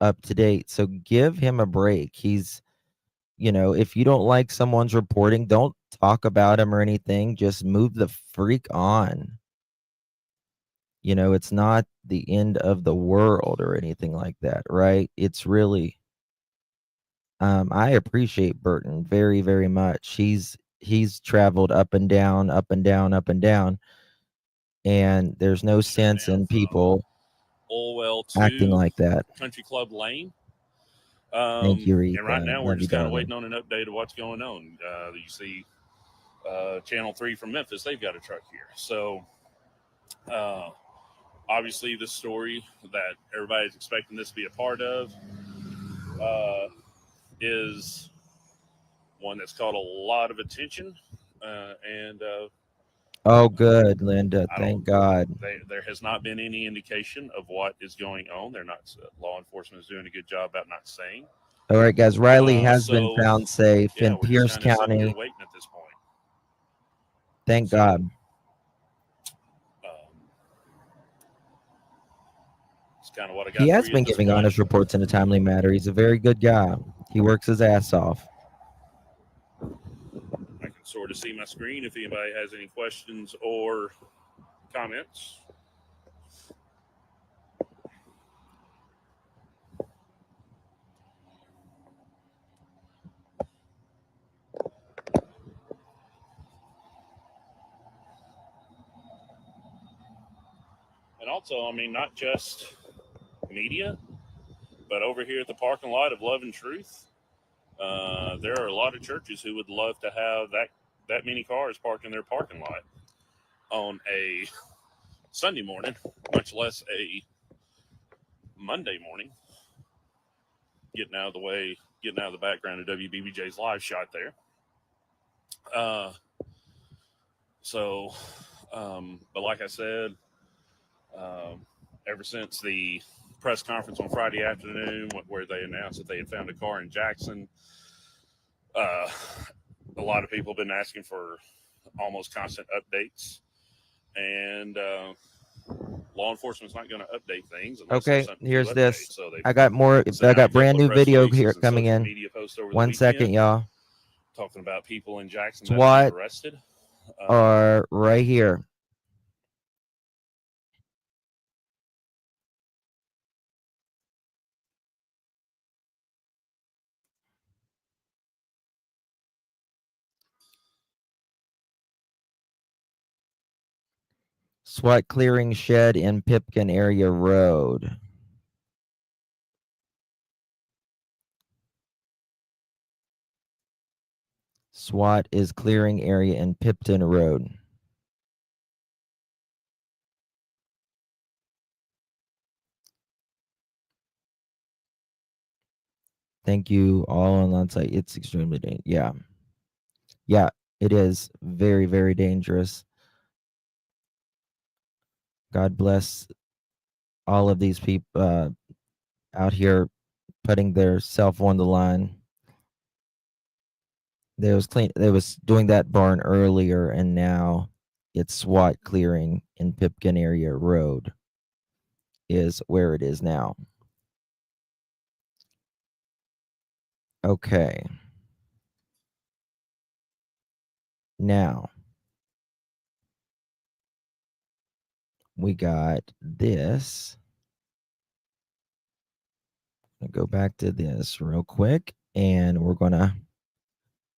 up to date. So give him a break. He's, if you don't like someone's reporting, don't talk about him or anything. Just move the freak on. It's not the end of the world or anything like that, right? It's really, I appreciate Burton very, very much. He's traveled up and down, up and down, up and down, and there's no sense in people Olwell acting to like that. Country Club Lane. Thank you, Rita. And right now we're Love you, just kind of darling. waiting on an update of what's going on. You see Channel 3 from Memphis, they've got a truck here. So obviously the story that everybody's expecting this to be a part of is one that's caught a lot of attention. And Oh, good, Linda. Thank God. there has not been any indication of what is going on. They're not, law enforcement is doing a good job about not saying. All right, guys. Riley has been So, found safe yeah, in we're just Pierce kind of sitting here County. waiting at this point. Thank God. It's kind of what I got He for has you been at this giving point. honest reports in a timely manner. He's a very good guy. He works his ass off. I can sort of see my screen if anybody has any questions or comments. And also, I mean, not just media, but over here at the parking lot of Love and Truth, there are a lot of churches who would love to have that many cars parked in their parking lot on a Sunday morning, much less a Monday morning. Getting out of the background of WBBJ's live shot there. But like I said, ever since the press conference on Friday afternoon, where they announced that they had found a car in Jackson, A lot of people have been asking for almost constant updates, and law enforcement's not going to update things unless there's Okay, something here's to update. this. So they I got more. sent I out got a couple brand of new press video releases here and coming social in. media posts over the 1 second, weekend, y'all. talking about people in Jackson that have SWAT been arrested. are right here. SWAT clearing shed in Pipkin area road. SWAT is clearing area in Pipton Road. Thank you all on site. It's extremely dangerous. Yeah. Yeah, it is very, very dangerous. God bless all of these people out here putting their self on the line. They was doing that barn earlier, and now it's SWAT clearing in Pipkin area road is where it is now. Okay. Now we got this. I'll go back to this real quick, and we're gonna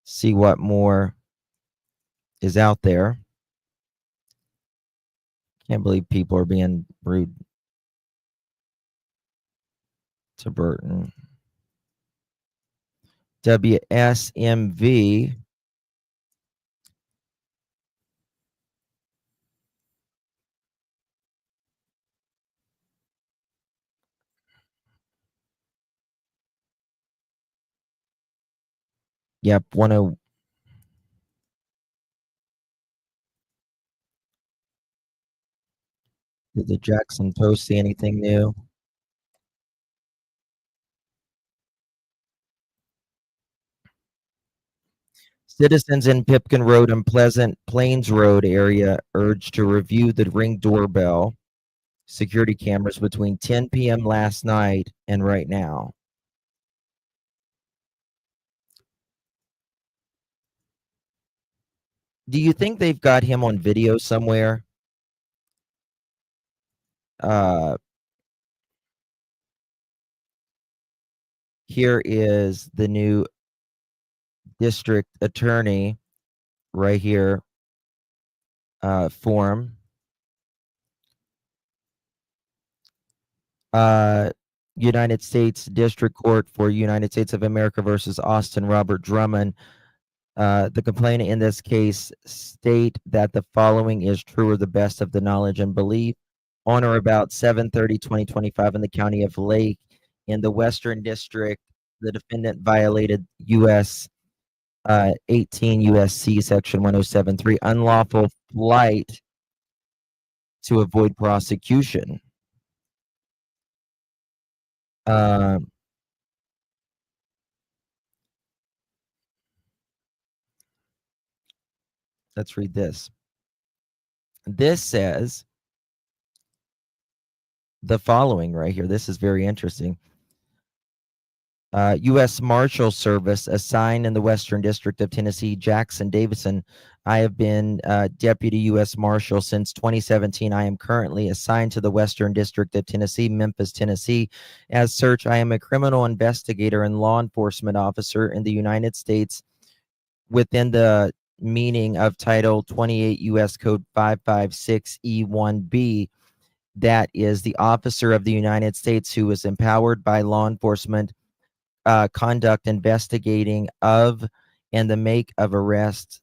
see what more is out there. Can't believe people are being rude to Burton. WSMV. Yep, did the Jackson Post see anything new? Citizens in Pipkin Road and Pleasant Plains Road area urged to review the Ring doorbell security cameras between 10 p.m. last night and right now. Do you think they've got him on video somewhere? Here is the new district attorney right here, form. United States District Court for United States of America versus Austin Robert Drummond. The complainant in this case state that the following is true or the best of the knowledge and belief. On or about 7/30/2025 in the county of Lake in the Western District, the defendant violated U.S. 18 U.S.C. Section 107.3 unlawful flight to avoid prosecution. Let's read this. This says the following right here. This is very interesting. U.S. Marshal Service assigned in the Western District of Tennessee, Jackson Davison. I have been Deputy U.S. Marshal since 2017. I am currently assigned to the Western District of Tennessee, Memphis, Tennessee. As such, I am a criminal investigator and law enforcement officer in the United States within the meaning of Title 28 U.S. Code 556E1B. That is the officer of the United States who is empowered by law enforcement conduct investigating of and the make of arrests.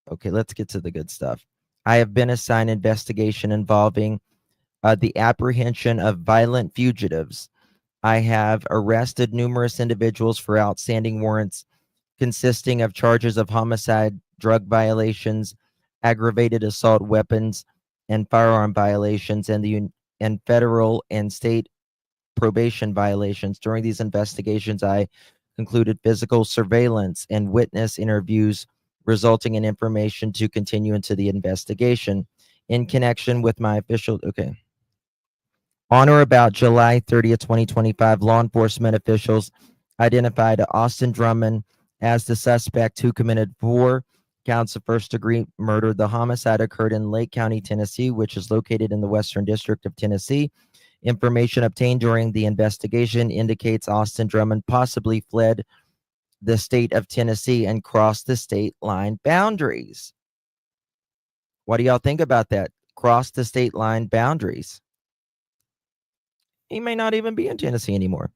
Okay, let's get to the good stuff. I have been assigned investigation involving the apprehension of violent fugitives. I have arrested numerous individuals for outstanding warrants consisting of charges of homicide, drug violations, aggravated assault weapons, and firearm violations, and federal and state probation violations. During these investigations, I concluded physical surveillance and witness interviews, resulting in information to continue into the investigation. In connection with my official, on or about July 30th, 2025, law enforcement officials identified Austin Drummond as the suspect who committed 4 counts of first-degree murder. The homicide occurred in Lake County, Tennessee, which is located in the Western District of Tennessee. Information obtained during the investigation indicates Austin Drummond possibly fled the state of Tennessee and crossed the state line boundaries. What do y'all think about that? Cross the state line boundaries. He may not even be in Tennessee anymore.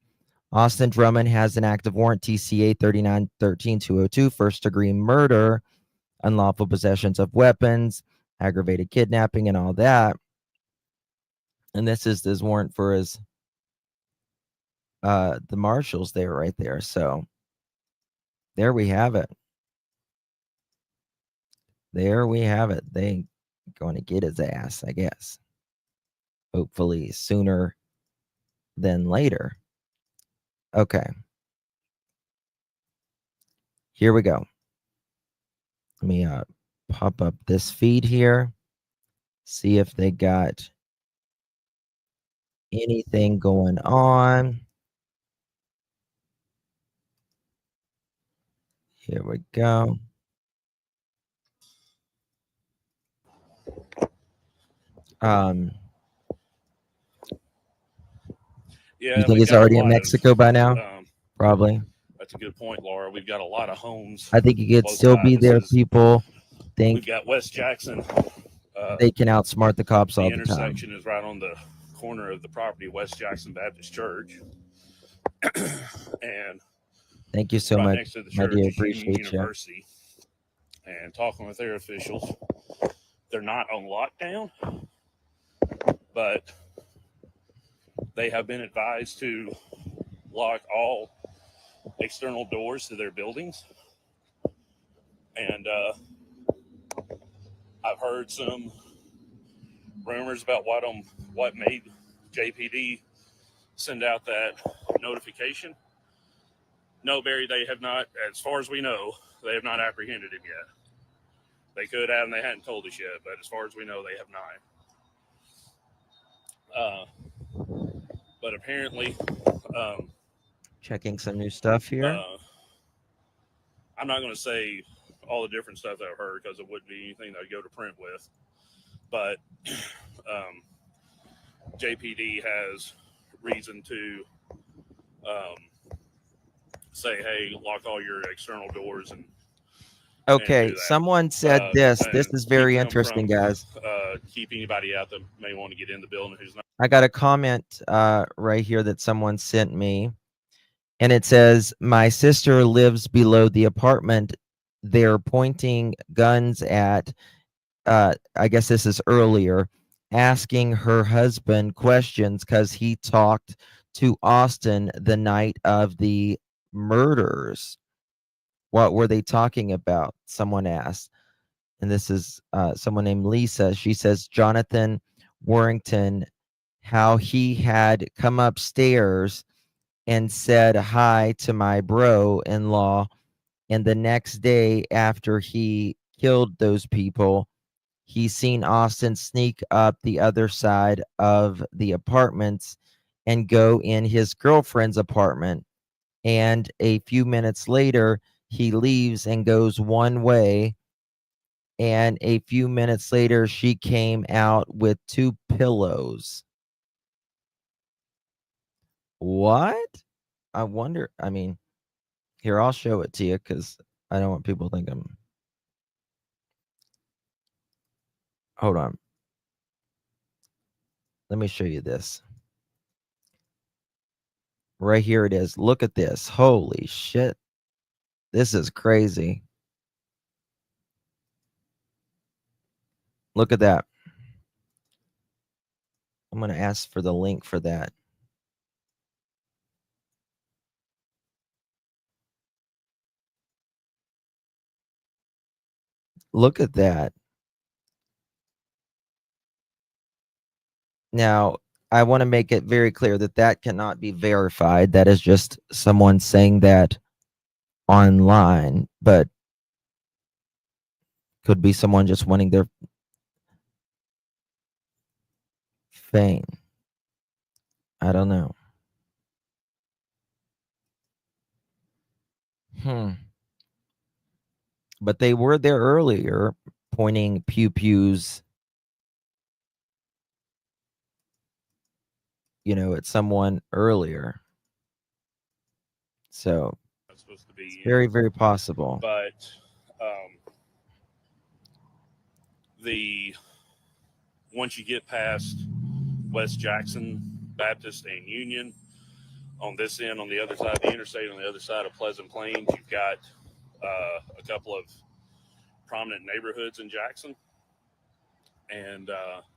Austin Drummond has an active warrant, TCA 3913-202, first-degree murder, unlawful possessions of weapons, aggravated kidnapping, and all that. And this is his warrant for his the marshals there, right there. So there we have it. There we have it. They going to get his ass, I guess. Hopefully sooner than later. Okay. Here we go. Let me pop up this feed here. See if they got anything going on. Here we go. Yeah, you think we've he's got a already in lot of, Mexico by now? Probably. That's a good point, Laura. We've got a lot of homes. I think he could close still by. be This there. is- People think We've got West Jackson. they can outsmart the cops The all the time. intersection is right on the corner of the property, West Jackson Baptist Church. And Thank you so right much, next to the my church dear. is Union Appreciate you. University. And talking with their officials, they're not on lockdown, but they have been advised to lock all external doors to their buildings. And I've heard some rumors about what made JPD send out that notification. No, Barry, they have not, as far as we know, they have not apprehended him yet. They could have, and they hadn't told us yet, but as far as we know, they have not. But apparently, Checking some new stuff here. I'm not going to say all the different stuff that I've heard because it wouldn't be anything that I'd go to print with. But JPD has reason to say, hey, lock all your external doors and Okay, someone said this. This and is very keep them interesting, from, guys. Keep anybody out that may want to get in the building who's not. I got a comment right here that someone sent me, and it says, "My sister lives below the apartment. They're pointing guns at." I guess this is earlier, asking her husband questions because he talked to Austin the night of the murders. What were they talking about? Someone asked. And this is someone named Lisa. She says, Jonathan Warrington, how he had come upstairs and said hi to my bro-in-law. And the next day after he killed those people, he seen Austin sneak up the other side of the apartments and go in his girlfriend's apartment. And a few minutes later, he leaves and goes one way. And a few minutes later, she came out with 2 pillows. What? I wonder. I mean, here, I'll show it to you because I don't want people to think I'm. Hold on. Let me show you this. Right here it is. Look at this. Holy shit. This is crazy. Look at that. I'm going to ask for the link for that. Look at that. Now, I want to make it very clear that that cannot be verified. That is just someone saying that online, but could be someone just wanting their fame. I don't know. But they were there earlier, pointing pew pews, at someone earlier. So That's supposed to be it's very, very possible. But the once you get past West Jackson Baptist and Union, on this end, on the other side of the interstate, on the other side of Pleasant Plains, you've got a couple of prominent neighborhoods in Jackson. And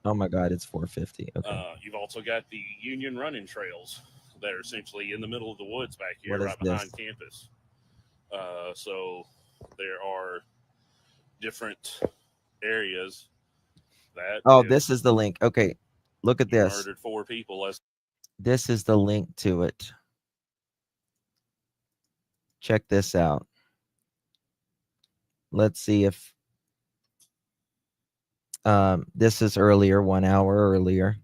oh my God, it's 4:50. Okay. You've also got the Union running trails that are essentially in the middle of the woods back here, What is right behind this? campus. So there are different areas that. Oh, this is the link. Okay, look at you this. murdered 4 people. This is the link to it. Check this out. Let's see if this is earlier, 1 hour earlier.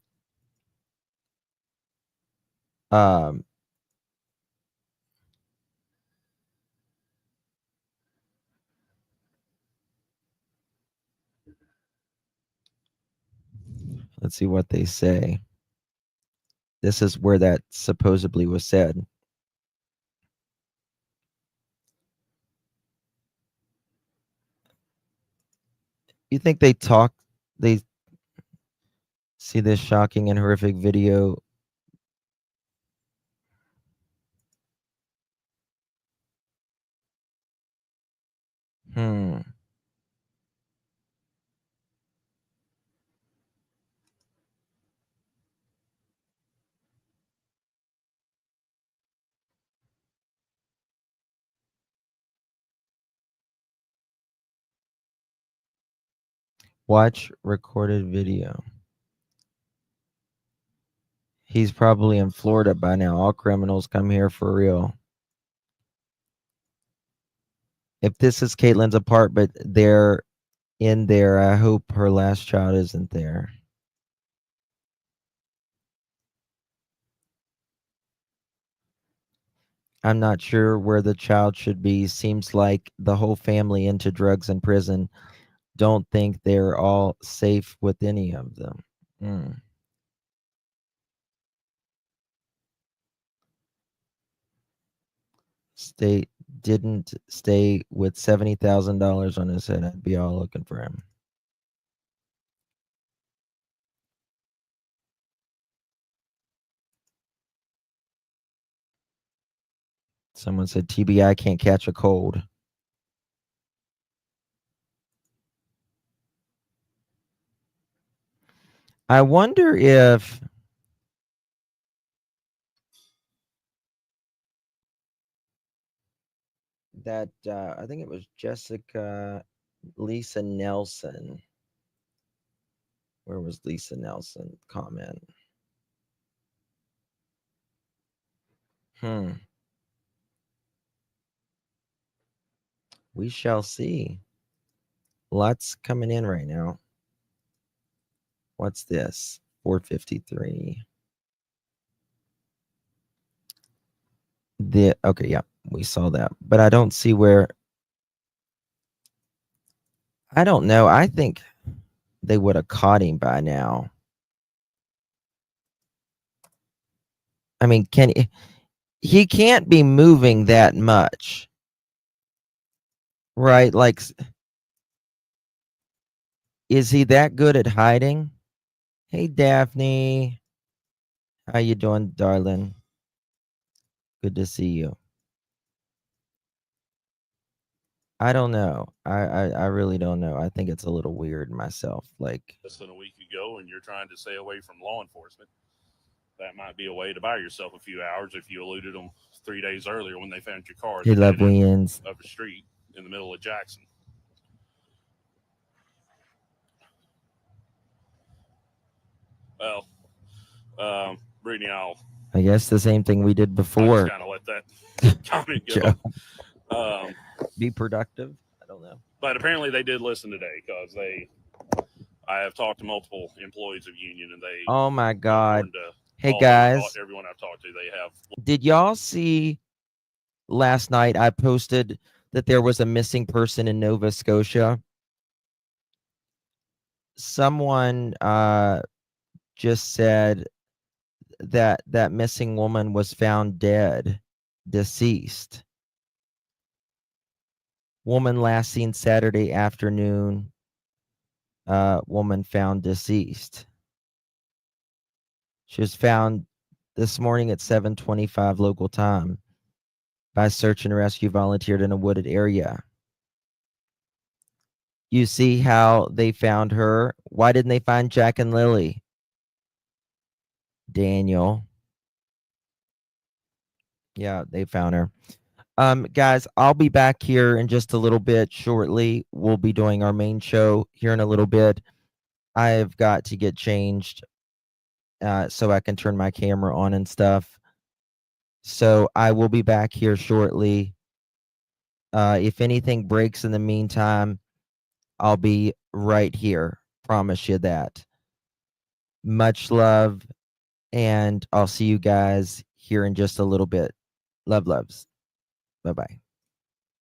Let's see what they say. This is where that supposedly was said. You think they see this shocking and horrific video? Watch recorded video. He's probably in Florida by now. All criminals come here for real. If this is Caitlin's apartment, they're in there. I hope her last child isn't there. I'm not sure where the child should be. Seems like the whole family into drugs in prison. Don't think they're all safe with any of them. State didn't stay with $70,000 on his head. I'd be all looking for him. Someone said TBI can't catch a cold. I wonder if that I think it was Lisa Nelson. Where was Lisa Nelson? Comment. We shall see. Lots coming in right now. What's this? 453. Okay, yeah, we saw that. But I don't see where. I don't know. I think they would have caught him by now. I mean, he can't be moving that much. Right? Like, is he that good at hiding? Hey, Daphne. How you doing, darling? Good to see you. I don't know. I really don't know. I think it's a little weird myself. Like, less than a week ago, and you're trying to stay away from law enforcement, that might be a way to buy yourself a few hours if you eluded them 3 days earlier when they found your car at hey, the Love dead end Williams. of the street in the middle of Jackson. Well, Brittany, I guess the same thing we did I'll before. just kind of let that comment go. Be productive. I don't know. But apparently they did listen today because I have talked to multiple employees of Union, and they. Oh my God. Hey all guys, everyone I've talked to, they have. did y'all see last night I posted that there was a missing person in Nova Scotia? Someone just said that that missing woman was found dead, deceased. Woman last seen Saturday afternoon. Woman found deceased. She was found this morning at 7:25 local time by search and rescue volunteered in a wooded area. You see how they found her? Why didn't they find Jack and Lily? Daniel. Yeah, they found her. Guys, I'll be back here in just a little bit shortly. We'll be doing our main show here in a little bit. I've got to get changed so I can turn my camera on and stuff. So I will be back here shortly. If anything breaks in the meantime, I'll be right here. Promise you that. Much love, and I'll see you guys here in just a little bit. Love, loves. Bye-bye.